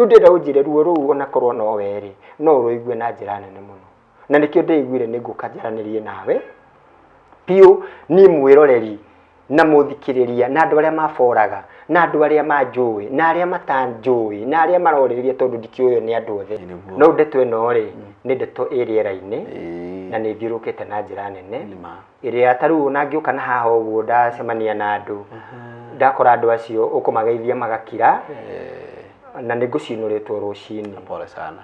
ndenda unjire ruo ruu ona korwo no weri no uruigue na njira nene muno na nikio ndeiguire ninguka njaranirie nawe piu ni mwiroreri na muthikiriria na andu aria maforaga na andu aria manjui na aria matanjui na aria maroririe tondu ndikioyo ni andu othe no ndeto ino ri ni ndeto iriera-ini na ni thiurukite na njira nene iria taru ona ngiuka na haha uguo ndacemania na andu ndakora andu acio ukumageithia magakira na ningucinuritwo rucini pole sana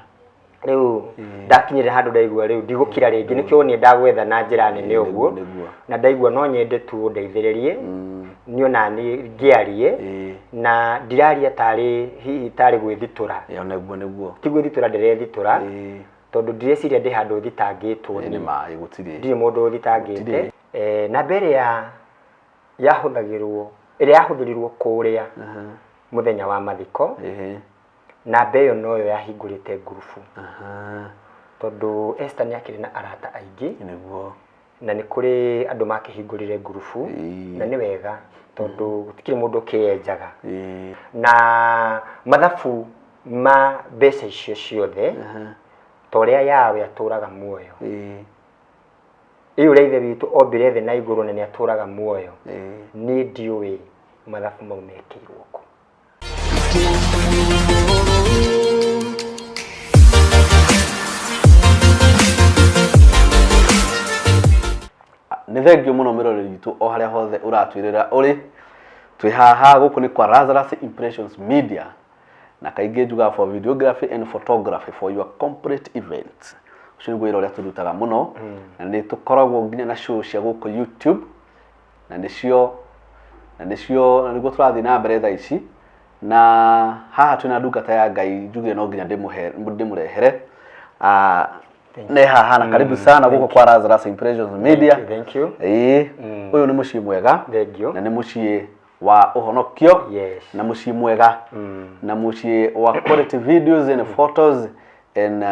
riu ndakinyire handu ndaigua riu ndigukira ringi nikio ni ndagwetha na njira nene uguo na ndaigua no nyende tu ndeithiririe niona ni ngiarie na ndiraria tari hihi tari gwithitura neguo ti gwithitura ndirethitura tondu ndireciria ndi handu thitangitwo ni ma igutire ndi mundu thitangite na mbere ya huthagirwo iria yahuthirirwo kuria muthenya wa mathiko na mbeyo noyo yahingurite ngurubu tondu Esther ni akiri na arata aingi niguo na ni kuri andu makihingurire ngurubu na ni wega tondu gutikiri mundu kienjaga na mathabu ma mbeca icio ciothe toria yawe aturaga muoyo iyo reithe bitu ombire the na iguru na ni aturaga muoyo ni ndiwe mathabu mau mekirwo ku ni thengio muno miroreri gitu o haria hothe uratwirira uri twi haha guku ni kwa Lazarus Impressions Media na kaingi njuga for videography and photography for your complete events ucio ni gwira uria turutaga muno na ni tukoragwo nginya na show cia guku YouTube na nicio niguo turathi na mbere tha ici na haha twina ndungata ya Ngai njuge no nginya ndimurehere ne haha na karibu sana guko kwa Lazarus Impressions Media. Thank you. Uyu ni mucii mwega na ni mucii wa uhonokio na mucii mwega na mucii wa quality videos and photos and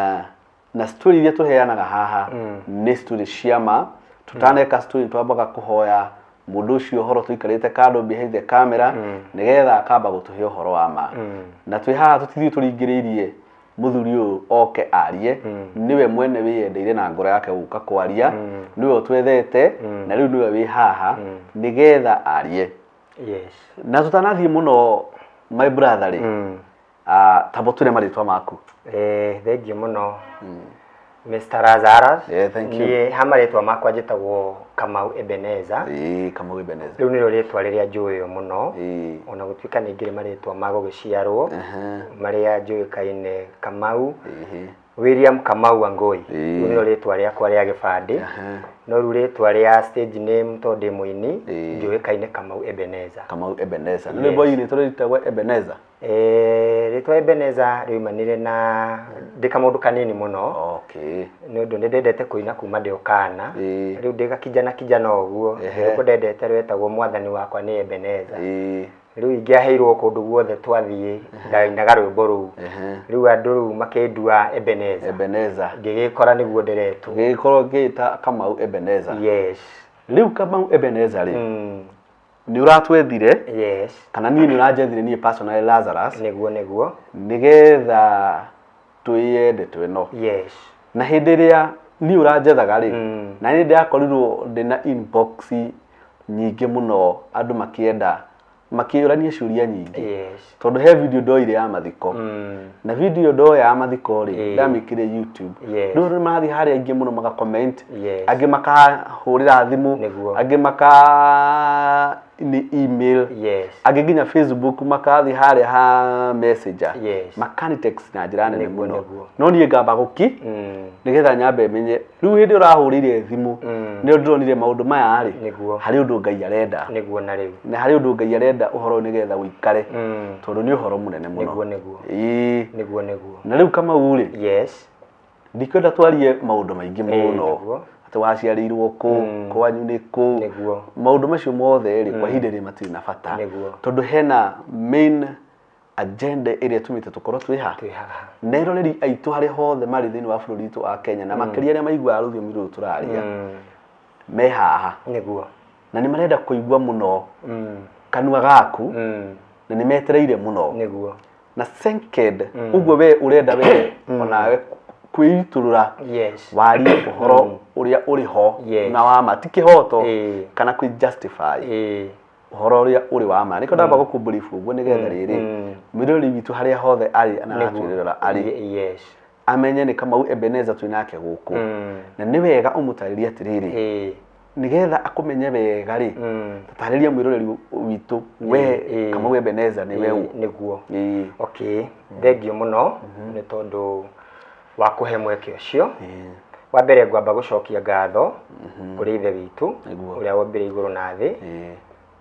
na story iria tuheanaga haha ni story ciama tutaneka story twambaga kuhoya mundu ucio horo tuikarite kando behind the camera nigetha akamba gutuhe horo wa ma na twi haha tutithio turingiririe muthuri uyu oke arie niwe mwene wiyendeire na ngoro yake guka kwaria niwe twethete na riu niwe wi haha nigetha arie na tutanathie muno my brother ri tabo tune maritwa maku thank you muno Mr. Lazarus thank you ni hamaritwa makwa njitagwo Kamau Ebeneza Kamau Ebeneza riu niro ritwa riria njuyo muno ona gutwika ningire maritwa mago giciarwo maria njuikaine Kamau William Kamau Angoi riu niro ritwa riakwa ria gibandi no riu ritwa ria stage name tondu muini njuikaine Kamau Ebeneza ni boy ni turitagwo Ebeneza ritwa Ebeneza riumanire na ndika mundu kanini muno ni undu ndendete kuina kuma ndi ukana riu ndika kijana uguo riu ndendete rwetagwo mwathani wakwa ni Ebeneza riu ingiaheirwo kundu guothe twathie ndainaga rwimbo ruu riu andu riu makendua Ebeneza ngigikora niguo ndiretwo ngigikorwo ngita Kamau Ebeneza riu Kamau Ebeneza ri ni uratwethire kana ni uranjethire ni personal Lazarus niguo nigetha twiyende twino na hindi ria ni uranjethaga ri na ni ndiakorirwo ndina inbox nyingi muno andu makienda makiurania ciuria nyingi tondu he video ndoire ya mathiko na video ndo ya mathiko ri ndamikire YouTube ndu mathi haria ingi muno maka comment angi makahurira thimu angi maka ni email angi nginya Facebook makathi haria ha messenger makani text na njira nene muno no nie ngamba guki nigetha nyambe menye riu hindi urahurire thimu ni ndronire maundu maya ari hari undu Ngai arenda na hari undu Ngai arenda uhoro nigetha uikare tondu ni uhoro munene muno niguo na riu kama uri ndikwenda twarie maundu maingi muno ati waciarirwo ku kwanyu ni ku maundu macio mothe ri kwa hinde ri matiri na bata tondu hena main agenda iria tumite tukorwo twi ha neroreri aitu hari hothe mari thini wa bururi tu wa Kenya na makiria ria maigua ruthiumi ru turaria me haha na ni marenda kuigua muno kanua gaku na ni metereire muno na senked uguo we urenda we onawe kwiturura wari uhoro uria uri ho na wa matikihoto kana kwi justify uhoro uria uri wa ma niko ndamba gukubrifu uguo nigetha riri mirori witu haria hothe ari anatwirira ari amenye ni Kamau Ebeneza twinake guku na ni wega umutariria atiriri nigetha akumenye wega ri tatariria mwiroreri witu we Kamau Ebeneza ni we niguo okay thengio muno ni tondu wa kuhe mweke ucio wa mbere ngwamba gucokia ngatho kuri ithe witu uria wombire iguru na thi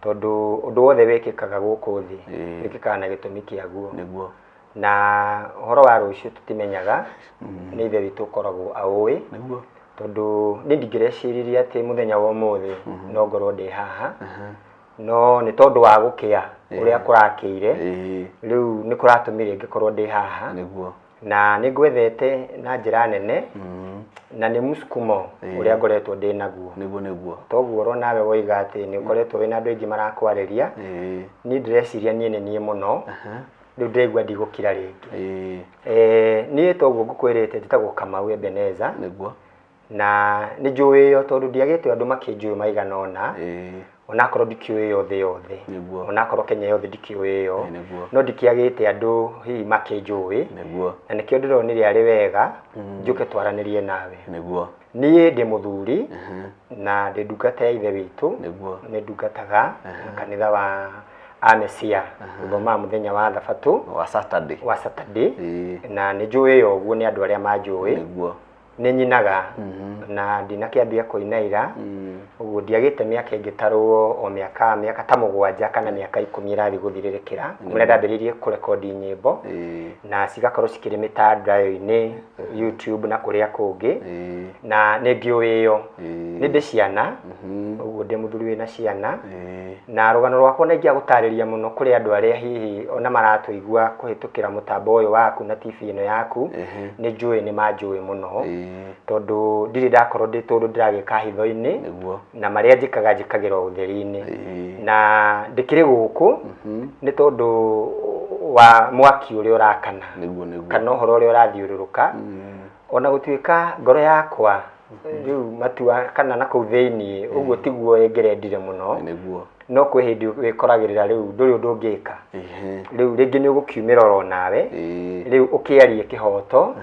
tondu undu wothe wikikaga guku thi wikikaga na gitumi kiaguo niguo na horo wa rucio tutimenyaga ni ithe witu koragwo aui niguo tondu ni ndingireciria ati muthenya wa umuthi no ngorwo ndi haha no ni tondu wa gukia uria kurakire riu ni kuratumire ngikorwo ndi haha niguo na nigwethete na njira nene na ni muskumo uria ngoretwo ndi naguo niguo toguo ro nawe woiga ati ni ukoretwo wina andu aingi marakwariria ni ndireciria nie muno riu ndigwa ndigukira ringi nie toguo ngukwirite nditagwo Kamau Ebeneza niguo na ni njui yo tondu ndiagite andu makinjui maiganona ona korwo ndikiui yothe ona korwo Kenya yothe ndikiui yo no ndikiagite andu hihi makinjui na nikio ndironire ari wega njuke twaranirie nawe nie ndi muthuri na ndi ndungata ya ithe witu ni ndungataga kanitha wa Amesia thoma muthenya wa Thabatu wa Saturday na ni njui yo guo ni andu aria manjui ni nyinaga na ndinakiambia kuinaira uguo ndiagite miaka ingitarwo o miaka ta 7 kana miaka 10 irathi guthiririkira kumwe ndambiririe kurekodi nyimbo na cigakorwo cikiri mitandao-ini YouTube na kuria kungi na ni ngiuiyo ni ndi ciana uguo ndi muthuri wina ciana na rugano rwakwa na ingia gutariria muno kuri andu aria hihi ona maratuigua kuhitukira mutambo uyu waku na TV ino yaku ni njui ni manjui muno tondu ndiri ndakorwo ndi tondu ndiragika hitho-ini na maria njikagira utheri-ini na ndikiri guku ni tondu wa mwaki uria urakana kana uhoro uria urathiururuka ona gutuika ngoro yakwa riu matua kana na kuu thiini uguo tiguo yengerendire muno no kwi hindi wikoragirira riu nduri undu ngika riu ringi ni ugukiumira ro nawe riu ukiarie kihoto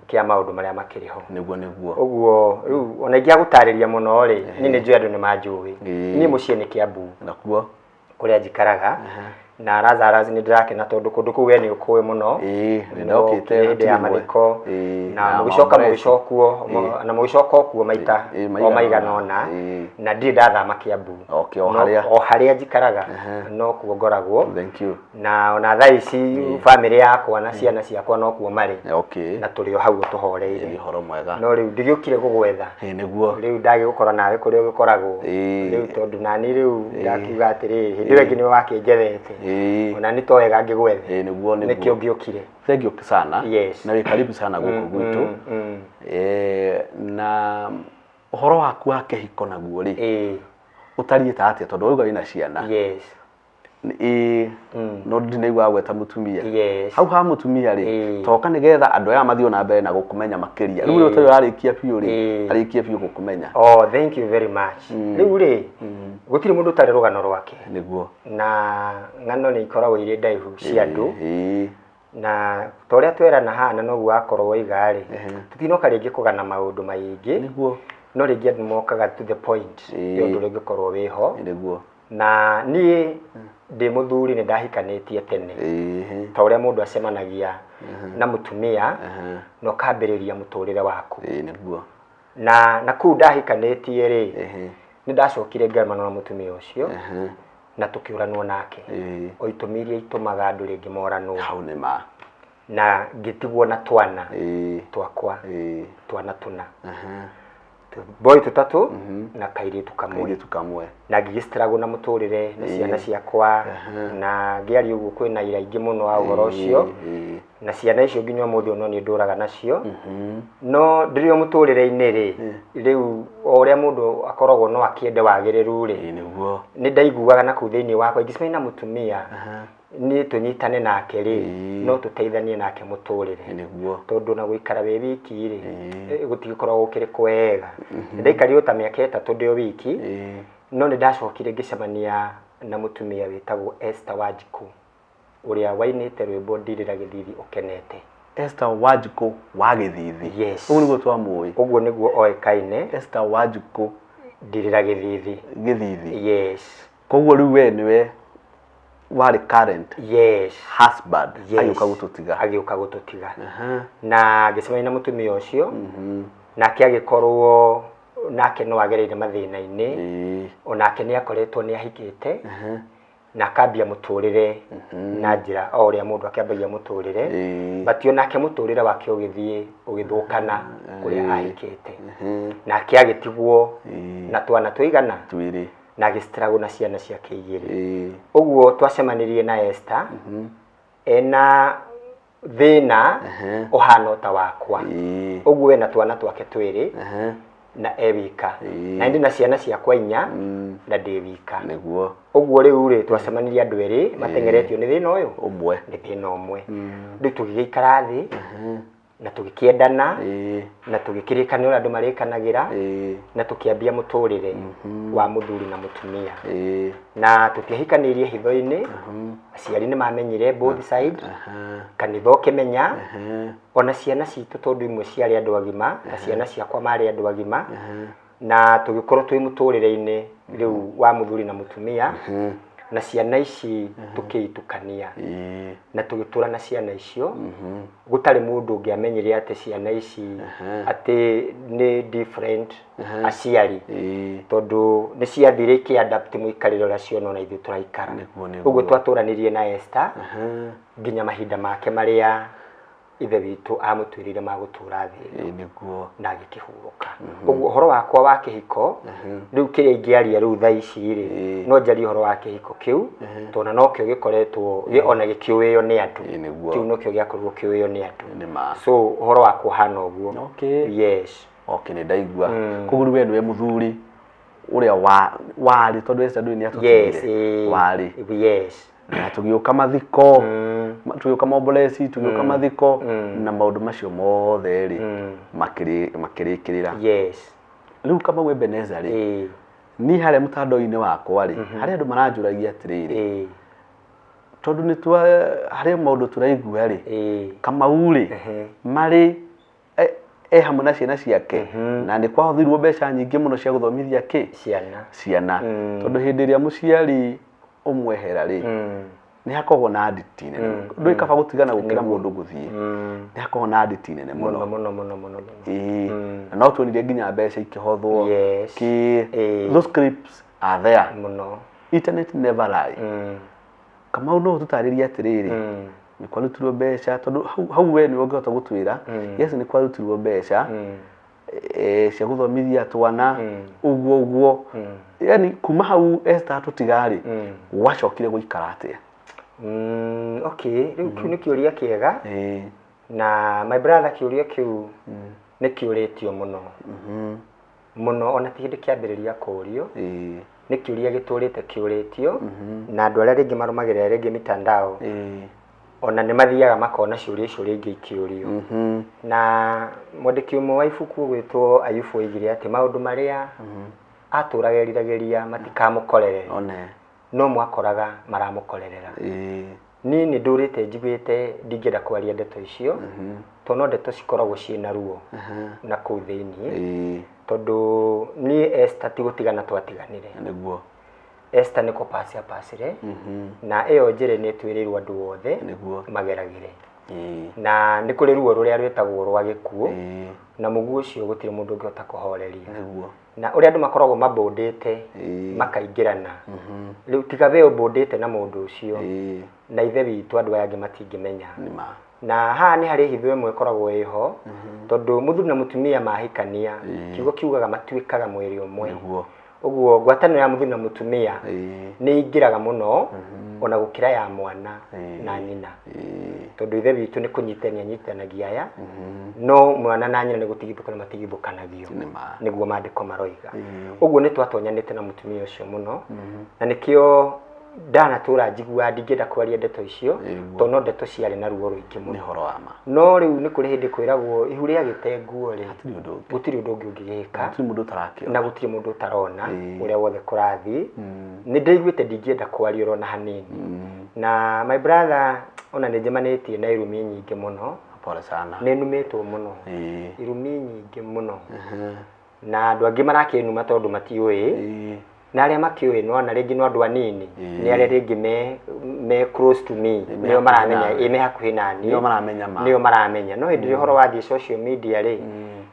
kia maundu maria makiriho niguo uguo riu ona ingia gutariria muno ri ni njui andu ni manjui ni mucie ni Kiambu nakuo kuria njikaraga na Lazarus ni ndirakena tondu kundu kuu we ni ukuwe muno ndokite ya mariko na mugicokuo na mugicokuo maita o maiganona na ndi ndathama Kiambu o haria njikaraga no kuo ngoragwo na ona thaa ici family yakwa na ciana ciakwa no kuo mari na turi o hau tuhoreire no riu ndigiukire gugwetha niguo riu ndagigukora nawe kuria ugikoragwo riu tondu nani riu ndakiuga atiri hindi wengi ni wakinjethete ona ni toega ngigwethe niguo nikio ngiukire thank you sana na we karibu sana guku gwitu na uhoro waku wa kihiko naguo ri utarieta atia tondu uga wina ciana no ndinaigua gweta mutumia hau ha mutumia ri toka nigetha andu aya mathio na mbere na gukumenya makiria riu utari arikia piu ri arikia piu gukumenya thank you very much riu ri gutiri mundu utari rugano rwake niguo na ngano ni ikoragwo iri ndaihu cia andu na toria twerana hana no guakorwo waiga ri tutinoka ringi kugana maundu maingi niguo no ringi andu mokaga to the point yondu ringi korwo wiho niguo na ni ndi muthuri ni ndahikanitie tene toria mundu acemanagia na mutumia no kambiriria muturire waku niguo na kuu ndahikanitie ri ni ndacokire ngamano na mutumia ucio na tukiuranwo nake o itumiria itumaga andu ringi moranwo hau ni ma na ngitigwo na twana twakwa twana tuna boy tutatu na kairitu kamwe na ngigistrago na muturire na ciana ciakwa na ngiari uguo kwina ira ingi muno wa uhoro ucio na ciana icio nginya muthi ono ni nduraga nacio no ndirio muturire-ini ri riu oria mundu akoragwo no akiende wagiriru ri niguo ni ndaiguaga na ku thiini wakwa ngisema na mutumia ni tunyitane nake ri no tuteithanie nake muturire niguo tondu na guikara we wiki ri gutigikorwo gukiri kwega ndaikari uta miaka 3 ndio wiki no ni ndacokire ngicemania na mutumia witagwo Esther Wanjiku uria wainite rwimbo ndirira githithi ukenete. Esther Wanjiku wa githithi yes uguo twamui uguo niguo oekaine Esther Wanjiku ndirira githithi yes koguo riu we niwe wari current yes husband agiuka gututiga na ngicemania na mutumia ucio nake agikorwo nake no agereire mathina-ini onake ni akoretwo ni ahikite na akambia muturire na njira o uria mundu akiambagia muturire batio nake muturire wake ugithie ugithukana kuria ahikite nake agitigwo na twana tuigana twiri na gistrago na ciana ciake igiri uguo twacemanirie na Esther ena thina ohana ta wakwa uguo we na twana twake twiri na ewika na ndi na ciana ciakwa inya na ndewika niguo uguo riu ri twacemanirie andu eri matengeretio ni thina uyu umwe ni thina umwe ndi tugigikara thi na tugikiendana na tugikirikana ura andu marikanagira na tukiambia muturire wa muthuri na mutumia na tutiahikanirie hitho-ini aciari ni mamenyire both side kanitha ukimenya ona ciana citu tondu imwe ciari andu agima na ciana ciakwa mari andu agima na tugikorwo twi muturire-ini riu wa muthuri na mutumia na ciana ici tukiitukania na tugitura na ciana icio gutari mundu ungiamenyire ati ciana ici ati ni different aciari tondu ni ciathire ki adapt muikariro ra cio na ithu turaikara uguo twaturanirie na Esther nginya mahinda make maria ithe witu amutwirire magutura thi niguo na agikihuruka uguo horo wakwa wa kihiko riu kiria ingiaria riu tha ici ri no njari horo wa kihiko kiu tona no kio gikoretwo ona gikiuyo ni andu kiu no kio giakorwo kiuyo ni andu so horo wakwa hana uguo yes ni ndaigua kuguru we niwe muthuri uria wari tondu Esther ndu ni atutire wari yes na tugiuka mathiko tugiuka mobolesi tugiuka mathiko na maundu macio mothe ri makirikirira yes riu kama we Ebenezer ri ni hare mutando-ini wakwa ri hari andu maranjuragia atiriri tondu ni twa hari maundu turaigua ri kama uri mari hamwe na ciana ciake na ni kwahothirwo mbeca nyingi muno cia guthomithia ciana tondu hindi ria muciari umwehera ri ni hakorwo na nditi nene ndui kaba gutigana gukira mundu guthie ni hakorwo na nditi nene muno no tuonire nginya mbeca ikihothwo those scripts are there muno internet never lie kama no tutariria atiriri ni kwarutirwo mbeca tondu hau we ni ungihota gutwira yes ni kwarutirwo mbeca cia guthomithia twana uguo yani kuma hau Esther tutigari wacokire guikara atia okay riu kiu ni kiuria kiega na my brother kiuria kiu ni kiuritio muno ona ti hindi kiambiriria kurio ni kiuria giturite kiuritio na andu aria ringi marumagirira ringi mitandao ona ni mathiaga makona ciuria icio ringi ikiurio na mwandiki umwe wa ibuku gwitwo Ayubu oigire ati maundu maria aturagerirageria matikamukorere no mwakoraga maramukorerera ni ndurite njiguite ndingenda kwaria ndeto icio tono ndeto cikoragwo ciina ruo na kuu thiini tondu ni Esther tigutigana twatiganire niguo Esther niko pasire na eyo njire ni twirirwo andu wothe mageragire na ni kuri ruo ruria rwetagwo rwa gikuo na muguo ucio gutire mundu ungihota kuhoreria na uri andu makoragwo mabondete makaingirana riu tiga we ubondete na mundu ucio na ithe witu andu aya angi matingimenya na haha ni hari hitho imwe koragwo iho tondu muthuri na mutumia mahikania kiugo kiugaga matuikaga mwiri umwe uguo ngwataniro ya muthuri na mutumia ni ingiraga muno ona gukira ya mwana na nyina tondu ithe witu ni kunyitanagia aya no mwana na nyina ni gutigithukana matigithukanagio niguo mandiko maroiga uguo ni twatonyanite na mutumia ucio muno na nikio ndanatura njigua ndingĩenda kwaria ndeto icio tondũ no ndeto ciarĩ na ruo rũingĩ mũno. Nĩ horo wa ma. No rĩu nĩ kũrĩ hĩndĩ kwĩragwo ihu rĩagĩte nguo rĩ gũtirĩ ũndũ ũngĩ ũngĩgĩka, gũtirĩ mũndũ ũtarakĩona na gũtirĩ mũndũ ũtarona ũrĩa wothe kũrathiĩ. Nĩ ndaiguĩte ndingĩenda kwaria ona hanini. Na my brother ona nĩ njemanĩtie na irumi nyingĩ mũno. Pole sana. Nĩ numĩtwo mũno. Irumi nyingĩ mũno. Na andũ angĩ marakĩnuma tondũ matiũĩ. Na arĩa makĩũĩ no na rĩngĩ no andũ anini nĩ arĩa rĩngĩ me close to me nĩo maramenya me hakuhĩ nani nĩo maramenya. No hĩndĩ ĩrĩa ũhoro wathiĩ social media rĩ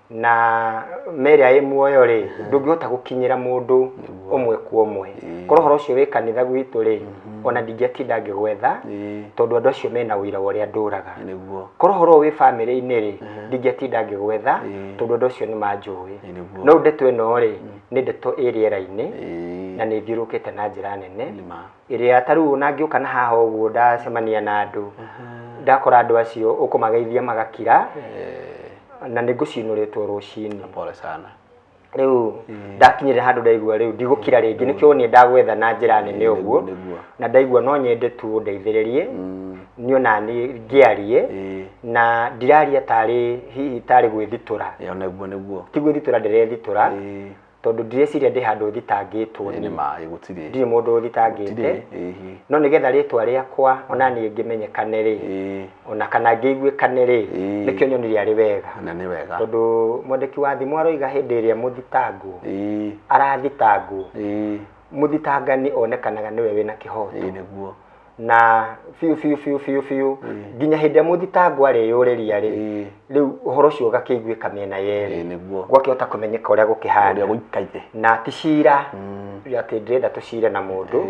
na merĩa ĩ muoyo rĩ ndũngĩhota gũkinyĩra mũndũ ũmwe kwa ũmwe. Korwo ũhoro ũcio wĩ kanitha gwitũ rĩ ona ndingĩatinda ngĩgwetha tondũ andũ acio mena ũira wa ũrĩa ndũraga. Korwo ũhoro wĩ family-inĩ rĩ ndingĩatinda ngĩgwetha tondũ andũ acio nĩ manjũĩ. No ndeto ĩno rĩ nĩ ndeto ĩ rĩera-inĩ na nĩ thiũrũkĩte na njĩra nene ĩrĩa ta rĩu ona ngĩũka na haha ũguo ndacemania na andũ ndakora andũ acio ũkũmageithia magakira na nĩ ngũcinũrĩtwo rũcinĩ. Pole sana. Rĩu ndakinyire handũ ndaigua rĩu ndigũkira rĩngĩ nĩkĩo niĩ ndagwetha na njĩra nene ũguo na ndaigua no nyende tu ndeithĩrĩrie niĩ ona niĩ ngĩarie na ndiraria tarĩ hihi tarĩ gwĩthitũra. Nĩguo ti gwĩthitũra ndĩrethitũra tondũ ndireciria ndĩ handũ thitangĩtwo ndirĩ mũndũ thitangĩte. No nĩgetha rĩtwa rĩakwa ona niĩ ngĩmenyekane rĩ ona kana ngĩiguĩkane rĩ nĩkĩo nyonire arĩ wega tondũ mwandĩki wa thimũ aroiga hĩndĩ ĩrĩa mũthitangwo arathitangwo mũthitangani onekanaga nĩwe wĩna kĩhoto na biũ nginya hĩndĩ ya mũthitangwo areyũrĩria rĩ rĩu ũhoro ũcio ũgakĩiguĩka mĩena yerĩ gwakĩhota kũmenyeka ũrĩa gũkĩhana na ti cira atĩ ndĩrenda tũcire na mũndũ.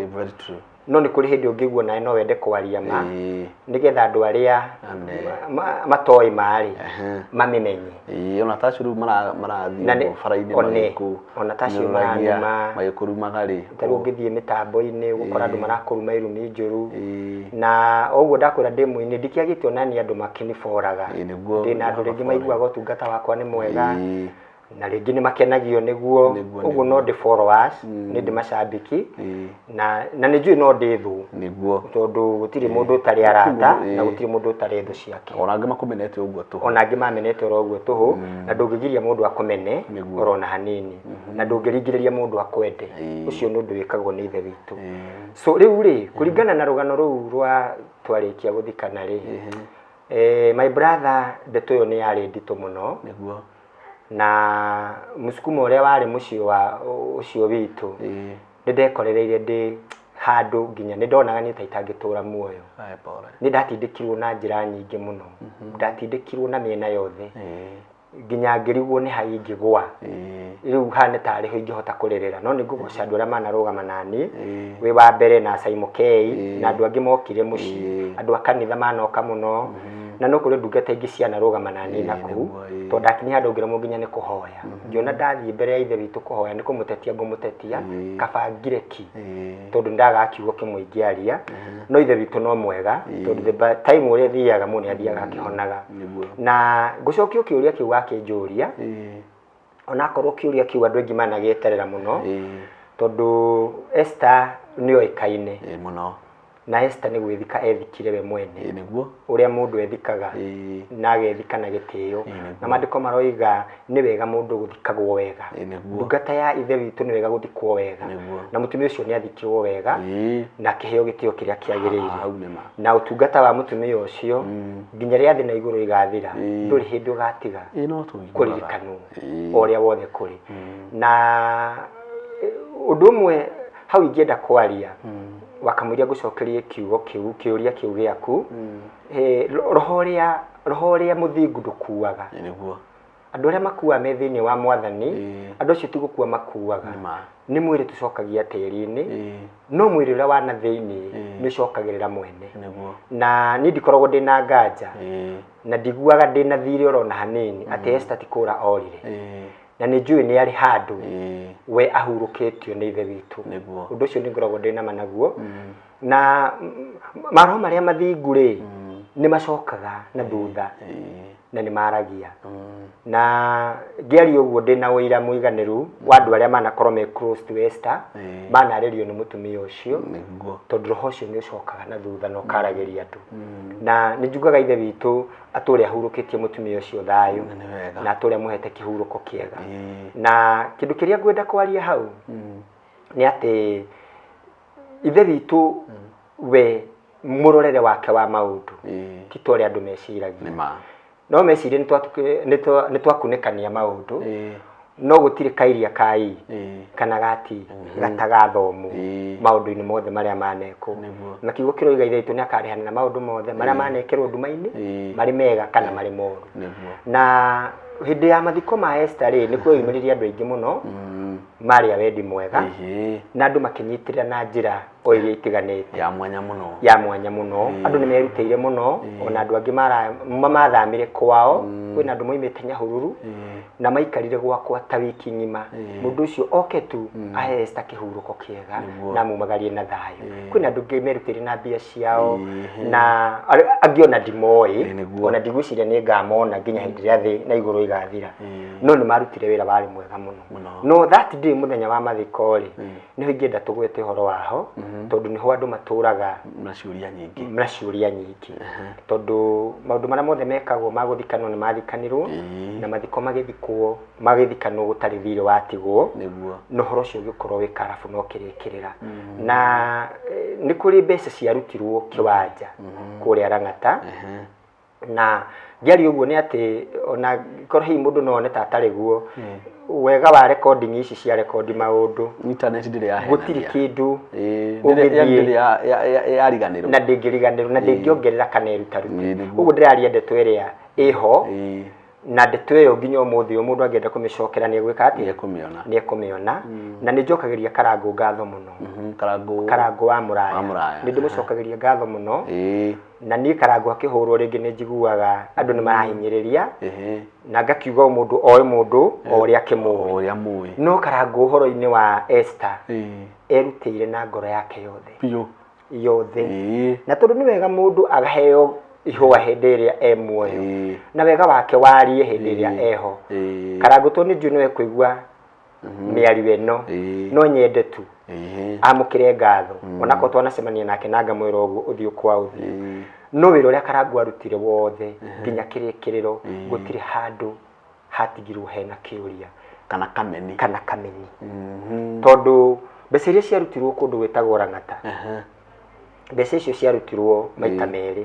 No nĩ kũrĩ hĩndĩ ũngĩiguo nawe no wende kwaria ma nĩgetha andũ arĩa matoĩ marĩ mamĩmenye. Ona tacio rĩu marathiĩ bara-inĩ marĩkũ ona tacio maranuma magĩkũrumaga rĩ tarĩ ũngĩthiĩ mĩtambo-inĩ gũkora andũ marakũruma irumi njũru na ũguo ndakwĩra ndĩ mũini ndikĩagĩte onani andũ makĩniboraga ndĩna andũ rĩngĩ maiguaga ũtungata wakwa nĩ mwega na rĩngĩ nĩ makenagio nĩguo ũguo no ndĩ followers nĩ ndĩ macambiki na nĩ njũĩ no ndĩ thũ tondũ gũtirĩ mũndũ ũtarĩ arata na gũtirĩ mũndũ ũtarĩ thũ ciake. Ona angĩ makumenete ũguo tũhũ ona angĩ mamenete oro ũguo tũhũ na ndũngĩgiria mũndũ akũmene oro na hanini na ndũngĩringĩrĩria mũndũ akwende. Ũcio nĩ ũndũ wĩkagwo nĩ ithe witũ. So rĩu rĩ kũringana na rũgano rũu rwa twarĩkia gũthikana rĩ my brother ndeto ĩyo nĩ yarĩ nditũ mũno na mũsukumo ũrĩa warĩ mũciĩ wa ũcio witũ nĩ ndekorereire ndĩ handũ nginya nĩ ndonaga nĩ ta itangĩtũra muoyo. Nĩ ndatindĩkirwo na njĩra nyingĩ mũno ndatindĩkirwo na mĩena yothe nginya ngĩrigwo nĩ ha ingĩgwa rĩu hane tarĩ ho ingĩhota kũrerera. No nĩ ngũgoca andũ arĩa manarũgama nani wĩ wa mbere na Simon K na andũ angĩ mokire mũciĩ andũ a kanitha manoka mũno na no kũrĩ ndungata ingĩ cianarũgama nani na kũu tondũ ndakinya handũ ngĩremwo nginya nĩ kũhoya ngĩona ndathiĩ mbere ya ithe witũ kũhoya nĩ kũmũtetia ngũmũtetia kabangire ki tondũ ndaga kiugo kĩmwe ingĩaria. No ithe witũ no mwega tondũ the time ũrĩa thiaga mũndũ nĩ athiaga akĩhonaga na ngũcokia kĩũria kĩu gakĩnjũria onakorwo kĩũria kĩu andũ aingĩ managĩeterera mũno tondũ Esther nĩoĩkaine mũno na Esther nĩ gwĩthika ethikire we mwene ũrĩa mũndũ ethikaga na agethika na gĩtĩo na maandĩko maroiga nĩ wega mũndũ gũthikagwo wega. Ndungata ya ithe witũ nĩ wega gũthikwo wega na mũtumia ũcio nĩ athikirwo wega na kĩheo gĩtĩo kĩrĩa kĩagĩrĩire na ũtungata wa mũtumia ũcio nginya rĩrĩa thĩ na igũrũ igathira ndũrĩ hĩndĩ ũgatiga kũririkanwo ũrĩa wothe kũrĩ. Na ũndũ ũmwe hau ingĩenda kwaria wakamũiria ngũcokerie kiugo kĩu kĩũria kĩu gĩaku roho ũrĩa mũthingu ndũkuaga. Andũ arĩa makuaga me thĩinĩ wa Mwathani andũ acio ti gũkua makuaga nĩ mwĩrĩ tũcokagia tĩri-inĩ no mwĩrĩ ũrĩa wana thĩinĩ nĩ ũcokagĩrĩra mwene. Na niĩ ndikoragwo ndĩna nganja na ndiguaga ndĩna thirĩ oro na hanini atĩ Esther ti kũra orire na nĩ njũĩ nĩ arĩ handũ we ahurũkĩtio nĩ ithe witũ. Ũndũ ũcio nĩ ngoragwo ndĩna ma naguo na maroho marĩa mathingu rĩ nĩ macokaga na thutha na nĩ maragia na ngĩaria ũguo ndĩna ũira mũiganĩru wa andũ arĩa manakorwo me close to Esther manarĩrio nĩ mũtumia ũcio tondũ roho ũcio nĩ ũcokaga na thutha na ũkaragĩria andũ na nĩ njugaga ithe witũ atũrĩa ahurũkĩtie mũtumia ũcio thayũ na atũrĩa mũhete kĩhurũko kĩega na kĩndũ kĩrĩa ngwenda kwaria hau nĩ atĩ ithe witũ we mũrorere wake wa maũndũ ti tũrĩa andũ meciragia no meciria nĩ twakunĩkania maũndũ no gũtirĩ kairia kai kana gati gatagathomwo maũndũ-inĩ mothe marĩa manekwo na kiugo kĩroiga ithe witũ nĩ akarĩhana na maũndũ mothe marĩa manekerwo nduma-inĩ marĩ mega kana marĩ moru na hĩndĩ ya mathiko ma Esther nĩ kwĩyumĩririe andũ aingĩ mũno marĩa wendi mwega na andũ makĩnyitĩrĩra na njĩra o iria itiganĩte ya mwanya mũno andũ nĩ merutĩire mũno ona andũ angĩ mathamire kwao kwĩna andũ moimĩte Nyahururu na maikarire gwakwa ta wiki ng'ima mũndũ ũcio oke tu ahe Esther kĩhurũko kĩega na mumagarie na thayũ kwĩna andũ angĩ merutĩire na mbia ciao na angĩ ona ndimoĩ ona ndigwĩciria nĩ ngamona nginya hĩndĩ ĩrĩa thĩ na igũrũ igathira no nĩ marutire wĩra warĩ mwega mũno no that day mũthenya wa mathiko rĩ nĩ ingĩenda tũgwete ũhoro waho tondũ nĩho andũ matũraga na ciũria nyingĩ tondũ maũndũ marĩa mothe mekagwo magũthikanwo nĩ mathikanirwo na mathiko magĩthikanwo gũtarĩ thirĩ watigwo no ũhoro ũcio ũgĩkorwo wĩ karabu no kĩrĩkĩrĩra na nĩ kũrĩ mbeca ciarutirwo kĩwanja kũrĩa Lang'ata na ngĩaria ũguo nĩ atĩ ona korwo hihi mũndũ no one ta atarĩ guo wega wa recording ici cia record maũndũ internet ndĩrĩ yahe gũtirĩ kĩndũ yariganĩrwo na ndĩngĩriganĩrwo na ndĩngĩongerera kana ĩrutaruti ũguo ndĩraria ndeto ĩrĩa ĩho na ndeto ĩyo nginya ũmũthĩ mũndũ angĩenda kũmĩcokera nĩ egwĩka atĩ nĩ ekũmĩona na nĩ njokagĩria Karangũ ngatho mũno Karangũ wa Mũraya nĩ ndĩmũcokagĩria ngatho mũno na niĩ Karangũ akĩhũrwo rĩngĩ nĩ njiguaga andũ nĩ marahinyĩrĩria na ngakiuga mũndũ oĩ mũndũ o ũrĩa akĩmũĩ no Karangũ ũhoro-inĩ wa Esther erutĩire na ngoro yake yothe na tondũ nĩ wega mũndũ agaheo ihũa hĩndĩ ĩrĩa e muoyo na wega wake warie hĩndĩ ĩrĩa eho Karangũ to nĩ njũĩ nĩwe kũigua mĩario ĩno no nyende tu amũkĩre ngatho ona ko twanacemania nake na ngamwĩra ũguo ũthiũ kwa ũthiũ no wĩra ũrĩa Karangũ arutire wothe nginya kĩrĩkĩrĩro gũtirĩ handũ hatigirwo hena kĩũria kana kameni tondũ mbeca iria ciarutirwo kũndũ gwĩtagwo Lang'ata mbeca icio ciarutirwo maita merĩ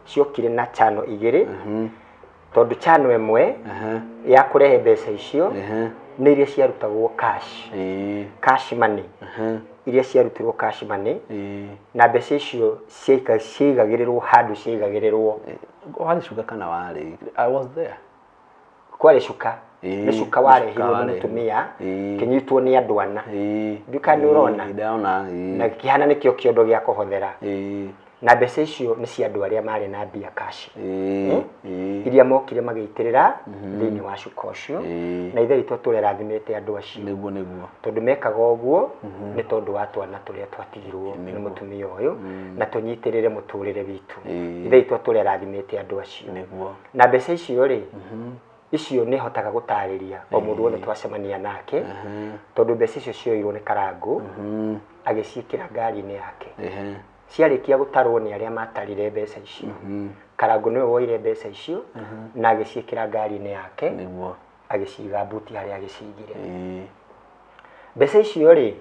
ciokire na channel igĩrĩ tondũ channel ĩmwe ya kũrehe mbeca icio nĩ iria ciarutagwo cash money iria ciarutirwo cash money na mbeca icio ciaigagĩrĩrwo handũ ciaigagĩrĩrwo warĩ cuka kana warĩ I was there kwarĩ cuka nĩ cuka warehirwo nĩ mũtumia kĩnyitwo nĩ andũ ana nduka nĩ ũrona na kĩhana nĩkĩo kĩondo gĩa kũhothera na mbeca icio nĩ cia andũ arĩa marĩ na mbia cash iria mokire magĩitĩrĩra thĩinĩ wa cuka ũcio na ithe witũ tũrerathimĩte andũ acio tondũ mekaga ũguo nĩ tondũ wa twana tũrĩa twatigirwo nĩ mũtumia ũyũ na tũnyitĩrĩre mũtũrĩre witũ ithe witũ tũrerathimĩte andũ acio na mbeca icio rĩ icio nĩ hotaga gũtarĩria o mũndũ wothe twacemania nake tondũ mbeca icio cioirwo nĩ Karangũ agĩciĩkĩra ngari-inĩ yake ciarĩkia gũtarwo nĩ arĩa matarire mbeca icio Karangũ nĩwe woire mbeca icio na agĩciĩkĩra ngari-inĩ yake agĩciga mbuti harĩa agĩcigire mbeca icio rĩ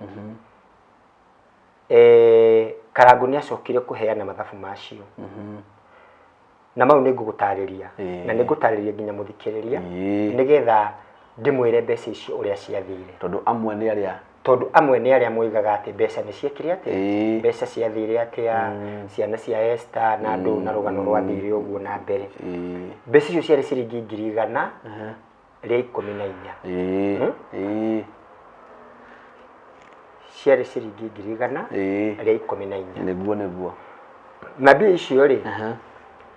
Karangũ nĩ acokire kũheana mathabu macio na mau nĩ ngũgũtarĩria na nĩ ngũtarĩria nginya mũthikĩrĩria nĩgetha ndĩmwĩre mbeca icio ũrĩa ciathire tondũ amwe nĩ arĩa moigaga atĩ mbeca nĩ ciekire atĩ mbeca ciathire atĩa ciana cia Esther na andũ na rũgano rwathire ũguo na mbere mbeca icio ciarĩ ciringi 100 rĩa 14 ciarĩ ciringi 100 rĩa 14 nĩguo na mbia icio rĩ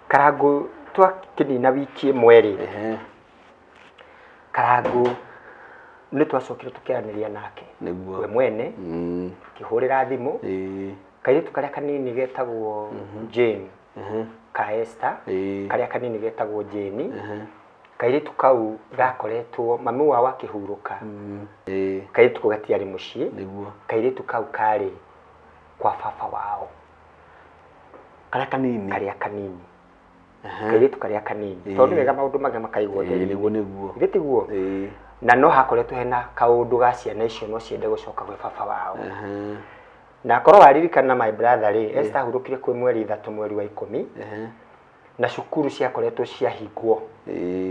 Karangũ twakĩnina wiki ĩmwe rĩ Karangũ nĩ twacokire tũkĩaranĩria nake we mwene kĩhũrĩra thimũ kairĩtu karĩa kanini getagwo Jane ka Esther karia kanini getagwo Jane kairitu kau gakoretwo mami wao akihuruka kairitu ko gatiari mucii kairitu kau kari kwa baba wao karia kanini kairitu karia kanini tondu wega maundu mage makaigwo niguo gitiguo na no hakoretwo hena kaundu ga ciana icio no ciende gucoka gwe baba wao na korwo waririkana my brother ri Esther hurukire kwi mweri 3 mweri wa 10 na cukuru ciakoretwo ciahingwo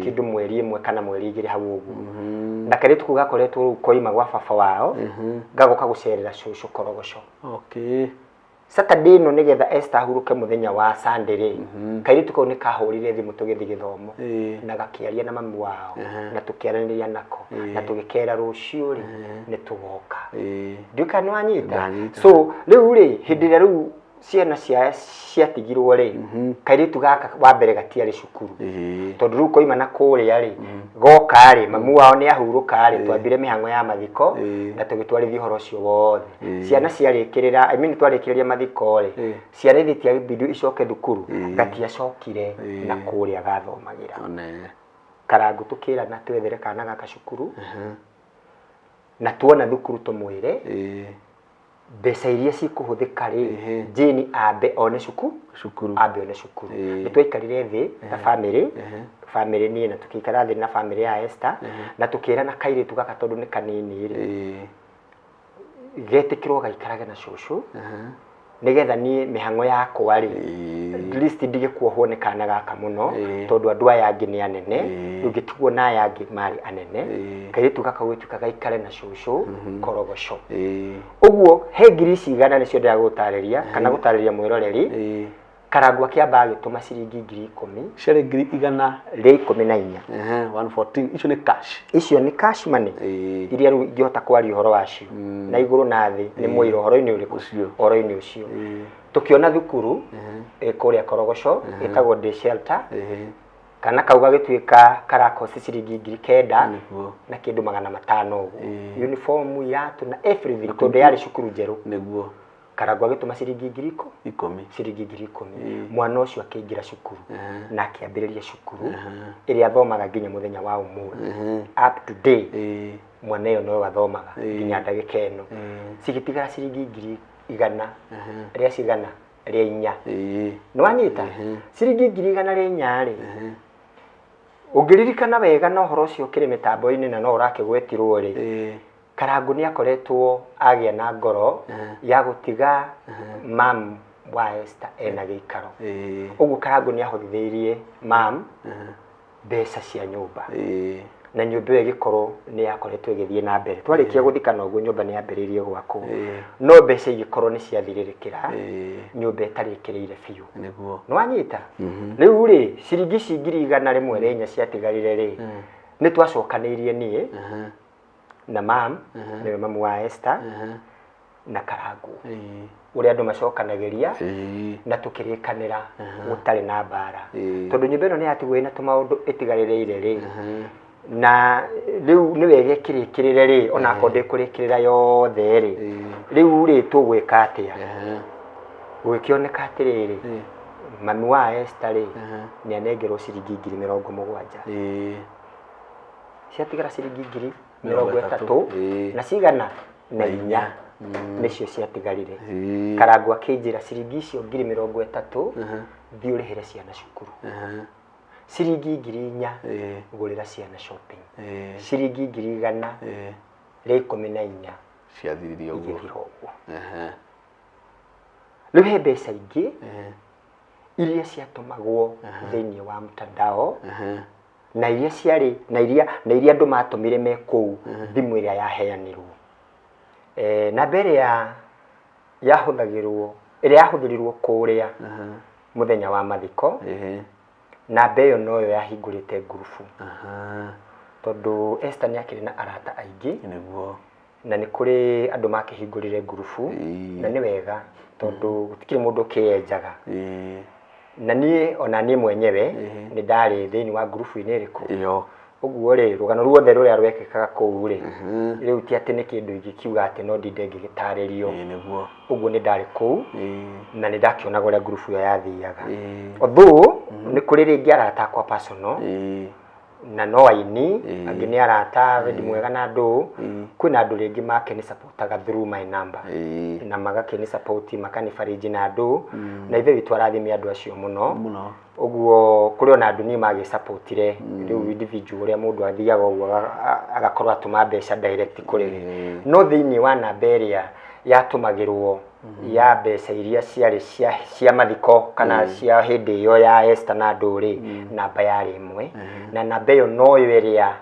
kindu mweri 1 kana mweri 2 hau uguo na kairitu gakoretwo riu koima gwa baba wao gagoka gucerera cucu Korogoco Saturday no nigetha Esther huruke muthenya wa Sunday ri kairitu ko ni kahurire thimu tugithi githomo na gakiaria na mami wao na tukiaraniria nako na tugikera rucio ri ni tugoka nduka no anyita so riu ri hindira riu ciana ciatigirwo ri kairitu gaka wa mbere gatiari cukuru tondu riu koima na kuria ri goka ri mami wao ni ahuruka ri twambire mihango ya mathiko na tugitwarithia horo cio wothe ciana ciarikirira twarikiriria mathiko ri ciana ithitia video icoke thukuru gatiacokire na kuria gathomagira karangu tukira na twethere kana gaka cukuru na tuona thukuru tumwire mbeca iria cikuhuthika ri Jane ambe one cukuru ambe one cukuru nitwaikarire thi na family ni na tukikara thi na family ya Esther na tukira na kairitu gaka tondu ni kanini ri getikirwo gaikarage na cucu nigetha ni mihango yakwa ri list ndige kuohwo ni kana gaka muno tondu andu aya angi ni anene ngitigwo na aya angi mari anene kairitu gaka gwituka gaikare na cucu Korogoco uguo he ngiri cigana nicio ndia gutariria kana gutariria mwiroreri karangu akiamba agituma ciringi 10,000 cere ngiri igana ri 14 114 icio ni cash money iria ru ingihota kwari horo wacio na iguru na thi ni mwiro horo-ini uriku horo-ini ucio tukiona thukuru kuria Korogoco etagwo day shelter kana kauga gituika karakosi ciringi 9,000 na kindu 500 ugu uniform iratu na everything tondu yari cukuru njeru niguo karangu agituma ciringi 10,000 ciringi 10,000 mwana ucio akiingira cukuru na akiambiriria cukuru iria athomaga nginya muthenya wa umuthi up to day mwana iyo no athomaga nginya ndagika ino cigitigara ciringi 100 ria cigana ria 4 no wanyita ciringi 100 ria 4 ri ungiririkana wega no horo ucio kiri mitambo-ini na no urakigwetirwo ri karangu ni akoretwo agia na ngoro ya gutiga mam wa Esther ena giikaro ugu karangu ni ahothithirie mam mbeca cia nyumba na nyumba ĩyo ĩgĩkorwo nĩ yakoretwo ĩgĩthiĩ na mbere twarikia guthikana ũguo nyumba nĩ yambĩrĩirie gwakwo no mbeca igĩkorwo nĩ ciathirĩrĩkĩra nyumba ĩtarĩ ĩkĩrĩire biũ nĩguo nĩ wanyita rĩu rĩ ciringi ici 100,000 ri 4 ciatigarire ri nĩ twacokanĩirie niĩ na mam nĩwe mamu wa Esther na karangu uria andu macokanagĩria na tukirikanira gutari na mbara tondu nyumba ĩno nĩ yatigwo ina tumaundu ĩtigarĩrĩire ri na riu ni wege kirikirire ri ona konde kurikirira yothe ri riu ri tugwika atia gwikioneka atiriri mami wa Esther ri ni anengerwo ciringi 70,000 ciatigara ciringi 30,000 na cigana na 4 nicio ciatigarire karangu akinjira ciringi icio 30,000 thi urihire ciana cukuru ciringi 4,000 gurira ciana shopping ciringi 100 ri 14 ciathiririe uguo riu he mbeca ingĩ iria ciatumagwo thĩinĩ wa mtandao na iria ciarĩ na iria andu matumire me kuu thimu iria yaheanirwo na mbere yahuthagirwo iria yahuthirirwo kuria muthenya wa mathiko na mbeyo noyo yahingurite ngurubu tondu Esther ni akiri na arata aingi niguo na ni kuri andu makihingurire ngurubu na ni wega tondu gutikiri mundu kienjaga na nie ona nie mwenyewe ni ndari thiini wa ngurubu ini riku iyo Uguo ri rugano ruothe ruria rwekikaga kuu ri riu ti ati ni kindu ingikiuga ati no ndinde ngigitaririo niguo uguo ni ndari kuu na ni ndakiona guria group yo yathiaga although ni kuri ringi arata akwa personal na no aini angi ni arata wendi mwega na andu kwina andu ringi make ni supportaga through my number na magake ni support makani fariji na andu na ithe witu arathimia andu acio muno uguo kuri ona andu ni magi supportire riu individual uria mundu athiaga uguo agakorwo atuma mbeca direct kuri no thiini wa namba iria yatumagirwo ya mbeca iria ciari cia mathiko kana cia hindi yo ya Esther na Nduri namba yari imwe na namba iyo no yo iria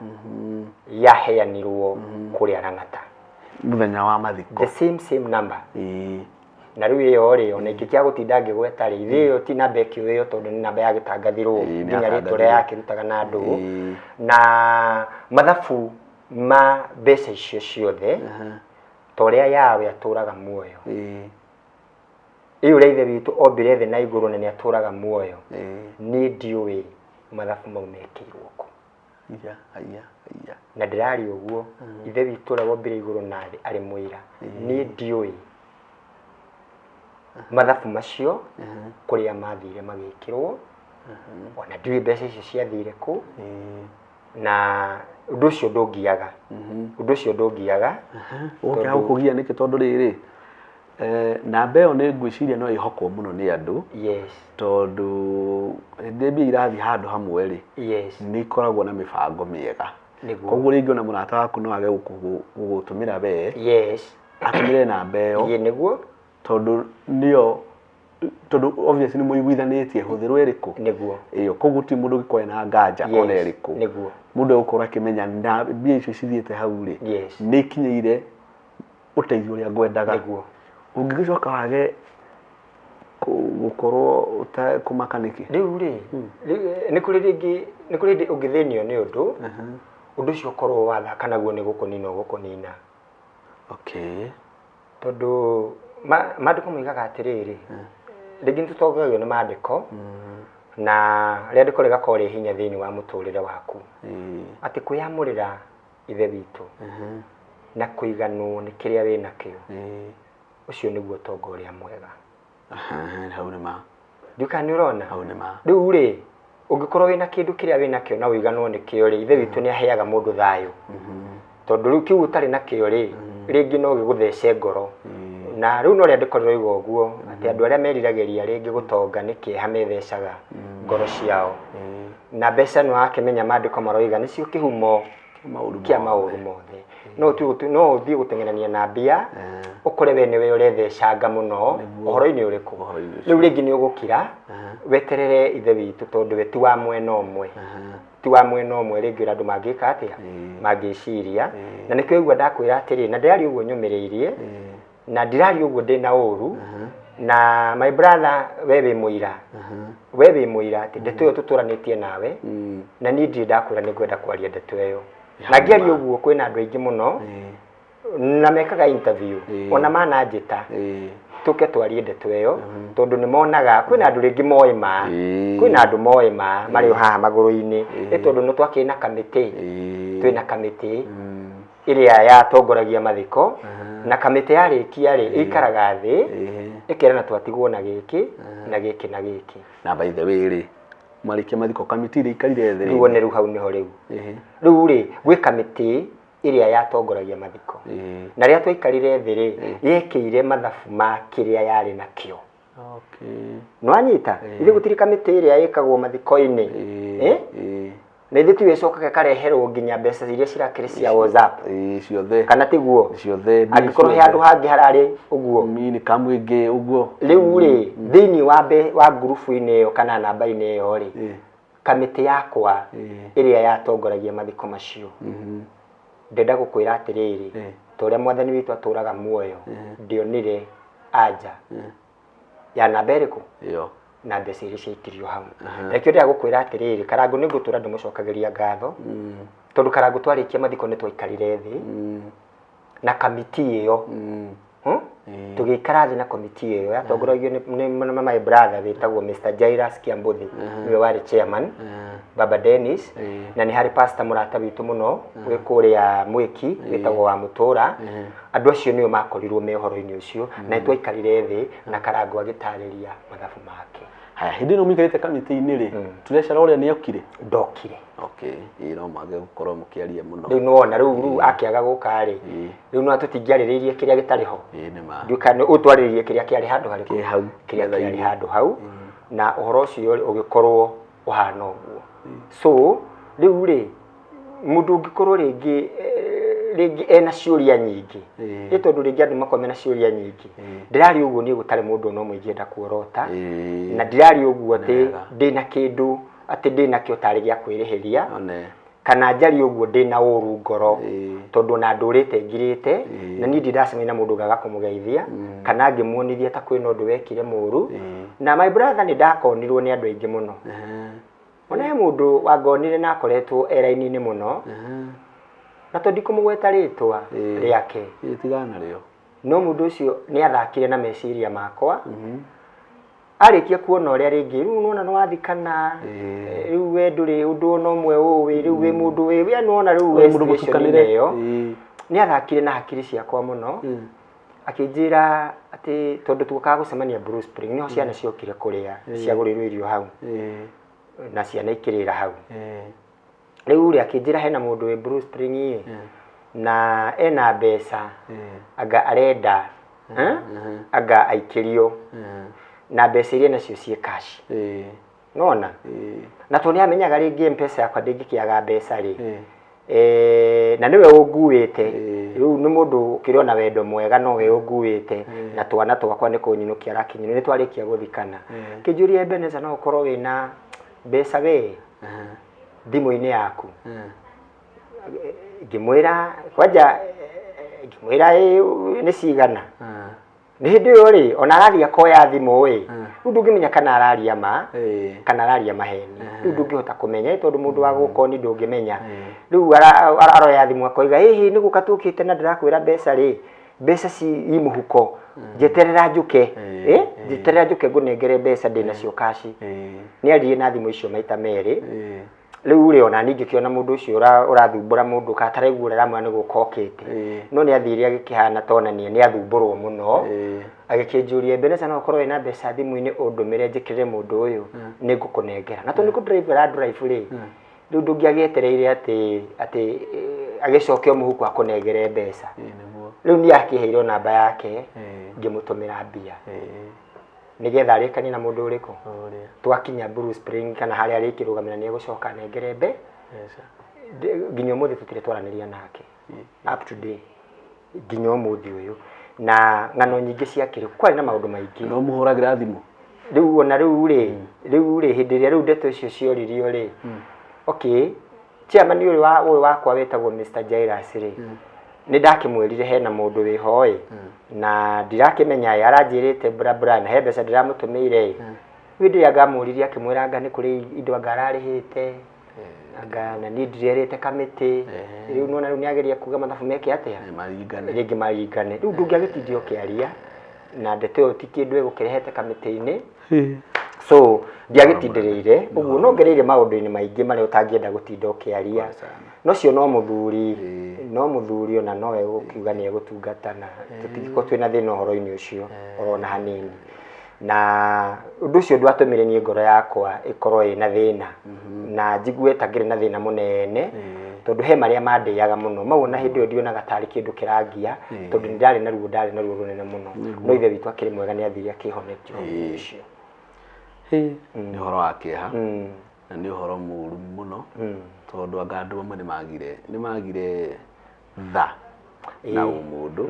yaheanirwo kuri Arang'ata muthenya wa mathiko the same number na riu iyo ri ona ikikia gutinda ngigweta ri iyo ti namba ikio iyo tondu ni namba ya gitangathirwo nginya ritore yake rutaga na andu na mathabu ma mbeca icio ciothe toria yawe aturaga muoyo iyo ri ithe witu ombire the na iguru na ni aturaga muoyo ni ndiui mathabu mau mekirwo ku aya na ndirari uguo ithe witu ria wombire iguru na thi ari muira ni ndiui mathabu macio kuria mathire magikirwo ona ndiui mbeca icio ciathire ku na undu ucio ndungiaga ukia ukugia niki tondu riri namba iyo ni ngwiciria no ihokwo muno ni andu tondu ndembi irathi handu hamwe ri ni ikoragwo na mibango miega koguo ringi ona murata waku no age gugutumira we atumire namba iyo niguo tondu niyo tondu obviously ni muiguithanitie huthirwo iriku niguo iyo koguo ti mundu gikoe na nganja ona iriku niguo mundu ukora kimenya na mbia icio cithiete hau ri ni kinyeire uteithio uria ngwendaga niguo ungigicoka wage gukorwo utakumakaniki riu ri ni kuri ringi ungithinio ni undu ucio korwo wathaka naguo ni gukunina tondu mandiko moigaga atiriri ringi nitutogagio ni mandiko na riandiko rigakorwo ri hinya thiini wa muturire waku ati kuyamurira ithe witu na kuiganwo ni kiria wina kio ucio niguo tongo uria mwega hau ni ma nduka ni urona hau ni ma riu ri ungikorwo wina kindu kiria wina kio na uiganwo ni kio ri ithe witu ni aheaga mundu thayo tondu riu kiu utari na kio ri ringi no giguthece ngoro na riu no riandiko riroiga uguo ati andu aria meriragiria ringi gutonga ni kieha methecaga ngoro ciao na mbeca no akimenya mandiko maroiga nicio kihumo kia mauru mothe no uthii gutengerania na mbia ukore we niwe urethecanga muno uhoro-ini uriku riu ringi ni ugukira weterere ithe witu tondu we ti wa mwena umwe ringi andu mangika atia mangiciria na nikio igua ndakwira atiri na ndirari uguo nyumiriirie na ndirari uguo ndina uru na my brother we wi muira ati ndeto iyo tuturanitie nawe na ni ndiri ndakwira ni ngwenda kwaria ndeto iyo na ngeri uguo kwina andu aingi muno na mekaga interview ona mananjita tuke twarie ndeto iyo tondu ni monaga kwina andu ringi moima mari haha maguru-ini tondu no twakina kamiti twina kamiti iria yatongoragia mathiko na kamiti yarikia ri ikaraga thi ikerana twatigwo na giki na by the way ri marikia mathiko kamiti ri ikarire thi riu ne riu hau niho riu ri gwi kamiti iria yatongoragia mathiko na ria twaikarire thi ri yekire mathabu ma kiria yari na kio no anyita ithe gutiri kamiti iria ikagwo mathiko-ini na ithe tiwe cokaga kareherwo nginya mbeca iria cirakire cia WhatsApp ciothe kana tiguo ciothe angikorwo he andu hangi harari uguo mini kamwingi uguo riu ri thiini wa group-ini iyo kana namba-ini iyo ri kamiti yakwa iria yatongoragia mathiko macio ndenda gukwira atiriri toria mwathani witu aturaga muoyo ndionire anja ya namba iriku na mbeca iria ciaitirio hau rekio ndia gukwira atiriri karangu ni ngutura ndimucokagiria ngatho tondu karangu twarikia mathiko ni twaikarire thi na kamiti iyo tugikara thĩ na komiti ĩyo yatongoragio nĩ my brother wĩtagwo Mr. Jairus Kiambuthi niwe warĩ chairman Baba Dennis na nĩ harĩ pastor mũrata witũ mũno wĩ kũrĩa Mwiki wĩtagwo wa Mũtũra andũ acio nĩo makorirwo me ũhoro-inĩ ũcio na nĩtwaikarire thĩ na Karangũ agĩtarĩria mathabu make. Haya, hindi no mikarite kamiti-inĩ rĩ turecera ũrĩa nĩ okire ndokire. Okay, ino mage gukorwo mukiaria muno rĩu nona rĩu akiaga gũka rĩ rĩu no tũtingĩarĩrĩirie kĩrĩa gĩtarĩ ho nduka nĩ ũtwarĩrĩrie kĩrĩa kĩarĩ handũ harĩ hau kĩrĩa kĩarĩ handũ hau na ũhoro ũcio ũgĩkorwo ũhana ũguo. So rĩu rĩ mũndũ ũngĩkorwo rĩngĩ ena ciũria nyingĩ nĩ tondũ rĩngĩ andũ makorwo mena ciũria nyingĩ ndirari ũguo nĩ gũtarĩ mũndũ no mũingĩenda kuorota na ndirari ũguo atĩ ndĩna kĩndũ atĩ ndĩna kĩo tarĩ gĩa kwĩrĩhĩria kana njari ũguo ndĩna ũru ngoro tondũ na ndũrĩte ngirĩte na niĩ ndiracemania na mũndũ ngaga kũmũgeithia kana ngĩmuonithia ta kwĩna ũndũ wekire mũru na my brother nĩ ndakonirwo nĩ andũ aingĩ mũno ona he mũndũ wangonire na akoretwo era-inĩ mũno na tondũ ndikũmũgweta rĩtwa rĩake tigana rĩo no mũndũ ũcio nĩ athakire na meciria makwa arĩkia kuona ũrĩa rĩngĩ rĩu nona nĩwathikana rĩu we ndũrĩ ũndũ ona ũmwe ũĩ rĩu wĩ mũndũ wĩ nona rĩu mũndũ mũtukanĩre ĩyo nĩ athakire na hakiri ciakwa mũno akĩnjĩra atĩ tondũ tũkaga gũcemania Blue Spring niho ciana ciokire kũrĩa ciagũrĩrwo irio hau na ciana ikĩrĩra hau rĩu rĩ akĩnjĩra hena mũndũ wĩ Blue Spring na ena mbeca anga arenda anga aikĩrio na mbeca iria nacio ciĩ cash nona na to nĩ amenyaga rĩngĩ M-Pesa yakwa ndĩngĩkĩaga mbeca rĩ na niwe ũnguĩte rĩu nĩ mũndũ ũkĩrĩona wendo mwega no we ũnguĩte na twana twakwa nĩ kũnyinũkia arakinyire nĩ twarĩkia gũthikana kĩnjũria Ebeneza no ũkorwo wĩna mbeca we thimũ-inĩ yaku ngĩmwĩra kwanja ngĩmwĩra nĩ cigana nĩ hĩndĩ ĩyo rĩ ona araria koya thimũ ĩ rĩu ndũngĩmenya kana araria ma kana araria maheni rĩu ndũngĩhota kũmenya tondũ mũndũ wa gũkoni ndũngĩmenya rĩu aroya thimũ akoiga ĩ nĩ gũka tũkĩte na ndĩrakwĩra mbeca rĩ mbeca ci i mũhuko njeterera njũke njeterera njũke ngũnengere mbeca ndĩnacio cash nĩ aririe na thimũ icio maita merĩ rĩu rĩ ona ningĩ kĩona mũndũ ũcio ũrathumbũra mũndũ kataraigua ramwe nĩ gũkokete no nĩ athire agĩkĩhana tonania nĩ athumbũrwo mũno agĩkĩnjũria Ebeneza no ũkorwo wĩna mbeca thimũ-inĩ ũndũmĩre njĩkĩrĩre mũndũ ũyũ nĩ ngũkũnengera na tondũ nĩ kũ drive rĩ rĩu ndũngĩagĩetereire atĩ agĩcokia mũhuko akũnengere mbeca rĩu nĩ akĩheirwo namba yake ngĩmũtũmĩra mbia nigetha arĩkanie na mũndũ ũrĩkũ twakinya Blue Spring kana harĩa arĩkĩrũgamĩra nĩ egũcoka nengere mbe nginya ũmũthĩ tũtirĩ twaranĩria nake up to day nginya ũmũthĩ ũyũ na ng'ano nyingĩ ciakĩrĩ kwarĩ na maũndũ maingĩ no mũhũragĩra thimũ rĩu ona rĩu rĩ hĩndĩ ĩrĩa rĩu ndeto icio cioririo rĩ okay chairman ũyũ wakwa wĩtagwo Mr. Jairus rĩ nĩ ndakĩmwĩrire hena mũndũ wĩho ĩ na ndirakĩmenya aranjĩrĩte bra na he mbeca ndĩramũtũmĩire hĩndĩ ĩrĩa ngamũririe akĩmwĩra anga nĩ kũrĩ indo anga ararĩhĩte anga na niĩ ndirerĩte kamĩtĩ rĩu nona rĩu nĩageria kuga mathabu meke atĩa rĩngĩ maringane rĩu ndũngĩagĩtindio ũkĩaria na ndeto ĩyo ti kĩndũ egũkĩrehete kamĩtĩ-inĩ so ndiagĩtindĩrĩire ũguo nongereire maũndũ-inĩ maingĩ marĩa ũtangĩenda gũtinda ũkĩaria nocio no mũthuri ona no egũkiuga nĩ egũtungata na tũtingĩkorwo twĩna thĩna ũhoro-inĩ ũcio orona hanini na ũndũ ũcio ndwatũmire niĩ ngoro yakwa ĩkorwo ĩna thĩna na njigue ta ngĩrĩ na thĩna mũnene tondũ he marĩa mandĩaga mũno mau na hĩndĩ ĩyo ndionaga tarĩ kĩndũ kĩrangia tondũ nĩ ndarĩ naruo rũnene mũno no ithe witũ akĩrĩ mwega nĩ athire akĩhonekia ũndũ ũcio nĩ ũhoro wa kĩeha na nĩ ũhoro mũru mũno tondũ anga andũ amwe nĩ magire tha na ũmũndũ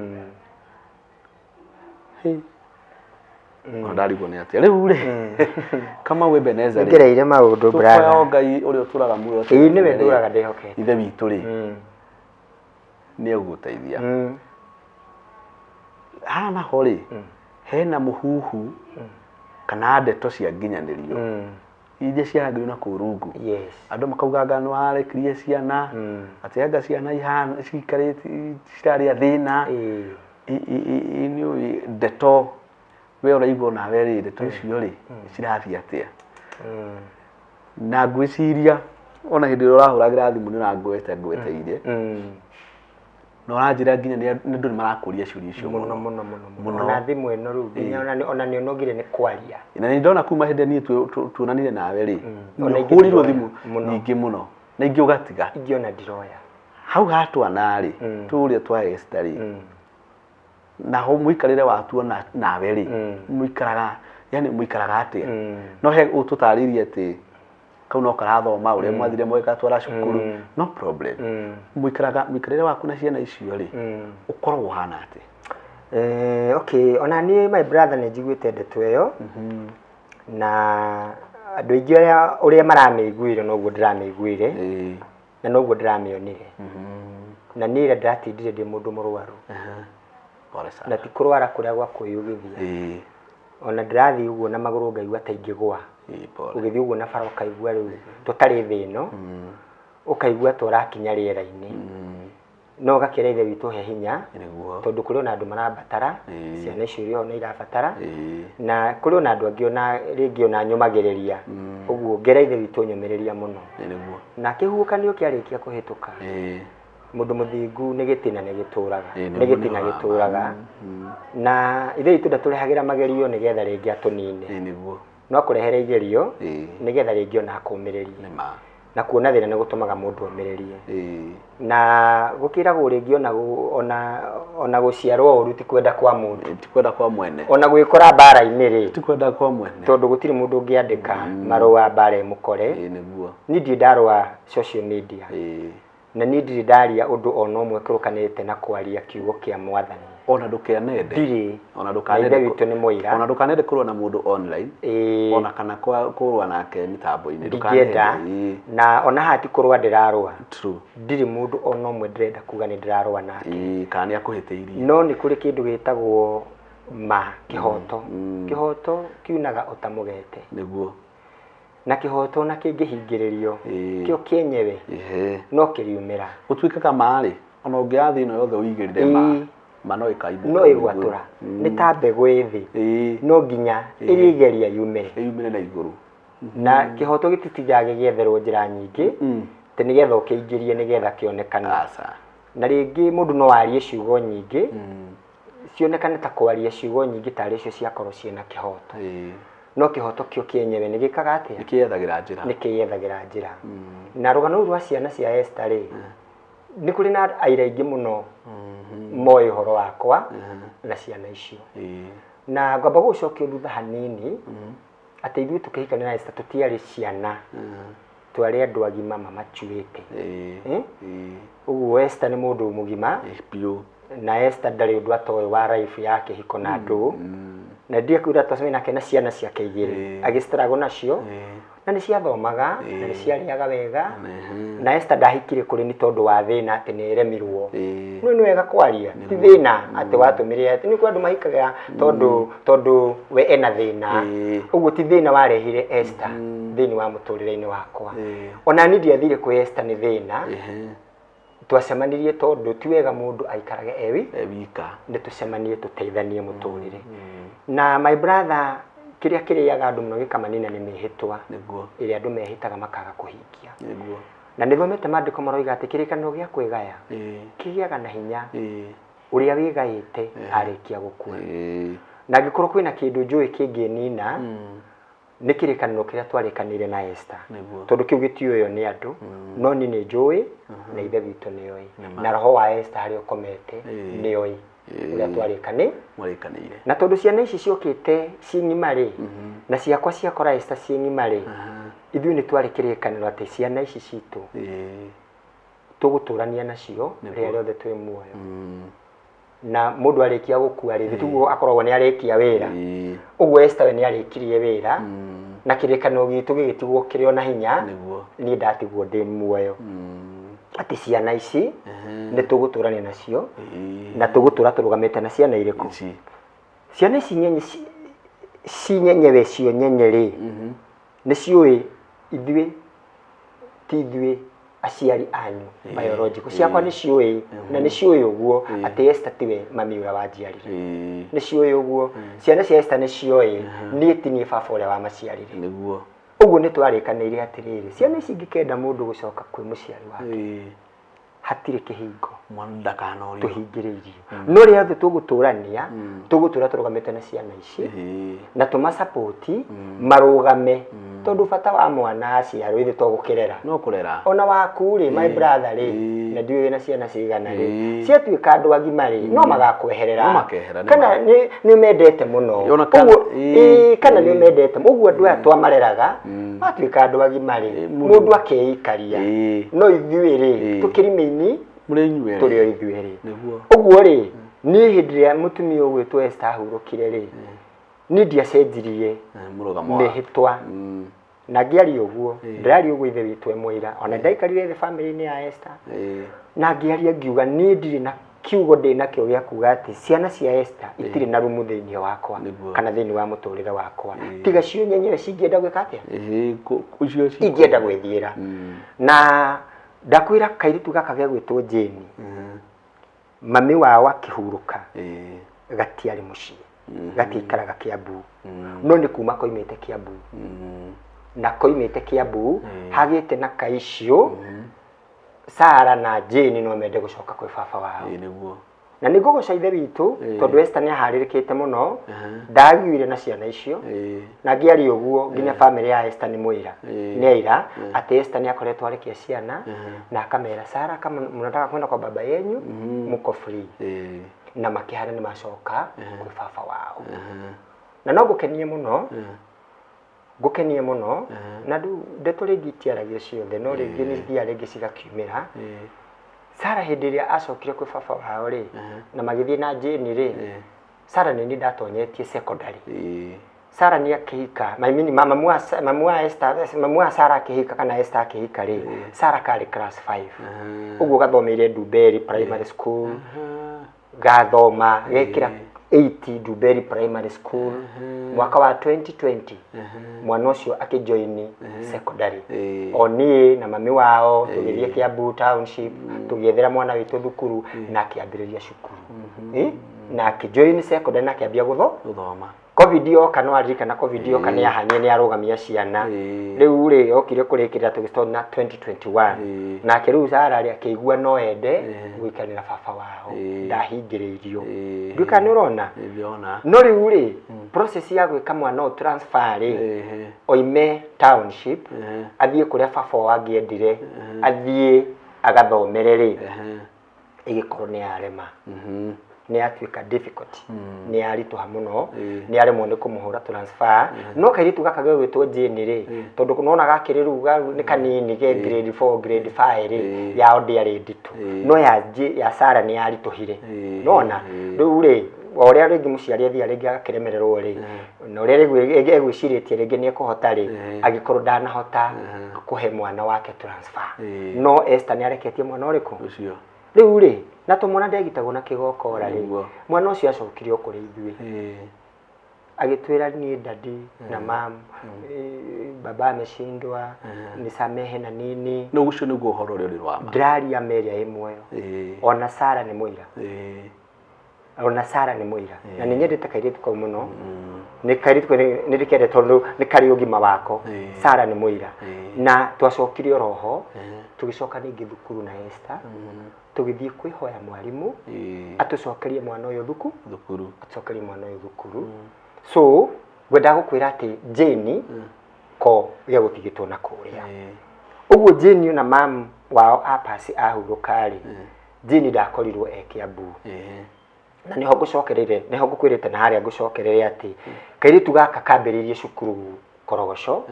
ndarigwo nĩ atĩa rĩu rĩ Kamau Ebeneza rĩ ngereire maũndũ brother tũkoya Ngai ũrĩa ũtũraga muoyo nĩwe ndũraga ndĩhokete ithe witũ rĩ nĩ egũgũteithia hana ho rĩ hena mũhuhu kana ndeto cia nginyanĩrio iria ciarangĩrio na kũu rungu andũ makauga anga nĩ warekirie ciana atĩ anga ciana ihana cikarĩte cirarĩa thĩna Ini ndeto we uraigua nawe ri ndeto icio ri cirathia atia na ngwiciria ona hindi urahuragira thimu ni ngwete no ranjira nginya ni ndu ni marakuria ciuria icio muno na thimu eno ru nginya ona ni onogire ni kwaria na ni ndona kuma hindi ni tuonanire nawe ri hurirwo thimu nyingi muno na ingi ugatiga ingi ona ndiroya hau hatwana ri turia twa Esther ri na ho muikarire watuona nawe ri muikaraga yani muikaraga atia no he ututaririe ati kau no karathoma uria mwathire mweka twara cukuru no problem muikarire waku na ciana icio ri ukorwo hana ati okay ona ni my brother ni njiguite ndeto iyo na andu aingi uria marameiguire noguo ndirameiguire na noguo ndiramionire na nira ndatindire ndi mundu murwaru na tikurwara kuria gwa kuyugithia ona ndirathi uguo na maguru ngaigua ta ingigwa ugithi uguo na faro kaigua riu tutari thino ukaigua turakinya riera-ini no gakira ithe witu he hinya tondu kuri ona andu marabatara ciana icio rio na irabatara na kuri ona andu angi ona ringi ona nyumagiriria uguo ngera ithe witu nyumireria muno na kihukanio kiarikia kuhituka mundu muthingu ni gitina ni gituraga na ithe itu ndaturihagira magerio ni getha ringi atunine no kurehere igerio ni getha ringi ona akumirerie na kuona thina ni gutumaga mundu omirerie na gukiragwo ringi ona guciarwo uru ti kwenda kwa mundu ti kwenda kwa mwene ona gwikora bara-ini ri ti kwenda kwa mwene tondu gutiri mundu ungiandika marua bara mukore ni ndi ndarwa social media na ni ndiri ndaria undu ona umwe kirukanite na kwaria kiugo kia mwathani ona ndukenende ndiri ona ndukanende witu ni muira ona ndukanende kurwa na mundu online ona kana kurwa nake mitambo-ini ndukanende na ona hati kurwa ndirarwa true ndiri mundu ona umwe ndirenda kuga ni ndirarwa nake kana ni akuhiteirie no ni kuri kindu gitagwo kihoto kiunaga utamugete niguo na kihoto na kingihingiririo kio kienyewe no kiriumira utuikaga mari ona ungiathi ino yothe uigirire no ikaibu no igwatura ni ta mbegu ithi no nginya irigeria yumire na iguru na kihoto gititijage gietherwo njira nyingi te ni getha ukiingirie ni getha kionekana na ringi mundu no arie ciugo nyingi cionekane ta kwaria ciugo nyingi tari cio ciakorwo ciena kihoto no kihoto kio kienyewe ni gikaga atia ni kiyethagira njira na rugano rwa ciana cia Esther ri ni kuri na aira ingi muno moyo horo wakwa na ciana icio na ngamba gucokia thutha hanini ati ithuĩ tukihikania na Esther tutiari ciana twari andu agima mamachuite uguo Esther ni mundu mugima na Esther ndari undu atoe wa life yake hiko na andu na ndiye kwira twacemania nake na ciana ciake igiri agistrago nacio na ni ciathomaga na ni ciariaga wega na Esther ndahikire kuri ni tondu wa thina ati ni remirwo no ni wega kwaria ti thina ati watumire ati ni kwandu mahikaga tondu we ena thina uguo ti thina warehire Esther thini wa muturire-ini wakwa ona ni ndiathire kwi Esther ni thina twacemanirie tondu ti wega mundu aikarage wika ni tucemanie tuteithanie muturire na my brother kiria kiriaga andu muno gikamanina ni mihitwa niguo iria andu mehitaga makaga kuhingia niguo na nithomete maandiko maroiga ati kirikaniro gia kwigaya kigiaga na hinya uria wigaite arikia gukua na gikorwo kwina kindu njui kinginina ni kirikaniro kiria twarikanire na Esther tondu kiu gitioyo ni andu no ni njui na ithe witu ni oi na roho wa Esther hari ukomete ni oi uria twarikanire na tondu ciana ici ciokite cinyimari na ciakwa ciakora Esther cinyimari ithuĩ ni twari kirikaniro ati ciana ici citu tuguturania nacio ria riothe twi muoyo na mundu arikia gukua ri tuguo akoragwo ni arikia wira uguo Esther we ni arikirie wira na kirikaniro gitu gigitigwo kiri ona hinya ni ndatigwo ndi muoyo ati ciana ici ni tuguturania nacio na tugutura turugamite na ciana iriku ciana ici nyenyewe cio nyenyeri ni ciui ithuĩ ti ithuĩ aciari anyu biological ciakwa nĩ ciũĩ na nĩ ciũĩ ũguo atĩ Esther tiwe mami ũrĩa wanjiarire nĩ ciũĩ ũguo ciana cia Esther nĩ ciũĩ niĩ ti niĩ baba ũrĩa wamaciarire nĩguo ũguo nĩ twarĩkanĩire atĩrĩrĩ ciana ici ingĩkenda mũndũ gũcoka kwĩ mũciari wake hatirĩ kĩhingo mwana ndakanorio tũhingĩrĩirio no rĩrĩa thĩ tũgũtũrania tũgũtũra tũrũgamĩte na ciana ici na tũma support marũgame tondũ bata wa mwana aciarwo ithe tũgũkĩrera no kũrera ona waku rĩ my brother rĩ na ndiũĩ na ciana cigana rĩ ciatuĩka andũ agima rĩ no magakweherera kana nĩ mendete mũno ũguo kana nĩ mendete ũguo andũ aya twamareraga matuĩka andũ agima rĩ mũndũ akeikaria no ithuĩ rĩ tũkĩrime muri inyuĩ tũrĩ o ithuĩ rĩ ũguo rĩ niĩ hĩndĩ ĩrĩa mũtumia ũgwĩtwo Esther ahurũkire rĩ niĩ ndiacenjirie mĩhĩtwa na ngĩaria ũguo ndĩraria ũguo ithe witũ Mũira ona ndaikarire thĩ family-inĩ ya Esther na ngĩaria ngiuga niĩ ndirĩ na kiugo ndĩnakĩo gĩa kuga atĩ ciana cia Esther itirĩ na rumu thĩinĩ wakwa kana thĩinĩ wa mũtũrĩre wakwa tiga cio nyenyewe cingĩenda gwĩka atĩa ingĩenda gwĩthiĩra na ndakwĩra kairitu gaka gĩa gwĩtwo Jane mami wao akĩhurũka gatiarĩ mũciĩ gatiikaraga Kiambu no nĩ kuma koimĩte Kiambu na koimĩte Kiambu hagĩte na Kaicio Sarah na Jane no mende gũcoka kwĩ baba wao na nĩ ngũgũca ithe witũ tondũ Esther nĩ aharĩrĩkĩte mũno ndagiire na ciana icio na ngĩaria ũguo nginya family ya Esther nĩ Mũira nĩ aira atĩ Esther nĩ akoretwo arekia ciana na akamera Sarah kama mnataka kwenda kwa baba yenyu mko free na makĩhana nĩ macoka kwĩ baba wao na no ngũkenie mũno na ndeto rĩngĩ itiaragia ciothe no rĩngĩ nĩ thia rĩngĩ cigakiumĩra Sarah hĩndĩ ĩrĩa acokire kwĩ baba wao rĩ na magĩthiĩ na Jane rĩ Sarah nĩ ndatonyetie secondary Sarah nĩ akĩhika mamu wa Esther mamu wa Sarah akĩhika kana Esther akĩhika rĩ Sarah karĩ class 5 ũguo gathomeire Nduberi primary school gathoma gekĩra 80 Nduberi primary school mwaka wa 2020 mwana ũcio akĩjoin secondary oni na mami wao tũgĩthiĩ Kiambu township tũgĩethera mwana witũ thukuru na akĩambĩrĩria cukuru na akĩjoin secondary na akĩambia gũthoma covid yoka no aririkana covid yoka nĩ ahanye nĩ arũgamia ciana rĩu rĩ okire kũrĩkĩra tũgĩstona na 2021 na akĩrĩu Sarah rĩ akĩigua no ende gũikanĩra baba wao ndahingĩrĩirio nduĩka nĩ ũrona no rĩu rĩ process ya gwĩka mwana o transfer rĩ oime township athiĩ kũrĩa baba wao angĩendire athiĩ agathomere rĩ ĩgĩkorwo nĩ arema nĩ atuĩka difficult nĩ aritũha mũno nĩ aremwo nĩ kũmũhũra transfer no kairitu gaka gwĩtwo Jane rĩ tondũ kunaona gakĩrĩ ruga nĩ kanini ge grade 4 grade 5 rĩ yao ndĩarĩ nditũ no ya Sarah nĩ yaritũhire nona rĩu rĩ ũrĩa rĩngĩ mũciari athia rĩngĩ agakĩremererwo rĩ na ũrĩa rĩngĩ egwĩcirĩtie rĩngĩ nĩ ekũhota rĩ agĩkorwo ndanahota kũhe mwana wake transfer no Esther nĩ areketie mwana ũrĩkũ ũcio rĩu rĩ na tũmwana ndegitagwo na kĩgokora rĩ mwana ũcio acokire kũrĩ ithuĩ agĩtwĩra niĩ dadi na mam baba ameshindwa nisamehe na nini no ũcio nĩguo ũhoro ũrĩa ũrĩ wa ma ndaria meria ĩmwe ona Sarah nĩ Mũira ona Sarah nĩ Mũira na nĩ nyendete kairitu kau mũno nĩ kairitu nĩ rĩkende tondũ nĩ karĩ ũgima wako Sarah nĩ Mũira na twacokire oroho tũgĩcoka ningĩ thukuru na Esther tũgĩthiĩ kwĩhoya mwarimũ atũcokerie mwana ũyũ thukuru atũcokerie mwana ũyũ thukuru so ngwenda gũkwĩra atĩ Jane ko gĩa gũtigĩtwo na kũrĩa ũguo Jane na mam wao apasi ahurũka rĩ Jane ndakorirwo Kiambu na niho ngũcokereire niho ngũkwĩrĩte na harĩa ngũcokerere atĩ kairitu gaka kambĩrĩirie cukuru Korogoco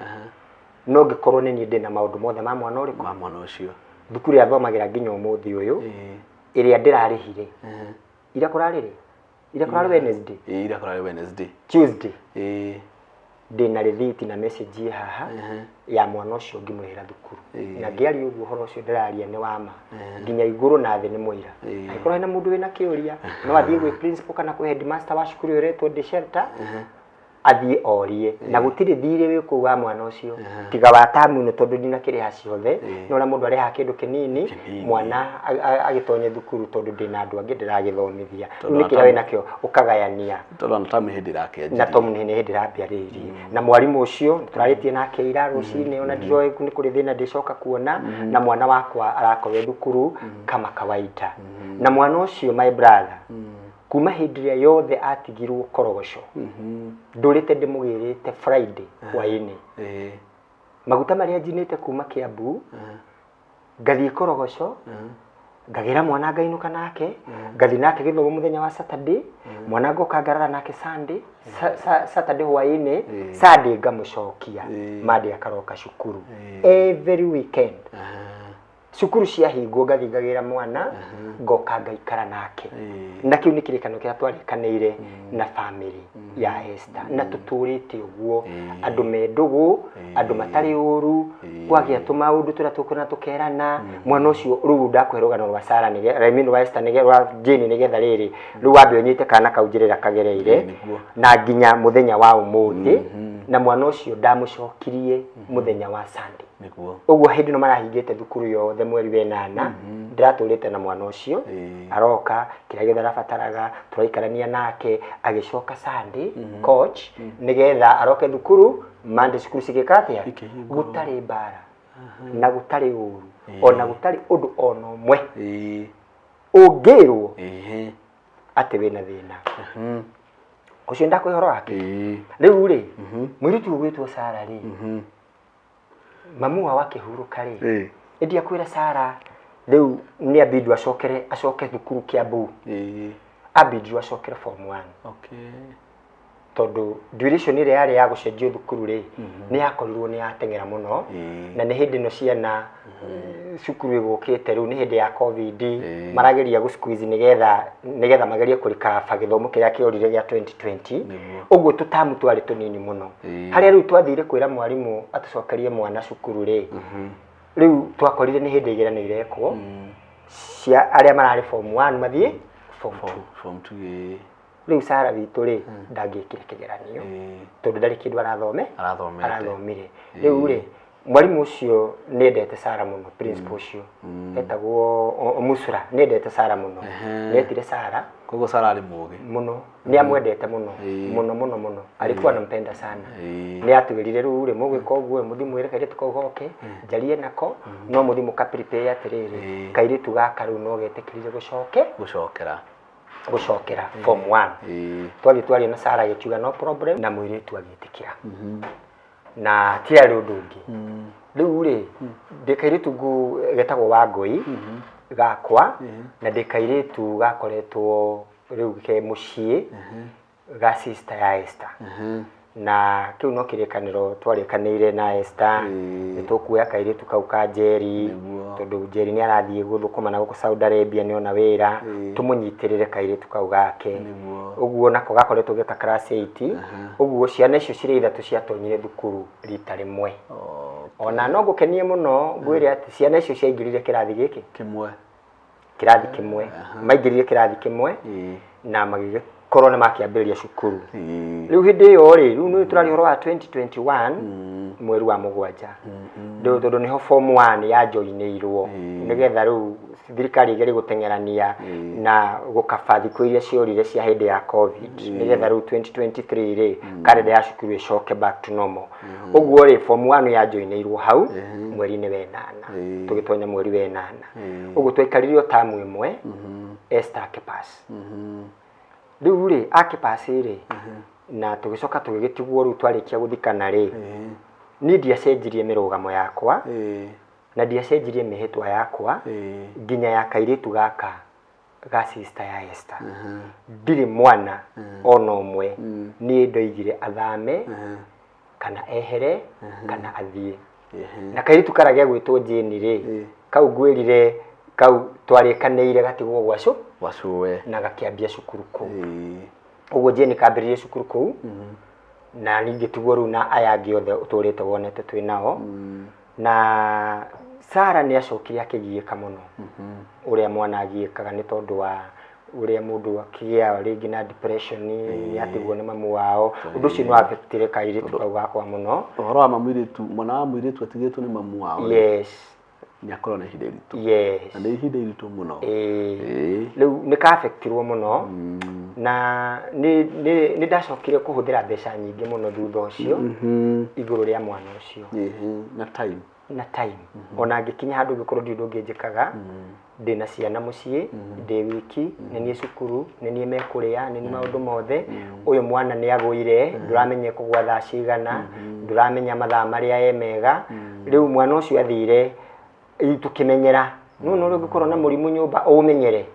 no ngĩkorwo nĩ niĩ ndĩ na maũndũ mothe ma mwana ũrĩkũ ma mwana ũcio thukuru ya thomagĩra nginya ũmũthĩ ũyũ ĩrĩa ndĩrarĩhire ira kũrarĩ Wednesday Tuesday ndĩna rĩthiti na message haha ya mwana ũcio ngĩmũrĩhĩra thukuru na ngĩaria ũguo ũhoro ũcio ndĩraria nĩ wa ma nginya igũrũ na thĩ nĩ Mũira angĩkorwo hena mũndũ wĩna kĩũria no athiĩ gwĩ principal kana kwĩ headmaster wa cukuru ĩretwo The Shelter athie orie na gutire thire wi kuga mwana ucio tiga wa tamu no tondu ndina kiriha ciothe no na mundu areha kindu kinini mwana agitonye thukuru tondu ndina andu angi ndiragithomithia nikira we nakio ukagayania tondu na tamu hindi rakenji na tomu hindi rambia na mwarimu ucio turaritie nake ira rucini ona ndiroe ni kuri thina ndicoka kuona na mwana wakwa arakorwo thukuru kama kawaida na mwana ucio my brother kuma hindria yothe atigirwo korogoco ndurite ndimugirite Friday hwaini maguta maria njinite kuma Kiambu ngathie korogoco ngagira mwana ngainuka nake ngathi nake githomo muthenya wa Saturday mwana ngoka ngarara nake Sunday Saturday hwaini Sunday ngamucokia Monday akaroka cukuru every weekend cukuru cia hingo ngathingagira mwana ngoka ngaikara nake na kiu ni kirikano kia twarikanire na family ya Esther na tuturite uguo andu mendugu andu matari uru kwagia tumaundu turia tukuna tukerana mwana ucio rugu ndakwirugano rwa Sara nige Raimindo wa Esther nige rwa Jane nigetha riri ru wambe unyite kana kaujirira kagereire na nginya muthenya wa umuthi na mwana ucio ndamucokirie muthenya wa Sunday uguo hindi no marahingite thukuru yothe mweri wenana ndiraturite na mwana ucio aroka kira githa rabataraga turaikarania nake agicoka Sunday coach nigetha aroke thukuru Monday cukuru cigikatia gutari bara na gutari uru ona gutari undu ona umwe ungirwo ati wina thina ucio ndakwihoro wake riu ri mwiritu gwitwo Sara ri mamu wa kihuruka ri endia kwira Sara riu ni abidu acoke thukuru Kiambu abidu acokere form 1 tondu duration ile yari ya gucenjio thukuru ri ni yakorirwo ni atengera muno na ni hindi no ciana cukuru igukite riu ni hindi ya covid marageria gu squeeze nigetha magerie kurika githomo kiria kiorire gya 2020 uguo tutamu twari tunini muno haria riu twathire kwira mwarimu atucokerie mwana cukuru ri riu twakorire ni hindi igerano irekwo cia aria marari form 1 mathie form 2 riu Sara witu ri ndangikire kigeranio tondu ndari kindu arathomire riu ri mwarimu ucio nendete Sara muno principal ucio etagwo Musura nendete Sara muno netire Sara kogo Sara ari mugi muno ni amwendete muno alikuwa anampenda sana ni atugirire riu ri mugwika uguo muthimwire kaire tukogoke njarie nako no muthimu ka prepare atiriri kaire tugaka riu no getekirire gucokera form 1 twali na Sara gikiuga no problem na mwiritu agitikira na tiari undu ungi riu ri ndikairitu getagwo Wangui gakwa na ndikairitu gakoretwo riu ke mucii ga sister ya Esther na kiu no kirikaniro twarikanire na Esther nitukuya kairitu kau ka Jerry tondu Jerry ni arathie guthukuma na guku Saudi Arabia ni ona wira tumunyitirire kairitu kau gake uguo nako gakoretwo geka class 8 uguo ciana icio cire ithatu ciatonyire thukuru rita rimwe ona no gukenie muno ngwire ati ciana icio ciaingirire kirathi giki kimwe maingirire kirathi kimwe na magige korona makiambĩrĩria cukuru riu hindi iyo ri riu ni turari horo wa 2021 mweri wa mugwanja tondu niho form 1 ya joinirwo nigetha riu thirikari igeri gutengerania na gukabathi kuiria ciorire cia hindi ya covid nigetha riu 2023 ri kalenda ya cukuru icoke back to normal uguo ri form 1 ya joinirwo hau mweri ni wenana tugitonya mweri wenana uguo twaikarire tamu imwe Esther akipass riu ri akipasire na tugicoka tugigitigwo riu twarikia guthikana ri ni ndiacenjirie mirugamo yakwa na ndiacenjirie mihitwa yakwa nginya ya kairitu gaka ga sister ya Esther ndiri mwana ona umwe ni ndoigire athame kana ehere kana athie na kairitu karagia gwitwo Jane ri kau ngwirire kau twarikanire gatigwo gwacuwe na gakiambia cukuru ku uguo Jane kambiririe cukuru ku na ningi tigwo ru na aya angi othe uturite wonete twi nao na Sara ni acokire akigiika muno uria mwana agiikaga ni tondu wa uria mundu akigia ringi na depression ni atigwo ni mamu wao undu ucio no affectire kairitu kau gakwa muno uhoro wa mamwiritu mwana wa mwiritu atigitwo ni mamu wao yes ni akorwo na ihinda iritu yes na ni ihinda iritu muno riu ni ka affectirwo muno na ni ndacokire kuhuthira mbeca nyingi muno thutha ucio iguru ria mwana ucio na time ona ngikinya handu ngikorwo ndi ndungi njikaga ndina ciana mucii ndi wiki ni nie cukuru ni nie mekuria ni nie maundu mothe uyu mwana ni agwire nduramenya kugwa thaa cigana nduramenya mathaa maria mega riu mwana ucio athire tukimenyera no ngikorwo na murimu nyumba umenyere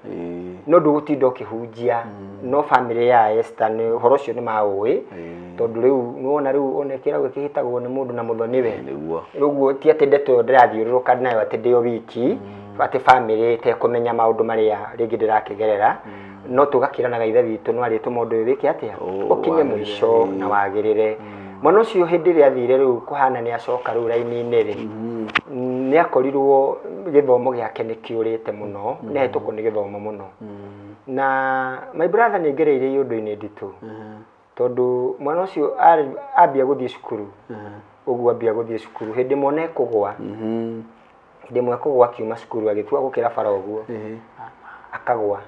no ndugutinda ukihunjia no family ya Esther ni horo ucio ni maui tondu riu nuona riu onekera gukihitagwo ni mundu na muthoniwe ruguo ti ati ndeto ndirathiururuka nayo ati ndio wiki ati family te kumenya maundu maria ringi ndirakigerera no tugakiranaga ithe witu no ari tumundu wiki atia ukinye mwisho na wagirire mwana ucio hindi ria thire riu kuhana ni acoka riu raini-ini ri ni akorirwo githomo giake ni kiurite muno ni hetuko ni githomo muno na my brother ni ngereire yundu-ini nditu tondu mwana ucio ambia guthie cukuru uguo ambia guthie cukuru hindi mone kugwa ndi mwe kugwa kiuma cukuru agitua gukira bara uguo akagwa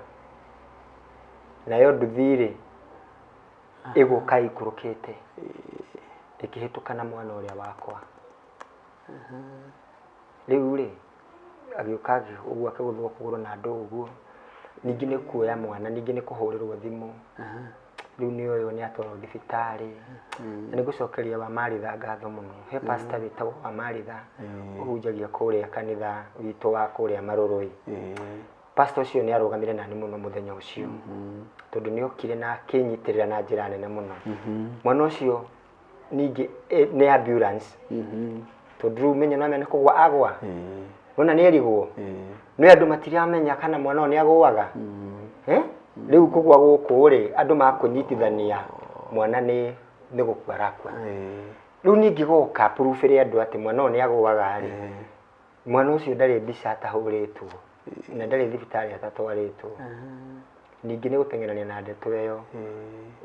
nayo nduthire iguka ikurukite ikihitukana mwana uria wakwa riu ri agiuka uguo akiguthwo kuguru na ndu uguo ningi ni kuoya mwana ningi ni kuhurirwo thimu riu ni uyu ni atwarwo thibitari na ni gucokeria wa Maritha ngatho muno he pastor witagwo wa Maritha uhunjagia kuria kanitha witu wa kuria Marurui pastor ucio ni arugamire nani muno muthenya ucio tondu ni okire na kinyitirira na njira nene muno mwana ucio ningi ni ambulance tondu menya no amene kugwa agwa wona ni erigwo no andu matiramenya kana mwana ni agwaga riu kugwa guku ri andu makunyitithania mwana ni gukua rakwa riu ningi goka proof ri andu ati mwana ni agwaga ri mwana ucio ndari mbica atahuritwo na ndari thibitari atatwaritwo ningi ni gutengerania na ndeto iyo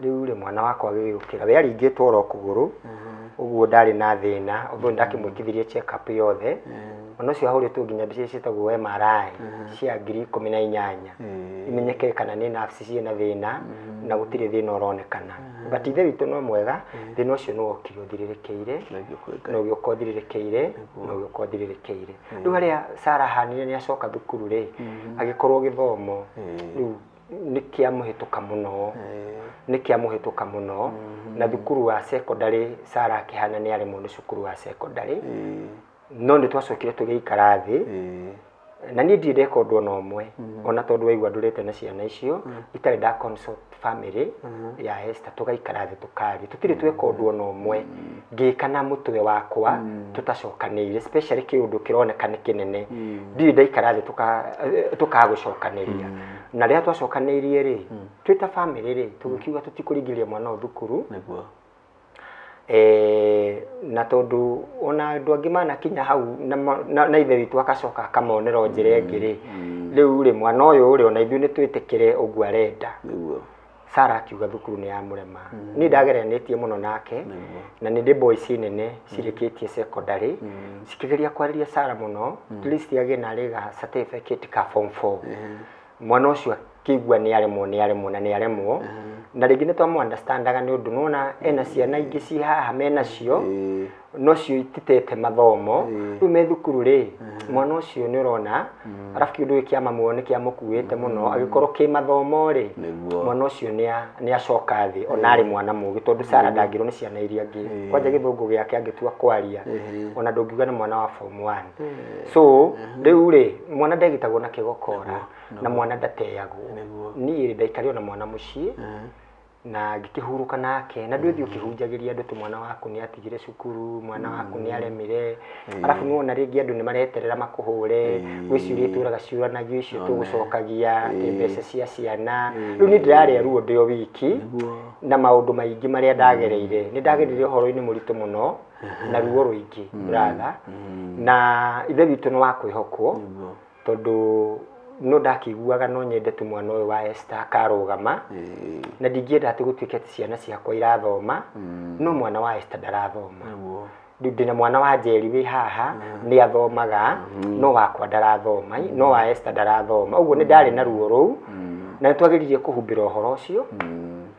riu ri mwana wakwa agigukira we aringitwo ro kuguru uguo ndari na thina ubwo ndakimwikithirie check up yothe mwana ucio ahuritwo nginya mbica citagwo MRI cia 18 imenyeke kana ni nerves ciena thina na gutire thina uronekana but ithe witu no mwega thina ucio no okire uthirirekeire no giokothirirekeire no giokothirirekeire riu haria Sarah hanire ni acoka thukuru ri agikorwo githomo riu nikiamuhituka muno na thukuru wa secondary Sarah akihana ni ari mundu cukuru wa secondary no ndi twacokire tugiikara thi na ni ndi record ona omwe ona tondu waigua ndurite na ciana icio itari da consult family ya Esther tugaikara thi tukari tutiri twekodwo ona omwe ngikana mutwe wakwa tutacokanire especially kiundu kironekana kinene ndi ndaikara thi tukagucokaniria na ria twacokanirie ri twita family ri tugikiuga tutikuringiria mwana thukuru niguo na tondu ona andu angi manakinya hau na ithe witu akacoka akamonera njira ingiri riu ri mwana uyu uri ona ithu ni twitikire uguo arenda niguo Sarah akiuga thukuru ni ya murema ni ndageranitie muno nake na ni ndi boys nene cirikitie secondary cikigeria kwariria Sarah muno at least age na riga certificate ka form 4 mwana ucio kigwa ni aremwo na ringi ni twamu understandaga ni undu nona ena ciana ingi ci haha mena cio no cio ititete mathomo riu me thukuru ri mwana ucio ni urona arafu kiundu kia mamuone kia mukuite muno agikorwo ki mathomo ri mwana ucio ni acoka thi ona ari mwana mugi tondu Sarah ndangirwo ni ciana iria ngi kwanja githungu giake angitua kwaria ona ndungiuga ni mwana wa form 1 so riu ri mwana ndegitagwo na kigokora na mwana ndateagwo ni ndaikario na mwana mucii na gikihuruka nake na ndwithi ukihunjagiria andu tu mwana waku ni atigire cukuru mwana waku ni aremire arafu nuona ringi andu ni mareterera makuhure gwiciuria ituraga ciuranagio icio tugucokagia mbeca cia ciana riu ni ndirari ruo ndio wiki na maundu maingi maria ndagereire ni ndagereire horo-ini muritu muno na ruo ruingi brother na ithe witu ni wa kwihokwo tondu no ndakiguaga no nyende tu mwana uyu wa Esther akarugama na ndingĩenda atĩ gũtuĩke atĩ ciana ciakwa irathoma no mwana wa Esther ndarathoma ndina mwana wa Njeri wi haha ni athomaga no wakwa ndarathoma no wa Esther ndarathoma uguo ni ndari na ruo ruu na nitwagiririe kuhumbira uhoro ucio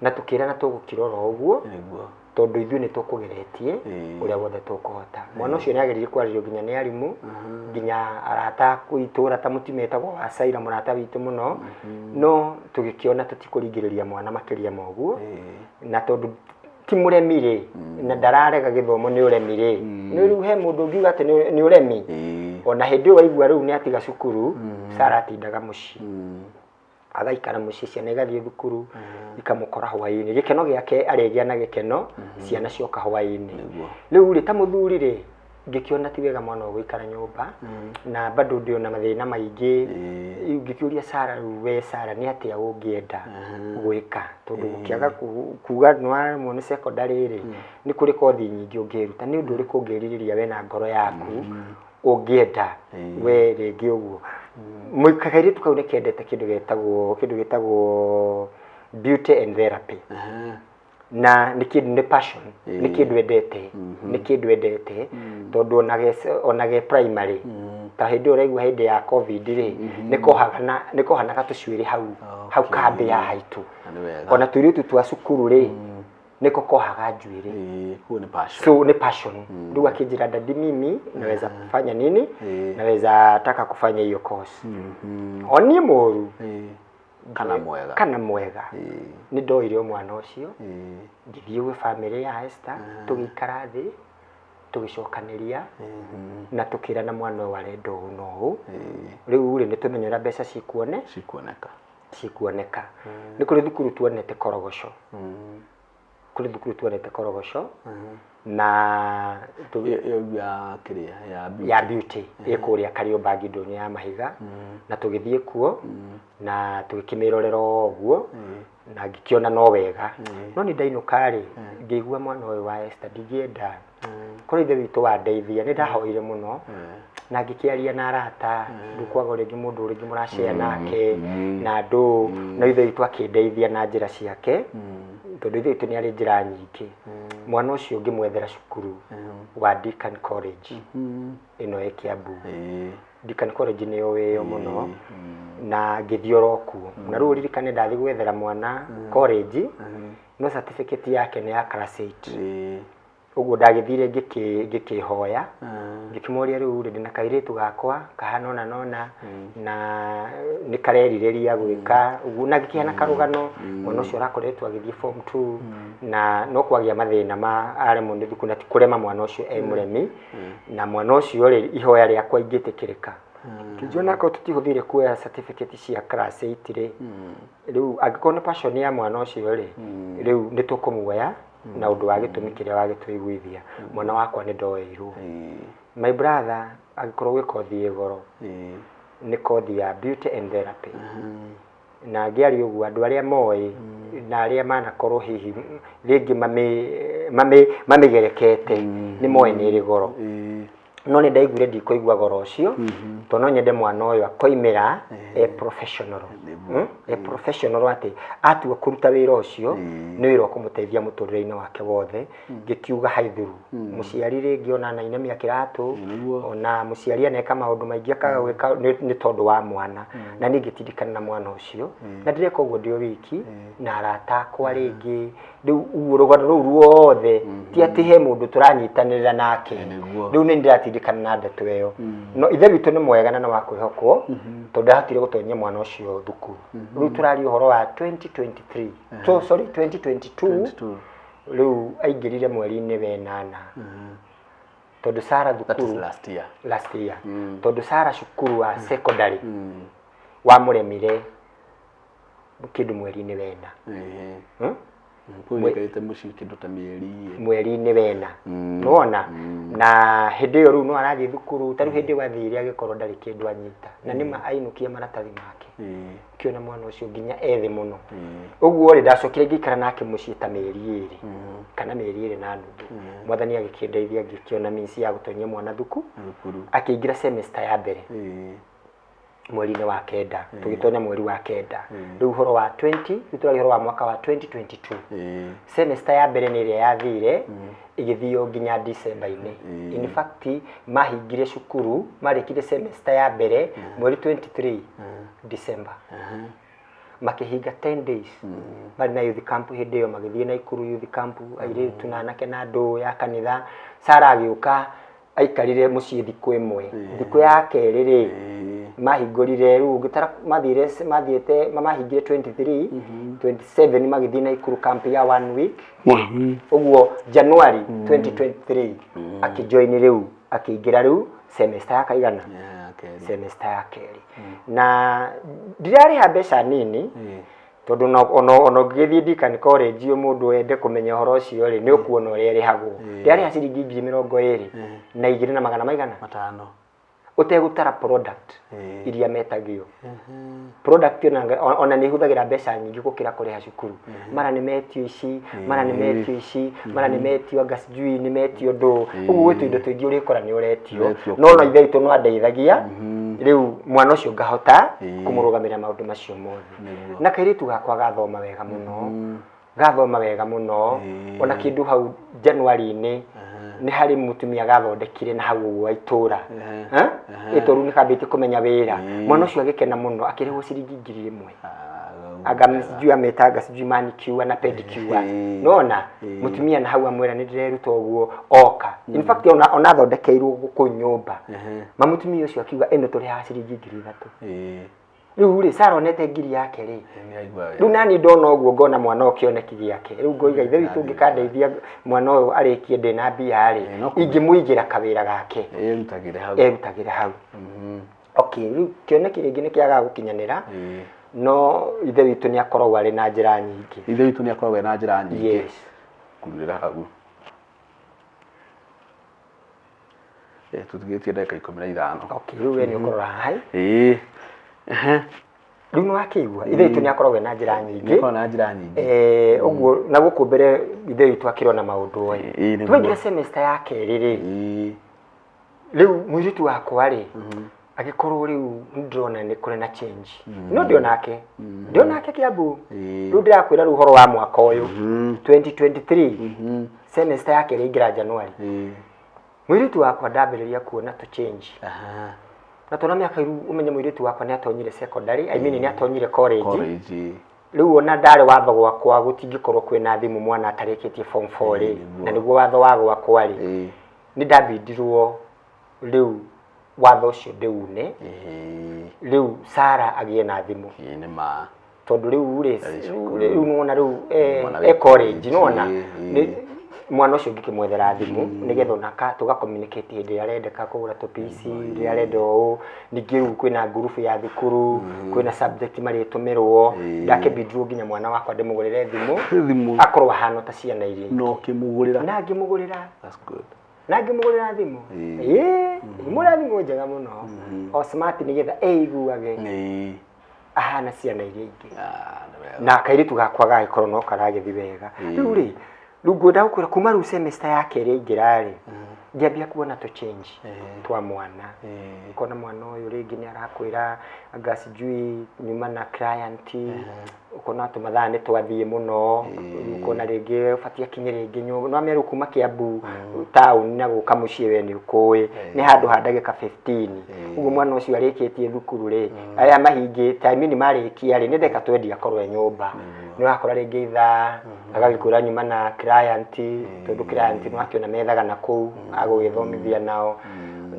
na tukira na tugukirora uguo tondu ithuĩ nĩ tũkũgeretie ũrĩa wothe tũkũhota mwana ũcio nĩ ageririe kwarĩrio nginya nĩ arimũ nginya arata itũra ta mũtimetagwo wa Saira mũrata witũ mũno no tũgĩkĩona tũtikũringĩrĩria mwana makĩria ma ũguo na tondu ti mũremire na ndararega gĩthomo nĩ ũremire nĩ rĩu he mũndũ ũngiuga atĩ nĩ ũremi ona hĩndĩ ĩyo waigua rĩu nĩ atiga cukuru Sarah atindaga mũciĩ agaikara mũciĩ ciana igathiĩ thukuru ikamũkora hwaĩ-inĩ gĩkeno gĩake arĩgĩa na gĩkeno ciana cioka hwaĩ-inĩ rĩu rĩ ta mũthuri rĩ ngĩkĩona ti wega mwana gũikara nyũmba na bado ndio na mathĩna maingĩ ngĩkĩũria Sarah we Sarah nĩ atĩa ũngĩenda gwĩka tondu ũkĩaga kuga nĩ nĩ secondary rĩ nĩ kũrĩ kothi nyingĩ ũngĩruta nĩ ũndũ ũrĩkũ ũngĩrirĩria we na ngoro yaku ũngĩenda we rĩngĩ ũguo mũikagĩrĩtu kau nĩ kendete kĩndũ gĩtagwo beauty and therapy na nĩ kĩndũ nĩ passion nĩ kĩndũ endete nĩ kĩndũ endete tondu onage primary ta hĩndĩ ũraigua hĩndĩ ya covid rĩ nĩ kohanaga tũcuĩrĩ hau kambĩ ya haitũ ona tũirĩtu twa cukuru rĩ niko kohaga njuĩrĩ so ni passion ndio akijira dadi mimi naweza kufanya nini naweza taka kufanya hiyo course oni moru kana mwega ni ndoire mwana ucio ngithie gwe family ya Esther tugikara thi tugicokanĩria na tukirana mwana warenda ũũ no ũũ rĩu rĩ nĩ tũmenyera mbeca cikuoneka nĩ kũrĩ thukuru tuonete korogoco kuri thukuru tuonete korogoco na ya beauty ĩkũrĩa Kariobangi ndũnyũ ya Mahiga na tũgĩthiĩ kuo na tũgĩkĩmĩrorera ũguo na ngĩkĩona no wega no nĩ ndainũka rĩ ngĩigua mwana ũyũ wa Esther ndingĩenda kũrĩ ithe witũ wa ndeithia nĩ ndahoire mũno na ngĩkĩaria na arata ndukwaga rĩngĩ mũndũ rĩngĩ mũracea nake na andũ na ithe witũ akĩndeithia na njĩra ciake tondu ithe witũ nĩ arĩ njĩra nyingĩ mwana ũcio ngĩmwethera cukuru wa Deacan College ĩno ĩ Kiambu Deacan College nĩ yũĩyo mũno na ngĩthiora kuo na rĩu ririkane ndathi gwethera mwana college no certificate yake nĩ ya class 8 uguo ndagĩthire ngĩkĩhoya ngĩkĩmoria rĩu rĩ ndĩna kairĩtu gakwa kahana nona na nĩ karerirĩria gwĩka uguo na ngĩkĩhana karũgano mwana ũcio arakoretwo agĩthiĩ form 2 na no kwagĩa mathĩna ma aremwo nĩ thukuru na ti kũrema mwana ũcio mũremi na mwana ũcio rĩ ihoya rĩakwa ingĩtĩkĩrĩka kĩnjona ko tũtihũthire kuoya certificate cia class 8 rĩ rĩu angĩkorwo nĩ passion ya mwana ũcio rĩ rĩu nĩ tũkũmuoya na ũndũ wa gĩtũmi kĩrĩa wagĩtũiguithia mwana wakwa nĩ ndoeirwo my brother angĩkorwo gwĩ kothi goro nĩ kothi ya beauty and therapy na ngĩaria ũguo andũ arĩa moĩ na arĩa manakorwo hihi rĩngĩ mamĩgerekete nĩ moĩ nĩ ĩrĩ goro no nĩ ndaiguire ndikũigua goro ũcio to no nyende mwana ũyũ akoimĩra professional atĩ atua kũruta wĩra ũcio nĩ wĩra ũkũmũteithia mũtũrĩre-inĩ wake wothe ngĩkiuga haithuru mũciari rĩngĩ ona nainamia kĩratũ ona mũciari aneka maũndũ maingĩ akaga gwĩka nĩ tondũ wa mwana na niĩ ngĩtindĩkana na mwana ũcio na ndĩreka ũguo ndĩ o wiki na arata akwa rĩngĩ rĩu rũgano rũu ruothe ti atĩ he mũndũ tũranyitanĩrĩra nake rĩu nĩ ndĩratindĩkana na ndeto ĩyo no ithe witũ nĩ mwega na wa kwĩhokwo tondũ ndahotire gũtonyia mwana ũcio thukuru rĩu tũraria ũhoro wa 2022 rĩu aingĩrire mweri-inĩ wenana tondu Sarah thukuru last year tondu Sarah cukuru wa secondary wa mũremire kĩndũ mweri-inĩ wena Pũgĩte mũciĩ kĩndũ ta mweri-inĩ wena nona na hĩndĩ ĩyo rĩu no arathiĩ thukuru ta rĩu hĩndĩ ĩyo athire agĩkorwo ndarĩ kĩndũ anyita na nĩma ainũkia maratathi make kĩona mwana ũcio nginya ethĩ mũno ũguo rĩ ndacokire ngĩikara nake mũciĩ ta mĩeri 2 kana mĩeri 2 na nuthu mwathani agĩkĩndeithia ngĩkĩona means ya gũtonyia mwana thukuru akĩingĩra semester ya mbere mweri-inĩ wa kenda tugitonya mweri wa kenda riu horo wa 20 tutari horo wa mwaka wa 2022 semester ya mbere nĩ ĩrĩa yathire igithio nginya December-inĩ. In fact mahingire cukuru marĩkire semester ya mbere mweri 23 December makihinga 10 days bali na youth camp hĩndĩ ĩyo magĩthiĩ na Ikuru youth camp airĩtu na anake na andũ ya kanitha. Sarah agĩũka aikarire muciĩ thikũ ĩmwe. Thikũ ya kerĩ rĩ mahingũrire rĩu ngĩtara mathiĩte mahingire 23 27 magĩthiĩ na Ikuru camp ya 1 week. Ũguo January 2023 akijoin rĩu akĩingĩra rĩu semester ya kaigana semester ya kerĩ na ndirarĩha mbeca nini tondu ono ngĩthiĩ Deakin College mũndũ ende kũmenya ũhoro ũcio rĩ nĩ ũkuona ũrĩa rĩhagwo. Ndirarĩha ciringi 20,000 na 2,500 maigana matano utegutara product iria metagio product ona nĩ hũthagĩra mbeca nyingĩ gũkĩra kũrĩha cukuru. Mara nĩ metio ici mara nĩ metio ici mara nĩ metio gasjui nĩ metio ndũ. Ũguo gwĩtũ indo tũingĩ ũrĩkora nĩ ũretio no ithe itũ no andeithagia rĩu mwana ũcio ngahota kũmũrũgamĩrĩra maũndũ macio mothe. Na kairĩtu gakwa gathoma wega mũno ona kĩndũ hau January-inĩ nĩ harĩ mutumia gathondekire na hau wa itũra itoru nĩ kambĩtie kũmenya wĩra. Mwana ũcio agĩkena mũno akĩrĩhwo ciringi 1,000 agamsijui ametanga sijui manicure na pedicure nona mutumia na hau amwera nĩ ndĩreruta ũguo oka. In fact ona thondekeirwo gũkũ nyũmba mamutumia ũcio akiuga ĩno tũrĩha ciringi 3,000 rĩu rĩ Sarah onete ngiri yake rĩ rĩu nani ndona ũguo ngona mwana ũkĩoneki gĩake rĩu ngoiga ithe witũ ngĩkandeithia mwana ũyũ arĩkie ndĩna mbia rĩ ingĩmũigĩra kawĩra gake erutagĩre hau. Okay rĩu kĩoneki rĩngĩ nĩ kĩaga gũkinyanĩra no ithe witũ nĩ akoragwo arĩ na njĩra nyingĩ. Ithe witũ nĩ akoragwo na njĩra nyingĩ. Yes kurira hau tutigĩtie ndagĩka 15. Okay rĩu we nĩ ũkorora hai rĩu nĩ wakĩigua ithe witũ nĩ akoragwo na njĩra nyingĩ ũguo na gũkũ mbere ithe witũ akĩrona maũndũ twaingĩra semester ya kerĩ rĩ rĩu mũirĩtu wakwa rĩ agĩkorwo rĩu ndĩrona nĩ kũrĩ na change no ndionake Kiambu rĩu ndĩrakwĩra rĩu horo wa mwaka ũyũ 2023 semester ya kerĩ ingĩra January mũirĩtu wakwa ndambĩrĩria kuona to change na tona mĩaka rĩu ũmenye mũirĩtu wakwa nĩ atonyire secondary I mean nĩ atonyire college rĩu ona ndarĩ watho gwakwa gũtingĩkorwo kwĩna thimũ mwana atarĩkĩtie form 4 rĩ na nĩguo watho wa gwakwa rĩ nĩ ndambindirwo rĩu watho ũcio ndĩune rĩu Sarah agĩe na thimũ tondũ rĩu rĩu nona rĩu college nona mwana ũcio ngĩkĩmwethera thimũ nĩgetha onaka tũga communicate hĩndĩ ĩrĩa arendeka kũgũra to PC rĩrĩa arenda ũũ. Ningĩ rĩu kwĩna group ya thukuru kwĩna subject marĩtũmĩrwo ndakĩbindirwo nginya mwana wakwa ndĩmũgũrĩre thimũ akorwo ahana ta ciana iria no kĩmũgũrĩra na ngĩmũgũrĩra that's good na ngĩmũgũrĩra thimũ mũra thimũ njega mũno o smart nĩgetha ĩiguage ahana ciana iria ingĩ na kairĩtu gakwa gagĩkorwo no karagĩthi wega. Rĩu rĩ ngwenda gũkwĩra kuma rĩu semester ya kerĩ ingĩra rĩ ngĩambia kuona to change twa mwana ukona mwana ũyũ rĩngĩ nĩ arakwĩra anga sijui nyuma na client ukona tũmathaa nĩ twathiĩ mũno ukona rĩngĩ ũbatiĩ akinye rĩngĩ nyũmba no amĩrũ kuma Kiambu town na gũka mũciĩ we nĩ ũkũĩ nĩ handũ ha ndagĩka 15 ũguo mwana ũcio arĩkĩtie thukuru rĩ aya mahingĩte I mean marĩkia rĩ nĩ ndeka 20 akorwo nyũmba nĩ wakora rĩngĩ ithaa agagĩkwĩra nyuma na client tondũ client nĩ wakĩona methaga na kũu agũgĩthomithia nao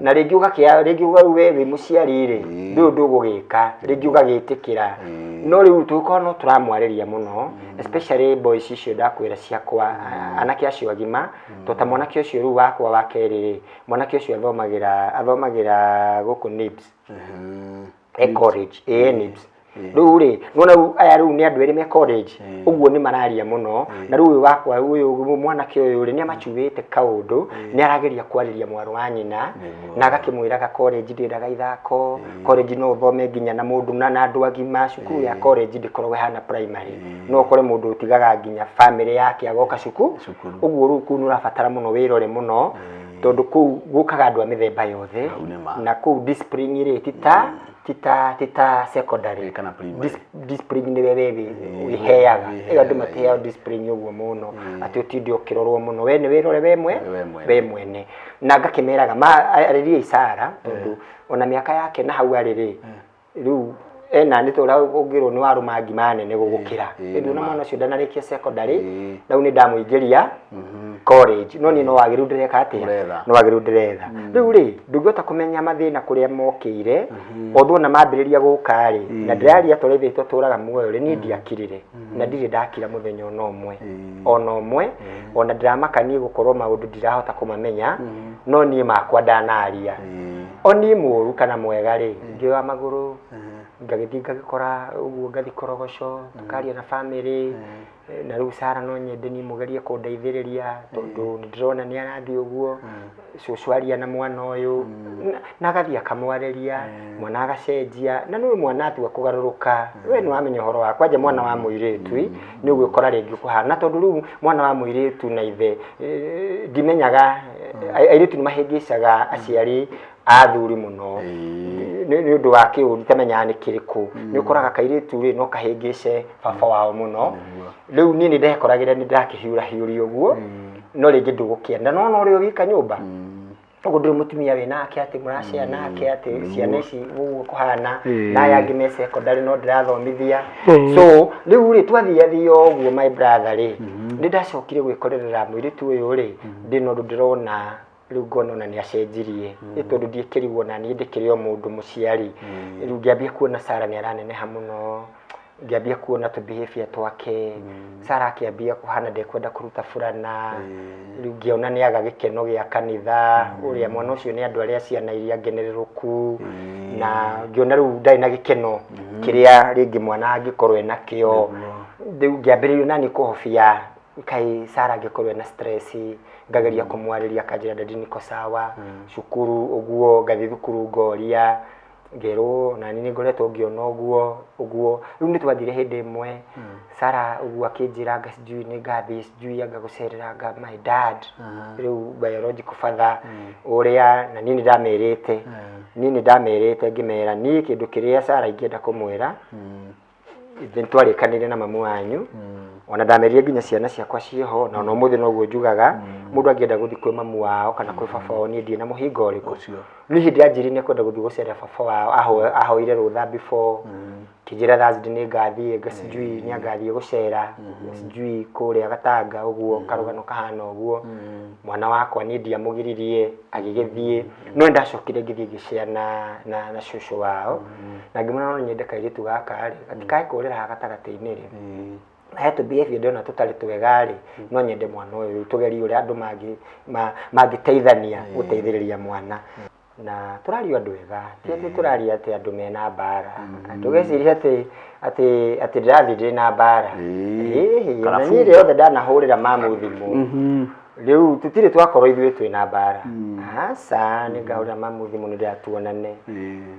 na rĩngĩ ũgakĩa rĩngĩ we wĩ mũciari rĩ ndũgũgĩka rĩngĩ ũgagĩtĩkĩra no rĩu tũkorwo no tũramwarĩria mũno especially boys icio ndakwĩra ciakwa anake acio agima tota mwanake ũcio rĩu wakwa wa kerĩ rĩ mwanake ũcio athomagĩra gũkũ NIBS college NIBS rĩu rĩ nona aya rĩu nĩ andũ erĩ me college ũguo nĩ mararia mũno na rĩu wakwa ũyũ mwanake ũyũ rĩ nĩ amachuĩte kaũndũ nĩ arageria kwarĩria mwarũ wa nyina na agakĩmwĩraga college ndĩraga ithako college no ũthome nginya na mũndũ na andũ agima cukuru ya college ndĩkoragwo hana primary no ũkore mũndũ ũtigaga nginya family yake agoka cukuru ũguo rĩu kũu nĩ ũrabatara mũno wĩrore mũno tondu kuu gukaga andu a mithemba yothe na kuu discipline ri tita secondary kana primary discipline ni wewe wiheaga iyo andu matiheo discipline uguo muno ati utinde ukirorwo muno we ni wirore we mwene na ngakimeraga aririe Sara tondu ona miaka yake na hau ariri riu ena ni tora ungirwo ni warumangi manene gugukira ndu na mwana cio ndanarikia secondary na uni ndamuingiria college no ni no wagiru ndireka atia no wagiru ndiretha riu ri ndungota kumenya mathina kuria mokire otho na mambiriria guka ri na ndiraria torithitwo turaga muoyo ri ni ndiakirire na ndire ndakira muthenya ona omwe ona ndiramakanie gukorwo maundu ndirahota kumamenya no ni makwa ndanaria oni muru kana mwega ri ngiwa maguru ngagithii ngagikora uguo ngathi korogoco tukaria na family na riu Sara no nyende ni mugerie kundeithiriria tondu ndirona ni arathi uguo cucuaria na mwana uyu na gathia kamwareria mwana agacenjia na niwe mwana atua kugaruruka we ni wamenya horo wakwa je mwana wa muiritu ni ugikora ringi kuhana tondu riu mwana wa muiritu na ithe ndimenyaga airitu ni mahingicaga aciari athuri muno ni undu wa kiuri tamenya ni kiriku ni ukoraga kairitu ri no kahingice baba wao muno riu ni ndekoragira ni ndakihiura hiuri uguo no ringi ndugukienda no uri wika nyumba uguo ndiri mutumia we nake ati muracea nake ati ciana ici uguo kuhana na yangi me secondary no ndirathomithia so riu ri twathiathio uguo my brother ri ndi ndacokire gwikorerera mwiritu uyu ri ndi no ndirona riu ngona ni acenjirie itondu ndiekirigwo na ni ndikirio mundu muciari riu ngiambia kuona Sara ni araneneha muno ngiambia kuona tu behavior twake Sara akiambia kuhana ndekwenda kuruta furana riu ngiona ni aga gikeno gia kanitha uria mwana ucio ni andu aria ciana iria ngenereruku na ngiona riu ndai na gikeno kiria ringi mwana angikorwo enakio riu ngiambiririo nani kuhofia kai Sara ngikorwo na stress ngageria kumwariria kanjira ndadi niko sawa cukuru uguo ngathi thukuru ngoria ngero na nini ngoretwo ngiona uguo riu ni twathire hindi imwe Sara uguo akinjira ngasijui ni ngathi sijui anga gucerera nga my dad riu biological father uria na nini ndamerite ngimera ni kindu kiria Sara ingienda kumwira then twarikanire na mamu wanyu ona ndamerie nginya ciana ciakwa cieho na no muthi no guo njugaga mundu angienda guthi kwi mamu wao kana kwi baba wao ni ndie na muhingo riku ni hindi anjiri ni kwenda guthi gucera baba wao ahoire rutha before kijira Thursday ni ngathie ngasijui ni angathie gucera sijui kuria Gatanga uguo karugano kahana uguo mwana wakwa ni ndia mugiririe agigithie no ndacokire ngithie giciana na cucu wao na ngimana no nyende kairitu gaka ri atikai kurira gatagati-ini ri heto behavior ndona tutari twega ri no nyende mwana uyu tugerie uri andu mangiteithania guteithiriria mwana na turario andu wega ti turaria ati andu mena mbara tugeciria ati ndirathi na mbara na ni ri othe ndanahurira mamu thimu riu tutire twakorwo ithuĩ twina mbara aca ni ngahurira mamu thimu ni ndatuonane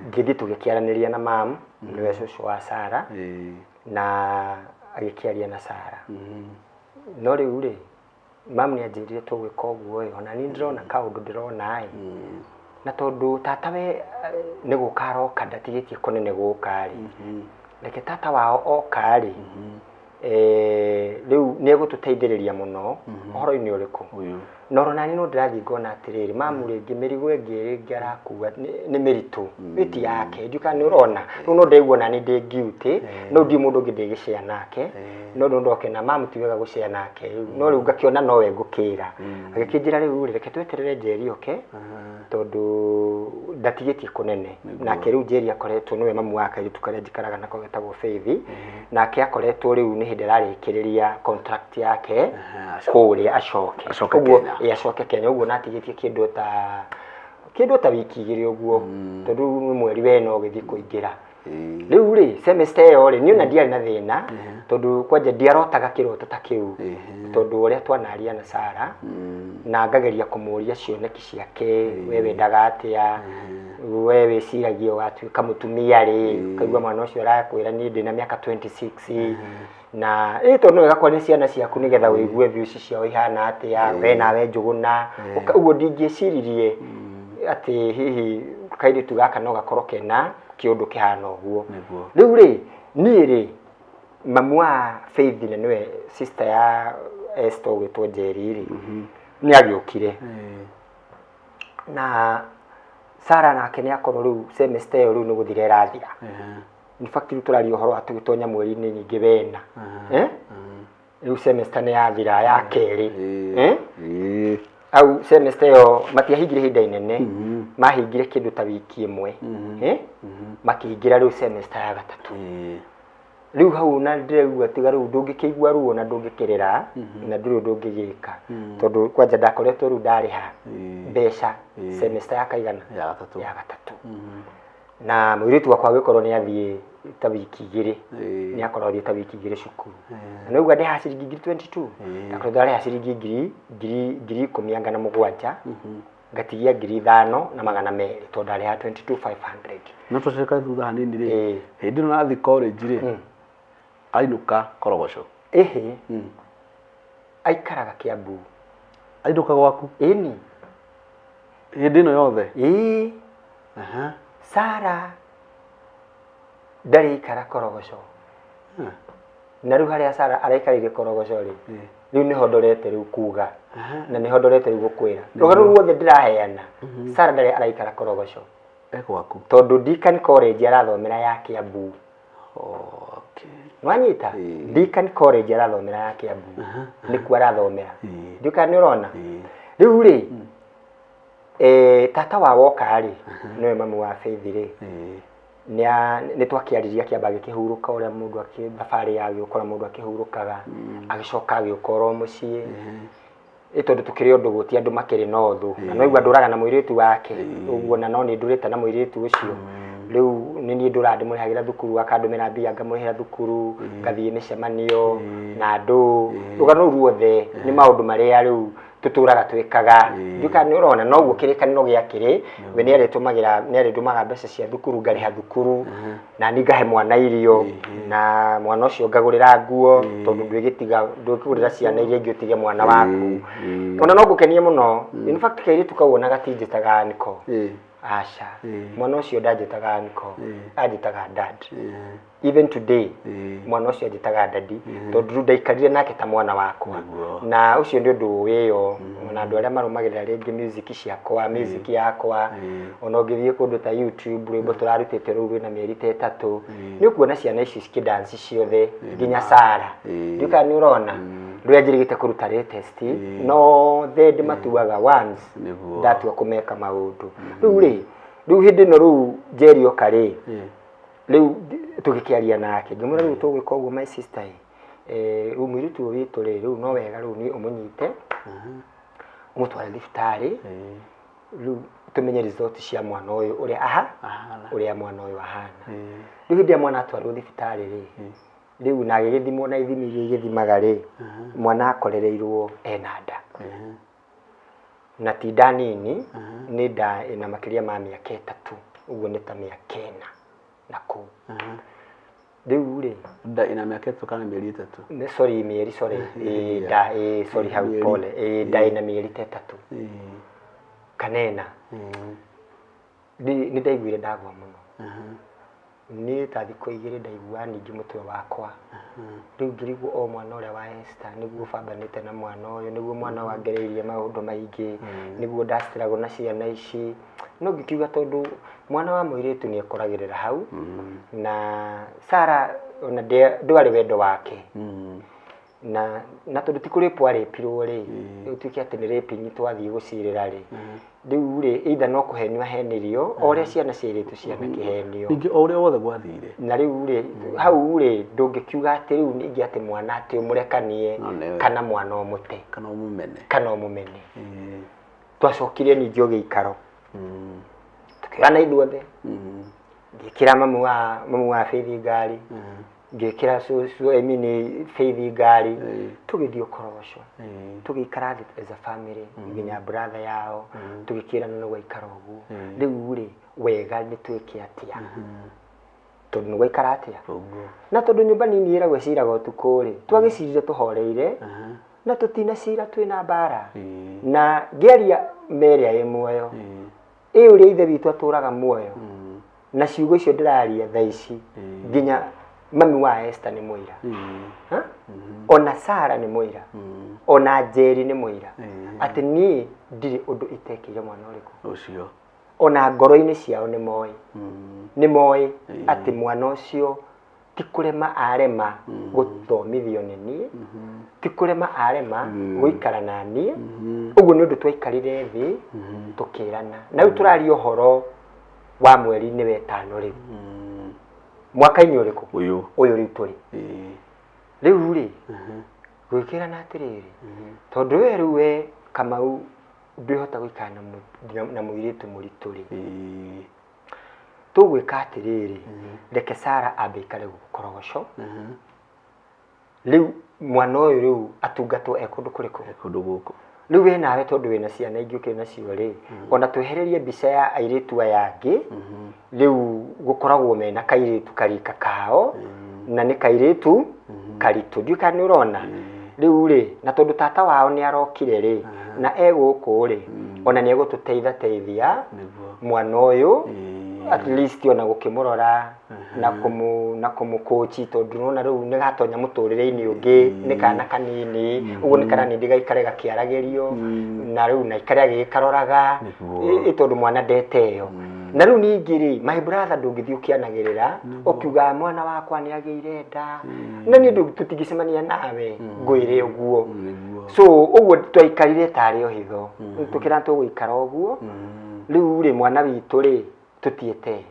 ngithi tugikiaraniria na mamu niwe cucu wa Sara na agikiaria na Sara no riu ri mamu ni anjirire tugwika uguo ona ni ndirona kaundu ndirona na tondu tata we ni gukaroka ndatigitie kunene guka ri reke tata wao oka ri riu ni egututeithiriria muno horo-ini uriku no nani no ndirathi ngona atiriri mamu ringi mirigo ingi arakuwa ni miritu iti yake nduka ni urona no ndeigua nani ndi guilty no ndi mundu ngi ndigicea nake no ndoke na mamu tiwega gucea nake no riu ngakiona no we ngukira agikinjira riu reke tweterere njeri oke tondu ndatigitie kunene nake riu njeri akoretwo niwe mamu wake tukaria njikaraga nako getagwo Faith nake akoretwo riu ni hindi ararikiriria contract yake kuria acoke uguo acoke Kenya uguo natigitie kindu ta wiki igiri uguo tondu mweri wena ugithi kuingira riu ri semester yo ri ni ona ndiari na thina tondu kwanja ndiarotaga kiroto ta kiu tondu uria twanaria na Sara na ngageria kumuria cioneki ciake we wendaga atia we wĩciragia ũgatuĩka mũtumia rĩ, kaigua mwana ũcio arakwĩra niĩ ndĩna mĩaka 26 na ĩto no ĩgakorwo nĩ ciana ciaku nĩgetha wĩigue views ciao ihana atĩa, we nawe Njũgũna, ũguo ndingĩciririe atĩ hihi kairĩtu gaka no gakorwo kena kĩũndũ kĩhana ũguo. Rĩu rĩ niĩ rĩ mamu wa Faith na nĩwe sister ya Esther ũgĩtwo Njeri rĩ nĩ agĩũkire na Sarah nake nĩ akorwo rĩu semester ĩyo rĩu nĩ gũthira ĩrathira. In fact rĩu tũraria ũhoro wa tũgĩtonya mweri-inĩ ningĩ wena rĩu semester nĩ yathira ya kerĩ au semester ĩyo matiahingire ihinda inene mahingire kĩndũ ta wiki ĩmwe makĩingĩra rĩu semester ya gatatũ. Rĩu hau na ndĩraigua tiga rĩu ndũngĩkĩigua ruo na ndũngĩkĩrĩra na ndũrĩ ndũngĩgĩka tondũ kwanja ndakoretwo rĩu ndarĩha mbeca semester ya kaigana ya gatatũ na mũirĩtu wakwa agĩkorwo nĩ athiĩ ta wiki igĩrĩ nĩ akorwo athiĩ ta wiki igĩrĩ cukuru na rĩu ndĩha ciringi 22 ndakorwo ndarĩha ciringi ngiri 17,000 ngatigia 5,200 tondũ ndarĩha 22,500. No tũceka thutha hanini rĩ hĩndĩ ĩno nathi college rĩ ainũka Korogoco aikaraga Kiambu. Ainũka gwaku? Ĩni. Hĩndĩ ĩno yothe? Sarah ndarĩ ikara Korogoco na rĩu harĩa Sarah araikarire Korogoco rĩ rĩu nĩho ndorete rĩu kuga na nĩho ndorete rĩu gũkwĩra rũgano ruothe ndĩraheana Sarah ndarĩ araikara Korogoco gwaku tondũ Deakin College arathomera ya Kiambu. Nwanyita Deakin College arathomera ya Kiambu nĩkuo arathomera ndĩuka nĩ ũrona rĩu rĩ tata wa woka rĩ nĩwe mamu wa Faith rĩ nĩ twakĩarĩria kĩamba gĩkĩhurũka ũrĩa mũndũ thabarĩ ya gĩũkora mũndũ akĩhurũkaga agĩcoka agĩũkora mũciĩ tondũ tũkĩrĩ ũndũ gũti andũ makĩrĩ na ũthũ na no igua ndũraga na mũirĩtu wake ũguo na no nĩ ndũrĩte na mũirĩtu ũcio rĩu nĩ niĩ ndũra ndĩmũrĩhagĩra thukuru akandũmĩra mbia ngamũrĩhĩra thukuru ngathiĩ mĩcemanio na andũ rũgano ruothe nĩ maũndũ marĩa rĩu tuturaga twikaga nduka nĩ urona no guo kĩrĩkanĩro gĩakĩrĩ we nĩ arĩtũmaga mbeca cia thukuru ngarĩha thukuru na ni ngahe mwana irio na mwana ũcio ngagũrĩra nguo tondũ ndũgĩkũgũrĩra ciana iria ingĩ ũtige mwana waku ona no ngũkenie mũno in fact kairĩtu kau ona gatinjĩtaga niko aca mwana ũcio ndanjĩtaga niko anjĩtaga dad even today mwana ũcio anjĩtaga daddy tondũ ndaikarire nake ta mwana wakwa na ũcio nĩ ũndũ wĩyo na andũ arĩa marũmagĩrĩra rĩngĩ music yakwa ona ũngĩthiĩ kũndũ ta YouTube rwĩmbo tũrarutĩte rũu rwĩna mĩeri 3 nĩ ũkuona ciana ici cikĩdance ciothe nginya Sarah nduka nĩ ũrona rũrĩa njĩrĩgĩte kũruta latest no the ndĩmatuaga once ndatua kũmeka maũndũ rĩu hĩndĩ ĩno rĩu Njeri oka rĩ rĩu tũgĩkĩaria nake ngĩmwĩra rĩu tũgwĩka ũguo my sister rĩu mũirĩtu ũyũ witũ rĩu no wega rĩu nĩ ũmũnyite ũmũtware thibitarĩ rĩu tũmenye result cia mwana ũyũ ũrĩa mwana ũyũ ahana rĩu hĩndĩ ya mwana atwarwo thibitarĩ rĩ rĩu na agĩgĩthimwo na ithimi iria igĩthimaga rĩ mwana akorereirwo ena nda na ti nda nini nĩ nda ĩna makĩria ma mĩaka 3 ũguo nĩ ta mĩaka 4 na kũu rĩu rĩ nda ĩna mĩaka 3 kana mĩeri 3 hau pole nda ĩna mĩeri 3 kanena nĩ ndaiguire ndagwa mũno nĩ ta thikũ 2 ndaigua ningĩ mũtwe wakwa rĩu ngĩrigwo o mwana ũrĩa wa Esther nĩguo bambanĩte na mwana ũyũ nĩguo mwana wangereirie maũndũ maingĩ nĩguo ndastruggle na ciana ici no ngĩkiuga tondũ mwana wa mũirĩtu nĩ ekoragĩrĩra hau na Sarah ona ndwarĩ wendo wake na tondũ ti kũrĩ arĩpirwo rĩ ũtuĩke atĩ nĩ rĩpinyi twathiĩ gũcirĩra rĩ rĩu rĩ either no kũhenio ahenirio o ũrĩa ciana ciĩrĩtwo ciana kĩhenio ningĩ o ũrĩa wothe gwathire na rĩu rĩ hau rĩ ndũngĩkiuga atĩ rĩu ningĩ atĩ mwana atĩ ũmũrekanie kana mwana ũmũte kana ũmũmene twacokire ningĩ ũgĩikaro tũkĩgana ithuothe ngĩkĩra mamu wa Faith ngari ngekira so emini Faith ngari tugithio korosho tugikara as a family nginya brother yao tugikirana no gwaikara ugu riu ri wega ni twike atia tondu no gwaikara atia na tondu nyumba nini ira gweciraga utuku ri twagicirire tuhoreire na tutina cira twina bara na ngeria meria ye muoyo uri ithe bitu aturaga muoyo na ciugo icio ndiraria thaa ici nginya mami wa Esther ni muira ona Sara ni muira ona Jerry ni muira ati ni ndiri undu itekire mwana uriku ucio ona ngoro-ini ciao ni moi ati mwana ucio ti kurema arema guthomithio ni ni ti kurema arema guikara na ni uguo ni undu twaikarire thi tukirana na riu turaria uhoro wa mweri ni wetano riu mwaka-ini uriku uyu riu turi riu ri gwikirana atiriri tondu we riu we Kamau ndihota guikara na muiritu muritu ri tugwika atiriri reke Sara ambe ikare gukorogosho riu mwana uyu riu atungatwo ekundu kuriku ekundu guku riu we nawe tondu wina ciana ingi ukiri nacio ri ona twehererie mbica ya airitu ayangi riu gukoragwo mena kairitu karika kao na ni kairitu karitu ndiuka ni urona riu ri na tondu tata wao ni arokire ri na eguku ri ona ni egututeithia mwana uyu at least ona gukimurora na kumucoach tondu nona riu ni gatonya muturire-ini ungi ni kana kanini uguo ni kana ni ndigaikare gakiaragerio na riu na ikare agikaroraga tondu mwana ndeteo na riu ningi ri my brother ndungithii ukianagirira ukiuga mwana wakwa ni ageire nda na ni tutigicemania nawe ngwire uguo so uguo twaikarire tari o hitho tukira tuguikara uguo riu ri mwana witu ri tutiete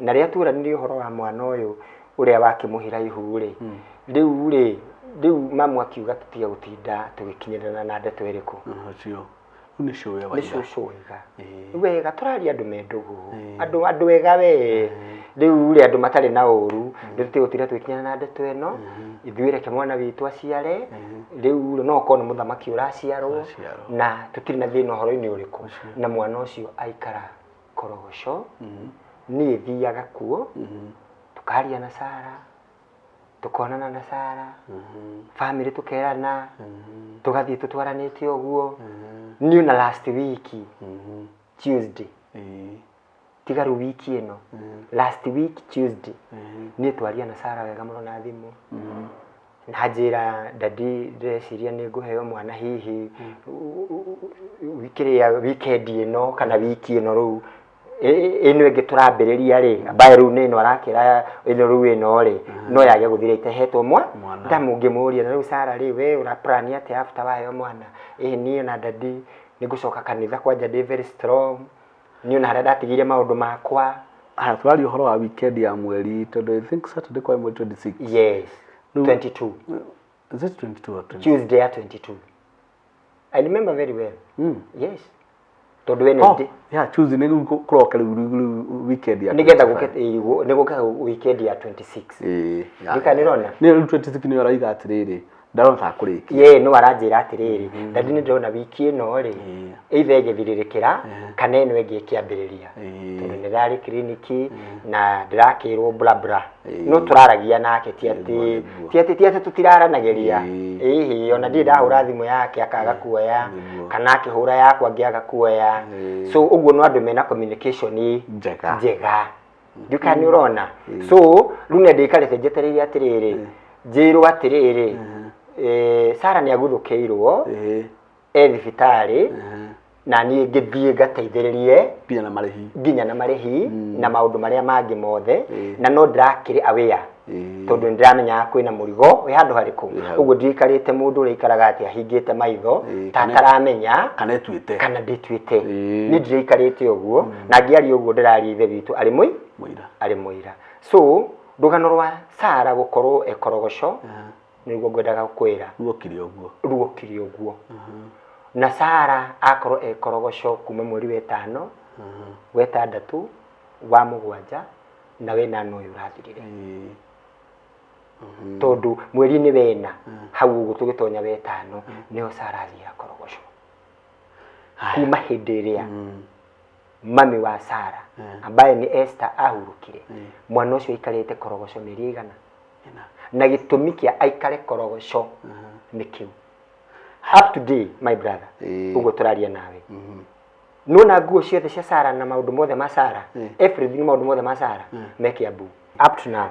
na ria turanire uhoro wa mwana uyu uria wakimuhira ihu ri riu mamu akiuga tutige gutinda tugikinyirana na ndeto iriku acio ni shoya wa wega turaria andu mendugu andu wega we riu ri andu matari na uru tutige gutira twikinyana na ndeto ino ithuire ke mwana witu aciare riu no kono muthamaki uraciarwo na tutiri na thina uhoro-ini uriku na mwana ucio aikara korogosho ni thiaga kuo tukaria na Sara tukonana na Sara family tukerana tugathii tutwaranite uguo ni na last week Tuesday tigaru wiki ino last week Tuesday ni twaria na Sara wega muno na thimu na njira dadi ndeciria ni nguheo mwana hihi wiki ya weekend ino kana wiki ino ru ino ingi turambiriria ri ambaye ru ni no arakira ino ru ino ri no yage guthira itehetwo ndamungimuria na ru Sara ri we ura plan ate after wayo mwana ni na dadi ni gucoka kanitha kwanja ndi very strong ni na harada atigire maundu makwa twari uhoro wa weekend ya mweri tondu I think Saturday kwa mweri 26 yes 22 is it 22 or 20? Tuesday at 22 I remember very well yes tondu Wednesday yeah Tuesday ni kuroka weekend ya nigetha guka weekend ya 26 ndikanirona ni 26 ni araiga atiriri ndaro ta kuriki ye no aranjira atiriri ndadi ni ndona wiki ino ri either igithiririkira kana ino ingi ikiambiriria tondu ni rari kliniki na ndirakirwo bla bla no turaragia nake ti ati tutiraranageria ona ndi ndahura thimu yake akaga kuoya kana akihura yakwa ngiaga kuoya so uguo no andu mena communication njega ndukani urona so rune ndikarete njetereire atiriri njirwo atiriri Sara ni aguthukiirwo thibitari na ni ngithie ngateithiririe nginya na marihi na maundu maria mangi mothe na no ndirakiri aware tondu ndiramenya kwina murigo wi handu hariku uguo ndikarite mundu uri ikaraga ati ahingite maitho tataramenya kana ndituite ni ndirikarite uguo na ngiari uguo ndirari ithe witu ari muira so rugano rwa Sara gukorwo ekorogosho niguo ngwendaga kwira ruokiri uguo na Sara akorwo ekorogosho kuma mweri wetano wetandatu wa mugwanja na wena no urathirire tondu mweri ni wena hau ugu tugitonya wetano niho Sara athia Korogoco kuma hindi iria mami wa Sara ambaye ni Esther ahurukire mwana ucio aikarite Korogoco mĩeri igana na gitumi kia aikare Korogoco ni kiu up to day my brother ugo turaria nawe nona nguo ciothe cia Sara na maundu mothe ma Sara everything maundu mothe ma Sara me Kiambu up to now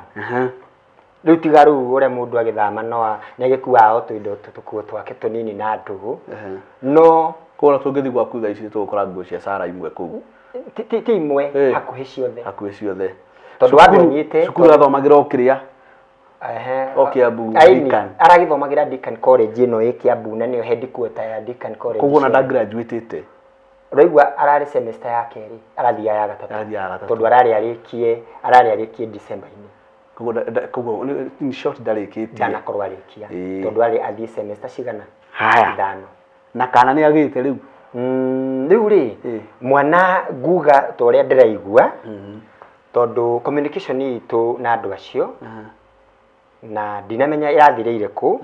riu tigaru ure mundu agithama no nyagikuwa o tuindo tukuo twake tunini na ndugu no kora tungithi gwaku thaa ici tugukora nguo cia Sara imwe kuu ti imwe hakuhi ciothe tondu wathonyite cukuru athomagira okiria o Kiambu Deacan aragithomagira Deacan College ino i Kiambu na niyo headquarter ya Deacan College koguo na da graduateite roigwa arari semester ya keri arathia ya gatatu tondu arari arikie December ini koguo in short ndarikitie ndanakorwo arikia tondu ari athie semester cigana ithano na kana ni agite riu riu ri mwana nguga to ria ndiraigua tondu communication itu na andu acio na dinamenya irathire ku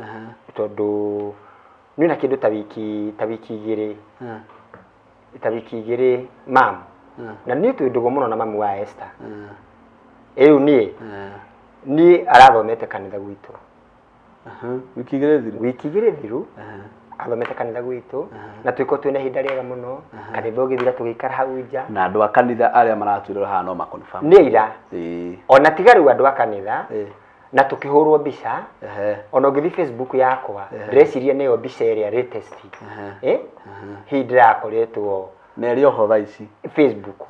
tondu ni na kindu ta wiki igiri mam na ni twindugo muno na mamu wa Esther riu ni arathomete kanitha gwitu wiki igiri thiru athomete kanitha gwitu na twiko twina hinda riega muno kanitha ugithira tugikara hau nja na andu a kanitha aria maratwirira haha no ma confirm ni ira ona tigaru andu a kanitha na tukihurwo mbica ona ngithi Facebook yakwa ndreciria niyo mbica iria latest hi ndirakoretwo na rio ho thaa ici Facebook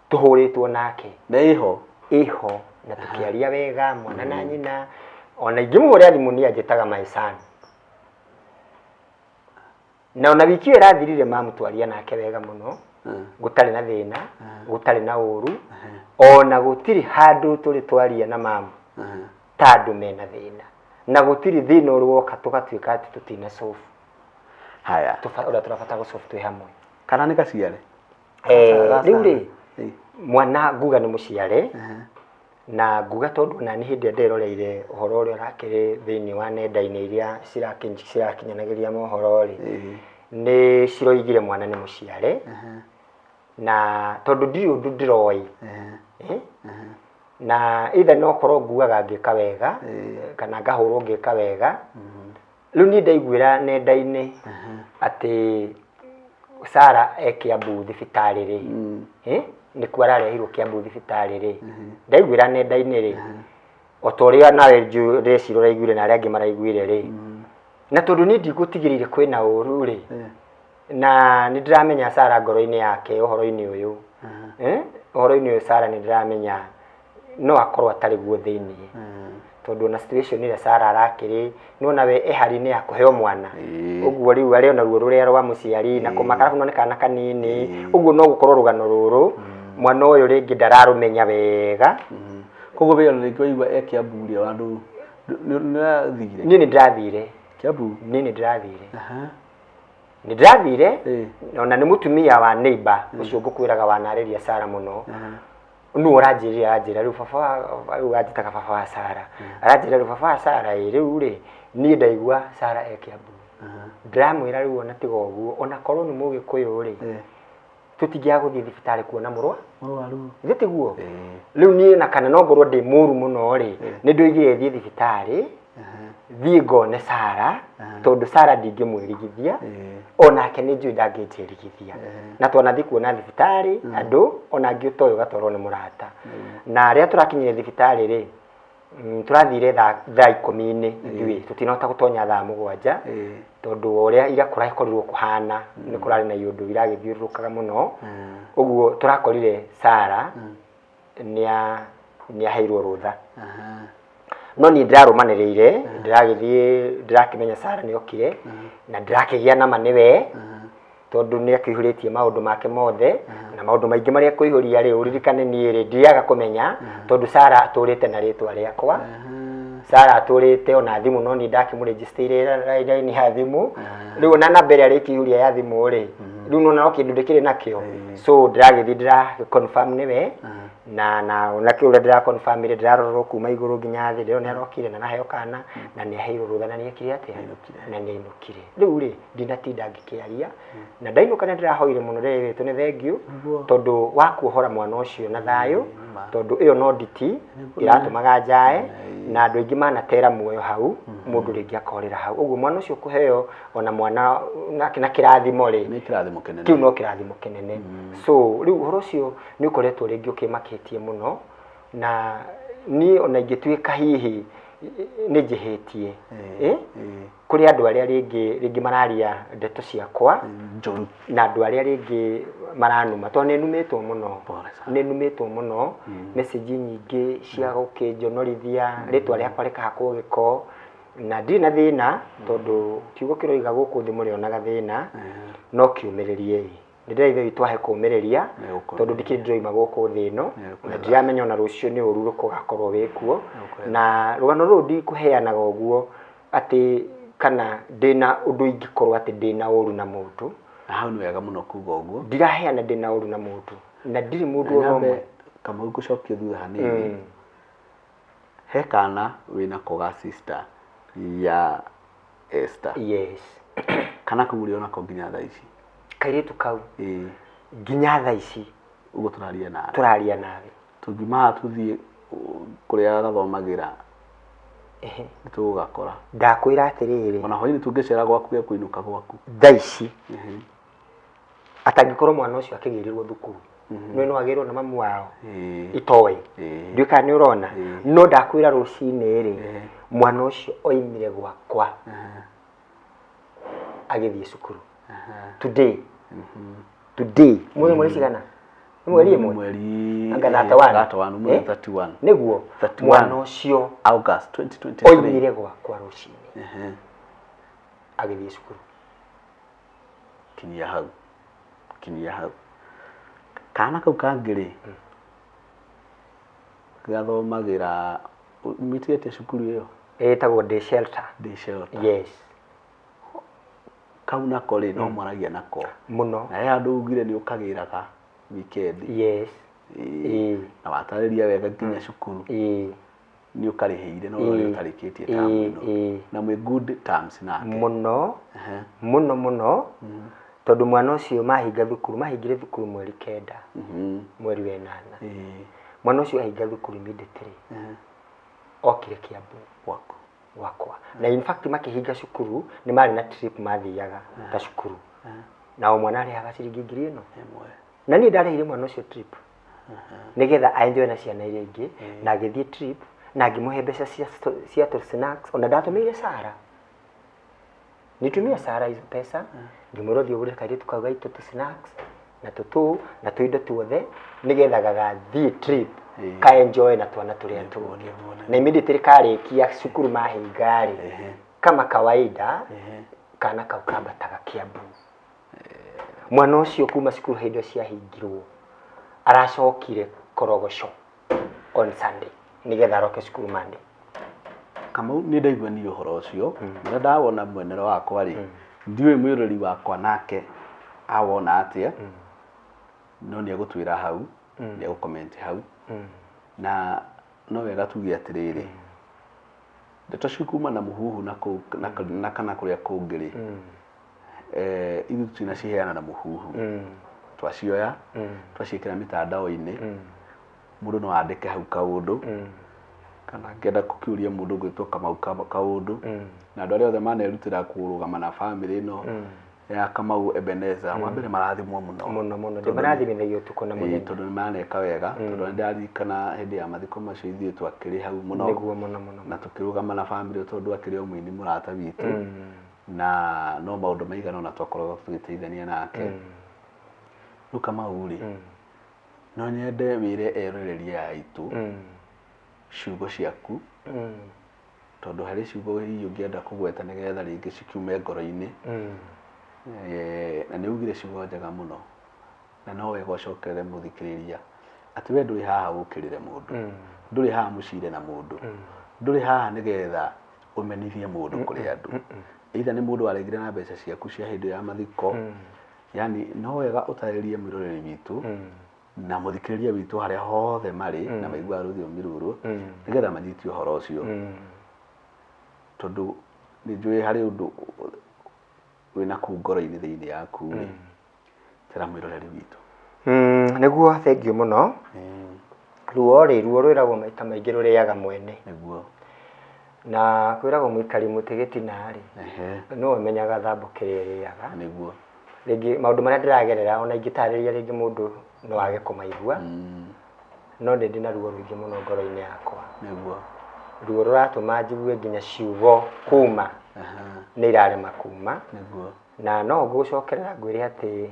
tuhuritwo nake na iho na tukiaria wega mwana na nyina ona ingimuhore thimu ni anjitaga my son na ona wiki irathirire mamu twaria nake wega muno gutari na thina gutari na uru ona gutiri handu turi twaria na mamu tandu mena thina na gutiri thina urwoka tugatwika ati tutina sofu haya ora turafata go sofu twi hamwe kana ni gaciare riu ri mwana nguga ni muciare na nguga tondu na ni hindi nderoreire uhoro uri rakiri thiini wa nenda-ini iria cirakinyanagiria mohoro ri ni ciroigire mwana ni muciare na tondu ndiri undu ndiroi na either no korwo ngugaga ngika wega kana ngahurwo ngika wega riu ni ndaiguira nenda-ini ati Sara Kiambu thibitari ri ni kwararehirwo Kiambu thibitari ri ndaiguira nenda-ini ri otoria nawe ndeciro raiguire na aria angi maraiguire ri na tondu ni ndigutigiririre kwina uru ri na ni ndiramenya Sara ngoro-ini yake uhoro-ini uyu uhoro-ini uyu Sara ni ndiramenya no akorwo atari guo thiini tondu na situation ile Sara arakiri nona we ehari-ini ya kuheo mwana uguo riu ari ona ruo ruria rwa muciari na kumakara kuno ni kana kanini uguo no gukorwo rugano ruru mwana uyu ringi ndararumenya wega koguo we ona ngiigua Kiambu ria andu ni ndirathire Kiambu ni ndirathire ni ndirathire ona ni mutumia wa neighbor ucio ngukwiraga wanariria Sara muno nu urajirira riu baba ugajitaga baba wa Sara arajirira riu baba wa Sara riu ri ni ndaigua Sara Kiambu ndramwira riu ona tiga uguo ona korwo ni mugikuyu ri tutingia guthie thibitari kuona murwaru gitiguo riu ni na kana no ngorwo ndi muru muno ri ni ndoigire thie thibitari thie ngone Sara tondu Sara ndingimwirigithia onake ni njui ndangĩnjĩrigithia na twanathi kuona thibitari andu ona ngiutoyo gatwarwo ni murata na aria turakinyire thibitari ri turathire thaa 10 ithui tutinota gutonya thaa 7 tondu oria ira kurakorirwo kuhana ni kurari na iundu iragithiurukaga muno uguo turakorire Sara ni aheirwo rutha no ni ndirarumaniriire ndirakimenya Sara ni okire na ndirakigia na maniwe tondu ni akihuritie maundu make mothe na maundu maingi maria kuihuria ri uririkane ni ri ndiaga kumenya tondu Sara aturite na ritwa riakwa Sara atũrĩte ona thimũ no ni ndakĩmũregister raini ya thimũ rĩu ona namba ĩrĩa rĩkĩihũria ya thimũ rĩ rĩu no no kĩndũ ndĩkĩrĩ nakĩo so ndĩragĩthiĩ ndĩra confirm nĩwe na kĩu ndĩra confirm ile ndĩrarorwo kuma igũrũ nginya thĩ ndĩrona nĩarokire na naheo kana na nĩaheirwo rũtha na nĩekire atĩa na nĩainũkire rĩu rĩ ndinatinda ngĩkĩaria na ndainũka nĩ ndĩrahoire mũno rĩrĩ wĩtũ nĩ thengiũ tondũ wa kuohora mwana ũcio na thayũ tondũ ĩyo no nditi iratũmaga njae na andũ aingĩ manatera muoyo hau mũndũ rĩngĩ akorera hau ũguo mwana ũcio kũheo ona mwana na kĩrathimo rĩ nĩ kĩrathimo kĩnene kĩu no kĩrathimo kĩnene so rĩu ũhoro ũcio nĩ ũkoretwo rĩngĩ ũkĩmakĩtie mũno na niĩ ona ingĩtuĩka hihi nĩ njĩhĩtie kũrĩ andũ arĩa rĩngĩ mararia ndeto ciakwa na andũ arĩa rĩngĩ maranuma tondũ nĩ numĩtwo mũno message nyingĩ cia gũkĩnjonorithia rĩtwa rĩakwa rĩkahakwo gĩko na ndirĩ na thĩna tondũ kiugo kĩroiga gũkũ thĩ mũrĩonaga thĩna no kiumĩrĩrie nĩ ndĩraithe witũ ahe kũmĩrĩria tondũ ndikĩrĩ ndĩroima gũkũ thĩ ĩno na ndiramenya ona rũciũ nĩ ũru rũkũgakorwo wĩkuo na rũgano rũrũ ndikũheanaga ũguo atĩ kana ndĩna ũndũ ingĩkorwo atĩ ndĩna ũru na mũndũ na hau nĩ wega mũno kuga ũguo ndiraheana ndĩna ũru na mũndũ na ndirĩ mũndũ ũmwe Kamau ngũcokia thutha hanini he kana wĩna koga sister ya Esther yes kana kau ũrĩ onako nginya thaa ici kairĩtu kau nginya thaa ici ũguo tũraria nawe tũngiuma tũthiĩ kũrĩa gathomagĩra nĩtũgakora ndakwĩra atĩrĩrĩ ona hwainĩ tũngĩcera gwaku kũinũka gwaku thaa ici atangĩkorwo mwana ũcio akĩgĩrĩrwo thukuru nĩ no agĩrwo na mamu wao itoĩ nduĩka nĩ ũrona no ndakwĩra rũcinĩ rĩ mwana ũcio oimire gwakwa agĩthiĩ cukuru today mweri cigana mweri ĩmwe 31 nĩguo mwana ũcio August 2023 oimire gwakwa rũcinĩ agĩthiĩ cukuru kinyia hau kana kau kangĩ gathomagĩra mĩtigĩte cukuru ĩyo ĩtagwo day shelter yes kau nako rĩ no mwaragia nako mũno na he andũ ugire nĩ ũkagĩraga weekend yes na watarĩria wega nginya cukuru nĩ ũkarĩhĩire no rĩu ũtarĩkĩtie tamu ĩno na mwĩ good terms nake mũno tondũ mwana ũcio mahingire thukuru mweri 9 mweri wa 8 mwana ũcio ahinga thukuru immediately okire Kiambu wakwa na in fact makihinga cukuru nĩ marĩ na trip mathiaga ta cukuru na o mwana arĩhaga ciringi 1,000 na niĩ ndarĩhire mwana ũcio trip nĩgetha aenjoy na ciana iria ingĩ na agĩthiĩ trip na ngĩmũhe mbeca cia snacks ona ndatũmĩire Sara nitumia Sara hizo pesa ngĩmwĩra ũthiĩ ũgũre kairĩtu kau gaitũ snacks na tũtũ na tũindo tuothe nĩgetha gagathiĩ trip ka enjoy na twana tũrĩa tũngĩ na immediately karĩkia cukuru mahinga rĩ kama kawaida kana kau kambataga Kiambu mwana ũcio kuma cukuru hĩndĩ ciahingirwo aracokire Korogoco on Sunday nĩgetha aroke cukuru Monday Kamau nĩ ndaiguanire ũhoro ũcio na ndawona mwenero wakwa rĩ ndiũĩ mwĩrori wakwa nake awona atĩa no nĩ egũtwĩra hau nĩ egũcomment hau na no wega tuge atĩrĩrĩ ndeto cikuma na mũhuhu na kana kũrĩa kũngĩ rĩ ithuĩ tũtinaciheana na mũhuhu twacioya twaciĩkĩra mĩtandao-inĩ mũndũ no andĩke hau kaũndũ kana ngenda gũkĩũria mũndũ gwĩtwo Kamau kaũndũ na andũ arĩa othe manerutĩra kũrũgama na family ĩno ya Kamau Ebenezer wa mbere marathimwo mũno ndĩmarathimithagio ũtukũ na mũthenya tondũ nĩ maneka wega tondũ nĩndarikana hĩndĩ ya mathiko macio ithuĩ twakĩrĩ hau mũno na tũkĩrũgama na family tondũ akĩrĩ o mũini mũrata witũ na no maũndũ maigana ona twakoragwo tũgĩteithania nake rĩu Kamau rĩ no nyende wĩre eroreri aitũ ciugo ciaku tondũ harĩ ciugo hihi ũngĩenda kũgweta nĩgetha rĩngĩ cikiume ngoro-inĩ na nĩ ugire ciugo njega mũno na no wega ũcokerere mũthikĩrĩria atĩ we ndũrĩ haha gũkĩrĩre mũndũ ndũrĩ haha mũcire na mũndũ nduri haha nigetha umenithie mundu kuri andu either ni mundu aregire na mbeca ciaku cia hindi ya mathiko yani no wega utaririe mwiroreri witu na muthikiriria witu haria hothe mari na maigua rũthiomi rũrũ nigetha manyitio horo ucio tondu ni njui hari undu wina ku ngoro-ini thiini yaku tera mwiroreri witu niguo thengiũ muno ruo rwĩragwo maita maingĩ rũrĩaga mwene niguo na kwĩragwo mũikari mũtĩ gĩtina-rĩ no ũmenyaga thambo kĩrĩa ĩrĩaga niguo rĩngĩ maũndũ marĩa ndĩragerera ona ingĩtarĩria rĩngĩ mũndũ no age kũmaigua no ndĩ na ruo rũingĩ mũno ngoro-inĩ yakwa niguo ruo rũratũma njigue nginya ciugo kuma nĩ irarema kuma niguo na no ngũcokerera ngwĩre atĩ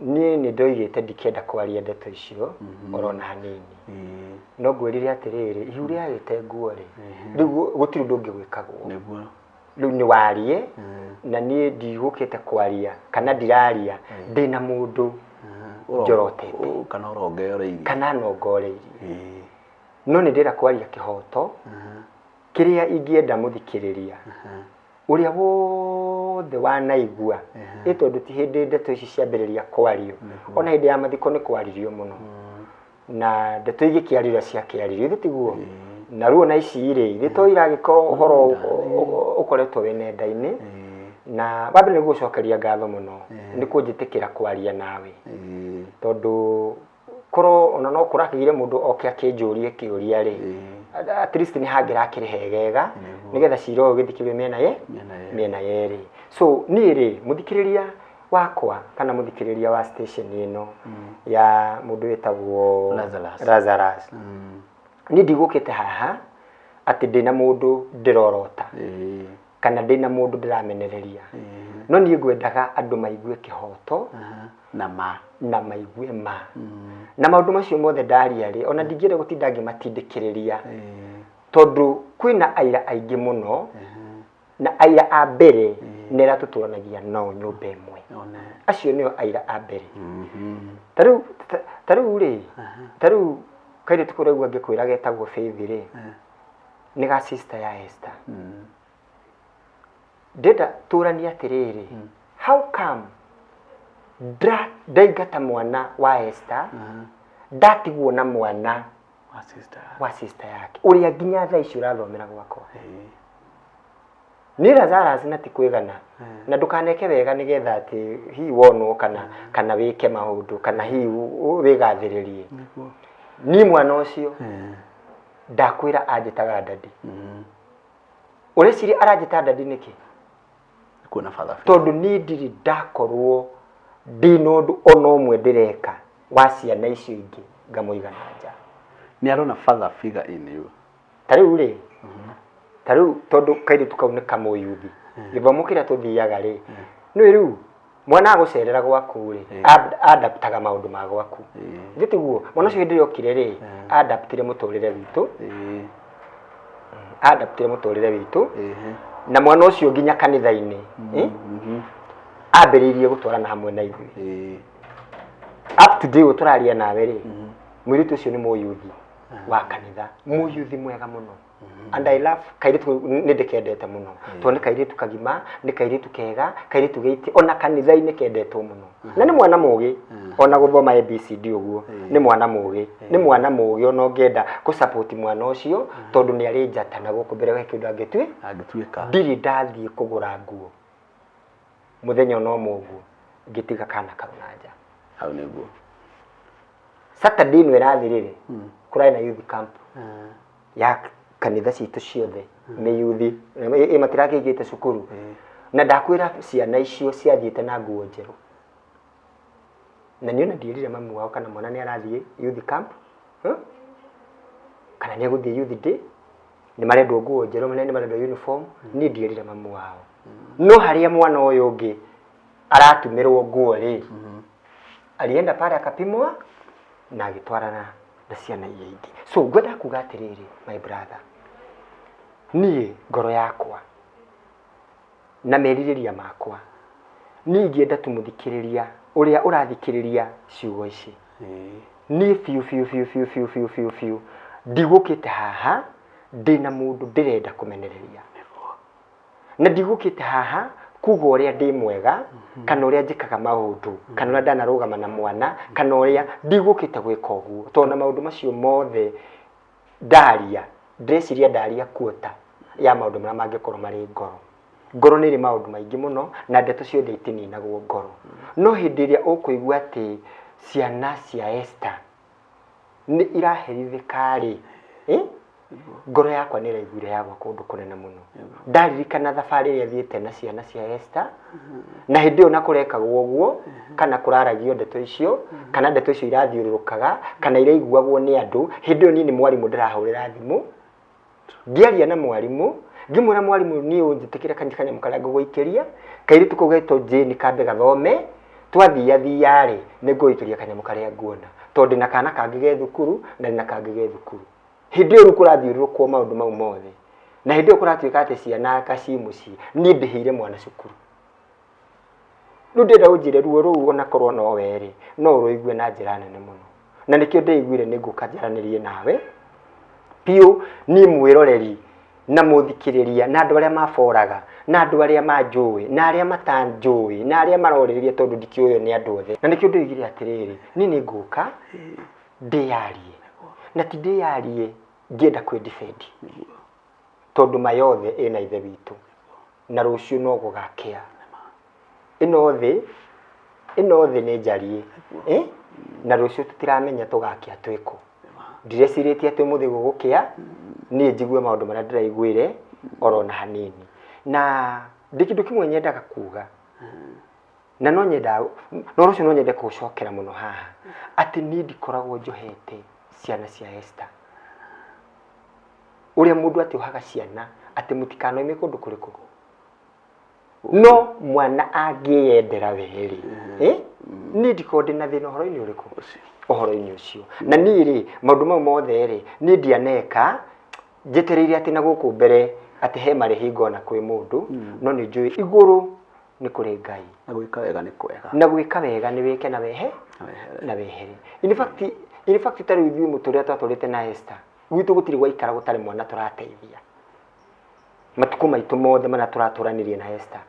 niĩ nĩ ndoigĩte ndikenda kwaria ndeto icio orona hanini no ngwĩrire atĩrĩrĩ ihu rĩagĩte nguo-rĩ rĩu gũtirĩ ũndũ ũngĩ gwĩkagwo niguo rĩu nĩ warie na niĩ ndigũkĩte kwaria kana ndiraria ndĩna mũndũ njorotete kana nongoreirie no nĩ ndĩra kwaria kĩhoto kĩrĩa ingĩenda mũthikĩrĩria ũrĩa wothe wanaigua tondũ ti hĩndĩ ndeto ici ciambĩrĩria kwario ona hĩndĩ ya mathiko nĩ kwaririo mũno na ndeto igĩkĩarĩra ciakĩaririo ithe tiguo na ruo na ici-rĩ ithe to iragĩkorwo ũhoro ũkoretwo wĩ nenda-inĩ na wambere nĩ gũcokeria ngatho mũno nĩ kũnjĩtĩkĩra kwaria nawe tondũ korwo ona no kũrakĩgire mũndũ oke akĩnjũrie kĩũria-rĩ at least nĩ hangĩrakĩrĩ hegega nĩgetha cira ũyũ ũgĩthikĩrĩrio mĩena yerĩ so niĩ-rĩ mũthikĩrĩria wakwa kana mũthikĩrĩria wa station ĩno ya mũndũ wĩtagwo Lazarus niĩ ndigũkĩte haha atĩ ndĩna mũndũ ndĩrorota kana ndĩna mũndũ ndĩramenereria no niĩ ngwendaga andũ maigue kĩhoto na maigue na maũndũ macio mothe ndaria-rĩ ona ndingĩenda gũtinda ngĩmatindĩkĩrĩria tondũ kwĩna aira aingĩ mũno na aira a mbere nĩ arĩa tũtũranagia nao nyũmba ĩmwe acio nĩo aira a mbere ta rĩu kairĩtu kũrĩa ngĩkwĩra getagwo Faith-rĩ nĩ ga sister ya Esther ndĩrenda tũranie atĩrĩrĩ how come ndaingata mwana wa Esther ndatigwo na mwana wa sister yake ũrĩa nginya thaa ici ũrathomera gwakwa nĩ Lazarus na ti kwĩgana na ndũkaneke wega nĩgetha atĩ hihi wonwo kana wĩke maũndũ kana hihi wĩgathĩrĩrie niĩ mwana ũcio ndakwĩra anjĩtaga dadi ũreciria aranjĩta dadi nĩkĩ tondũ niĩ ndirĩ ndakorwo ndina ũndũ ona ũmwe ndĩreka wa ciana icio ingĩ ngamũiga na nja nĩ arona father figure in you ta rĩu-rĩ ta rĩu tondũ kairĩtu kau nĩ kamũyuthi gĩthomo kĩrĩa tũthiaga-rĩ nĩ rĩu mwana agũcerera gwaku-rĩ adaptaga maũndũ ma gwaku ithe tiguo mwana ũcio hĩndĩ ĩrĩa okire-rĩ adaptire mũtũrĩre witũ na mwana ũcio nginya kanitha-inĩ ambĩrĩirie gũtwarana hamwe na ithuĩ up to date tũraria nawe-rĩ mũirĩtu ũcio nĩ mũyuthi wa kanitha mũyuthi mwega mũno and I love kairĩtu nĩ ndĩkendete mũno tondũ nĩ kairĩtu kagima nĩ kairĩtu kega kairĩtu gĩiti ona kanitha-inĩ kendetwo mũno na nĩ mwana mũgĩ ona gũthoma ABCD ũguo nĩ mwana mũgĩ ona ũngĩenda kũ-support mwana ũcio tondũ nĩ arĩ njata na gũkũ mbere gwake kĩndũ angĩtuĩka ndirĩ ndathiĩ kũgũra nguo mũthenya ona ũmwe ũguo ngĩtiga kana kau na nja hau nĩguo Saturday ĩno ĩrathirĩrĩ kũrarĩ na youth camp ya kanitha citũ ciothe nĩ youth matirakĩingĩte cukuru na ndakwĩra ciana icio ciathiĩte na nguo njerũ na niĩ ona ndierire mamu wao kana mwana nĩ arathiĩ youth camp kana nĩ egũthiĩ youth day nĩ marendwo nguo njerũ nĩ marendwo uniform niĩ ndierire mamu wao no harĩa mwana ũyũ ũngĩ aratumĩrwo nguo-rĩ alienda pale akapimwa na agĩtwarana na ciana iria ingĩ so ngwenda kuga atĩrĩrĩ my brother niĩ ngoro yakwa na merirĩria makwa niĩ ingĩenda tũmũthikĩrĩria ũrĩa ũrathikĩrĩria ciugo ici niĩ biũ ndigũkĩte haha ndina mundu ndirenda kumenereria na ndigukite haha kuga uria ndi mwega kana uria njikaga maundu kana uria ndanarugama na mwana kana uria ndigukite gwika uguo tona maundu macio mothe ndaria ndreciria ndaria kuota ya maundu maria mangikorwo mari ngoro ni ri maundu maingi muno na ndeto ciothe itininagwo ngoro no hindi iria ukuigua ati ciana cia Esther ni iraherithika ri ngoro yakwa ni raiguire yagwa kundu kunene muno ndaririkana thabari iria thiete na ciana cia Esther na hindi ona kurekagwo uguo kana kuraragio ndeto icio kana ndeto icio irathiururukaga kana iraiguagwo ni andu hindi yo ni mwarimu ndirahurira thimu ngiaria na mwarimu ngimwira mwarimu ni unjitikira kanyikanya karia nguguikiria kairitu kugetwo Jane kambe gathome twathiathia ri ninguikiria kanyamu karia nguona tondu na kana kangige thukuru na na kangige thukuru hindi yo kurathiururukwo maundu mau mothe na hindi yo kuratuika ati ciana kacimuci ni ndihire mwana cukuru ndenda unjire ruo ruu ona korwo no weri no uruigue na njira nene muno na nikio ndeiguire ningukanjaranirie nawe piu ni mwiroreri na muthikiriria na andu aria maforaga na andu aria manjui na aria matanjui na aria maroririe tondu ndikioyo ni andu othe na nikio ndeigire atiriri ni ninguka ndiarie na ti ndiarie ngienda kwi defend tondu mayothe ina ithe witu na rucio no gugakia ino thi ni njarie na rucio tutiramenya tugakia twiko ndireciritie ati muthi gugukia ni njigue maundu maria ndiraiguire orona hanini na ndikindu kimwe nyendaga kuga na no nyenda no rucio no nyende kucokera muno haha ati ni ndikoragwo njohete ciana cia Esther uria mundu ati uhaga ciana ati mutikanoime kundu kuriku no mwana angiyendera weri ni ndikondi na thina horo-ini uriku uhoro-ini ucio na ni ri maundu mau mothe ri ni ndianeka njetereire ati na guku mbere ati he marihi ngona kwi mundu no ni njui iguru ni kuri Ngai na gwika wega ni kwega na gwika wega ni wike na wehe na wehere in fact tari ithui muturia twaturite na Esther gwitu gutiri gwaikara gutari mwana turateithia matuku maitu mothe mana turaturanirie na Esther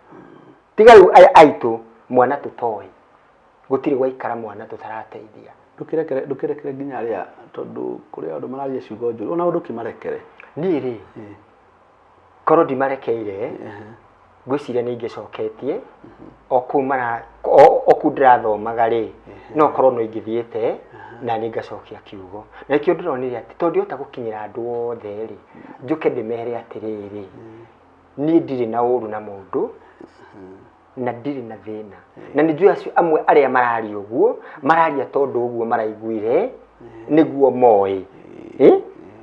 tiga aitu mwana tutoi gutiri gwaikara mwana tutarateithia ndukirekere nginya aria tondu kuri andu mararia ciugo njuru ona undu kimarekere ni ri korwo ndimarekeire gwiciria ni ingicoketie okumana okundrathomaga ri no korwo no ingithiete na ni ngacokia kiugo na kio ndironire ati tondu ota gukinyira andu othe ri njuke ndimere atiriri ni ndiri na uru na mundu na ndiri na thina na ni njui acio amwe aria marari uguo mararia tondu uguo maraiguire niguo moi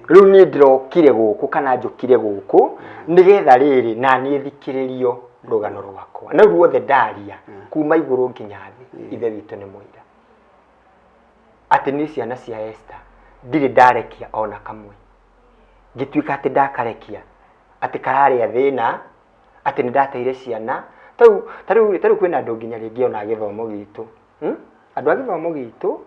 riu ni ndirokire guku kana njukire guku nigetha riri na ni thikiririo rugano rwakwa na ruothe ndaria kuma iguru nginya thi ithe witu ni muira ati ni ciana cia Esther ndiri ndarekia ona kamwe ngituika ati ndakarekia ati kararia thina ati ni ndateire ciana taru kwina andu nginya ringi ona githomo gitu andu agithomo gitu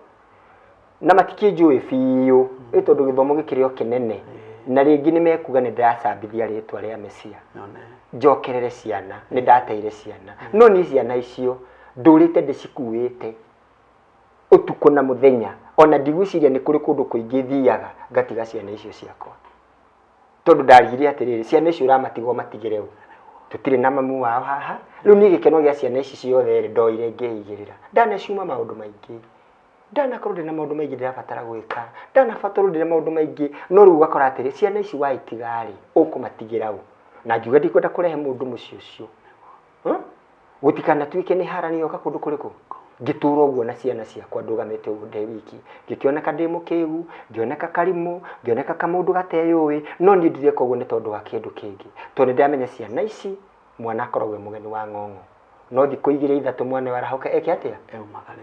na matikinjui biu tondu githomo gikirio kinene na ringi ni mekuga ni ndiracambithia ritwa ria Mesia njokerere ciana ni ndateire ciana no ni ciana icio ndurite ndicikuite utuko na muthenya ona ndigwiciria ni kuri kundu kuingi thiaga ngatiga ciana icio ciakwa tondu ndarigire atiriri ciana icio ramatigo matigire tutire na mamu wao haha riu ni gikeno gia ciana ici ciothe ndoire ngeigirira ndanacuma maundu maingi ndanakorwo ndina maundu maingi ndirabatara gwika ndanabatara ndina maundu maingi no riu gakora atiri ciana ici waitigari ukumatigira u na njuga ndikwenda kurehe mundu mucio ucio gutikana tuike ni harani yoka kundu kuriku ngituro uguo na ciana ciakwa ndugamite ugu nde wiki ngikioneka ndi mukigu ngioneka karimu ngioneka kamundu gateyui no ni ndireka uguo ni tondu wa kindu kingi tondu ndamenya ciana ici mwana akoragwo mugeni wa ng'ong'o no thikũ igĩrĩ ithatu mwana warahoka eke atia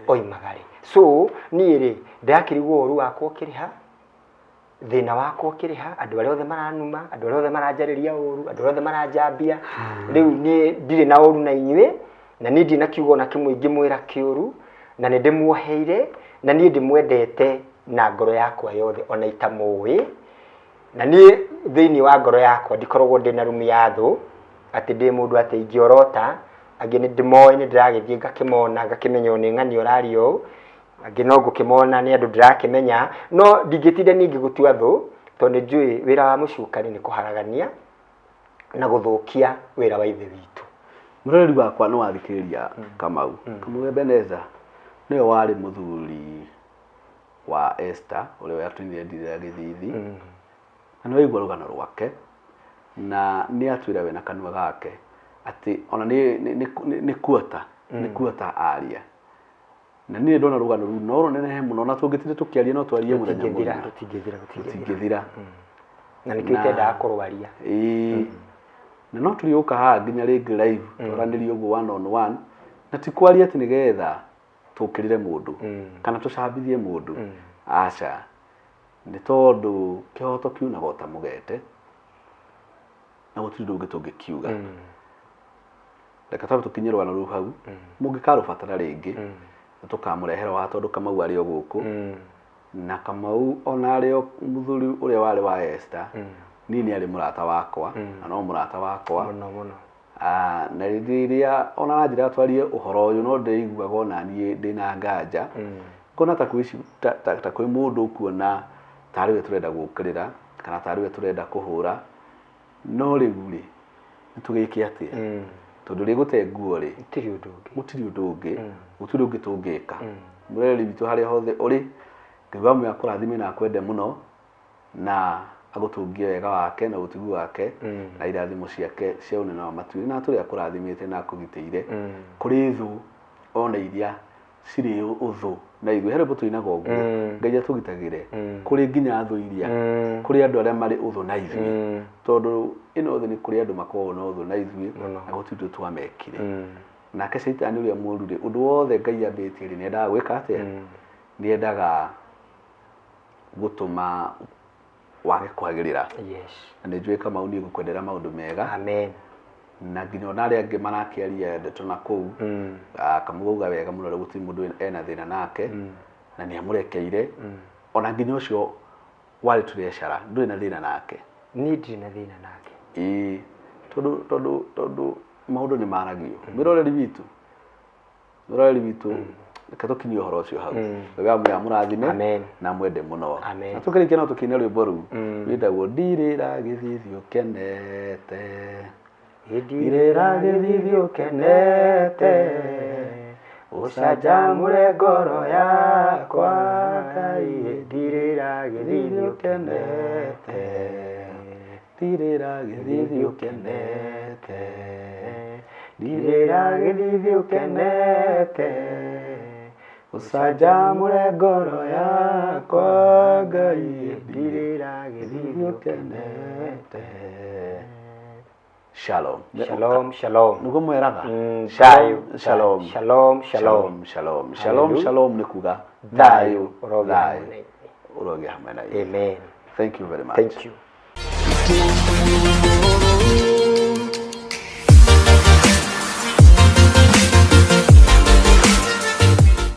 oimagare so ni ri ndakirigwo uru wakwa kiriha thina wakwa kiriha andu aria othe maranuma andu aria othe maranjariria uru andu othe maranjambia riu ni ndire na uru na inywe na ni ndina kiugo na kimwe ingimwira kiuru na ni ndimuoheire na ni ndimwendete na ngoro yakwa yothe ona itamui na niĩ thĩinĩ wa ngoro yakwa ndikoragwo ndĩ na rumi ya thũ atĩ ndĩ mũndũ atĩ ingĩorota angĩ nĩ ndĩmoĩ nĩ ndĩragĩthiĩ ngakĩmona ngakĩmenya nĩ ng'ani ũraria ũũ angĩ no ngũkĩmona nĩ andũ ndĩrakĩmenya no ndingĩtinda ningĩ gũtua thũ tondũ nĩ njũĩ wĩra wa mũcukani nĩ kũharagania na gũthũkia wĩra wa ithe witũ. Mũrori wakwa nĩ wathikĩrĩria Kamau. Kamau Ebeneza nĩwe warĩ mũthuri wa Esther ũrĩa yatũire Ndirĩra Gĩthithi na nĩ waigua rũgano rwake na nĩ atwĩra we na kanua gake atĩ ona nĩ kuota aria na niĩ ndona rũgano rũu no rũnenehe mũno na tũngĩtinde tũkĩaria no twarie mũthenya mũgima tũtingĩthira na nĩ kĩo tendaga kũrwaria na no tũrĩũka haha nginya rĩngĩ live twaranĩrie ũguo one on one na ti kwaria atĩ nĩgetha tũkĩrĩre mũndũ kana tũcambithie mũndũ aca nĩ tondũ kĩhoto kiunaga o ta mũgete na gũtirĩ ũndũ ũngĩ tũngĩkiuga. Reke twambe tũkinye rũgano rũu hau mũngĩkarũbatara rĩngĩ tũkamũrehera wa tondũ Kamau arĩ o gũkũ na Kamau ona arĩ o mũthuri ũrĩa warĩ wa Esther niĩ nĩ arĩ mũrata wakwa na no mũrata wakwa mũno na rĩrĩa ona na njĩra twarie ũhoro ũyũ no ndĩiguaga ona niĩ ndĩna nganja ngona ta kwĩ mũndũ kuona tarĩ we tũrenda gũkĩrĩra kana tarĩ we tũrenda kũhũra no rĩu rĩ nĩtũgĩke atĩa tondũ rĩ gũte nguo rĩ gũtirĩ ũndũ ũngĩ gũtirĩ ũngĩ tũngĩka. Mũreri witũ harĩa hothe ũrĩ Ngai amwe akũrathime na akwende mũno na agũtũngie wega wake na ũtugi wake na irathimo ciake cia ũnene wa matuĩrĩ na tũrĩa akũrathimĩte na akũgitĩire kũrĩ thũ ona iria cirĩ ũthũ na ithuĩ harĩ tũinaga ũguo Ngai atũgitagĩre kũrĩ nginya thũ iria kũrĩ andũ arĩa marĩ ũthũ na ithuĩ tondũ ĩno thĩ nĩ kũrĩ andũ makoragwo na ũthũ na ithuĩ na gũtirĩ ũndũ twamekire nake Shaitani ũrĩa mũũru rĩ ũndũ wothe Ngai ambĩtie rĩ nĩendaga gwĩka atĩa nĩendaga gũtũma wage kwagĩrĩra na nĩ njũĩ Kamau nĩ gũkwendera maũndũ mega amen na nginya ona arĩa angĩ marakĩaria ndeto na kũu Kamau auga wega mũno gũtirĩ mũndũ ena thĩna nake na nĩ amũrekeire ona nginya ũcio warĩ tũrecara ndũrĩ na thĩna nake niĩ ndirĩ na thĩna nake tondũ maũndũ nĩ maragio mũroreri witũ reke tũkinyie ũhoro ũcio hau Ngai amwe amũrathime na mwende mũno na tũkĩrĩkia no tũkĩine rwĩmbo rũu rwĩtagwo ndirĩra gĩthithi ũkenete ndirĩra gĩthithi ũkenete ũcanjamũre ngoro yakwa Ngai ndirĩra gĩthithi ũkenete ndirĩra gĩthithi ũkenete ndirĩra gĩthithi ũkenete ũcanjamũre ngoro yakwa Ngai ndirĩra gĩthithi ũkenete. Shalom. Shalom, shalom. Nugo mweraga? Thayu. Shalom. Shalom, shalom. Shalom, shalom, shalom nĩ kuga thayu, thayu. Uroge hamwe na. Amen. Thank you very much. Thank you.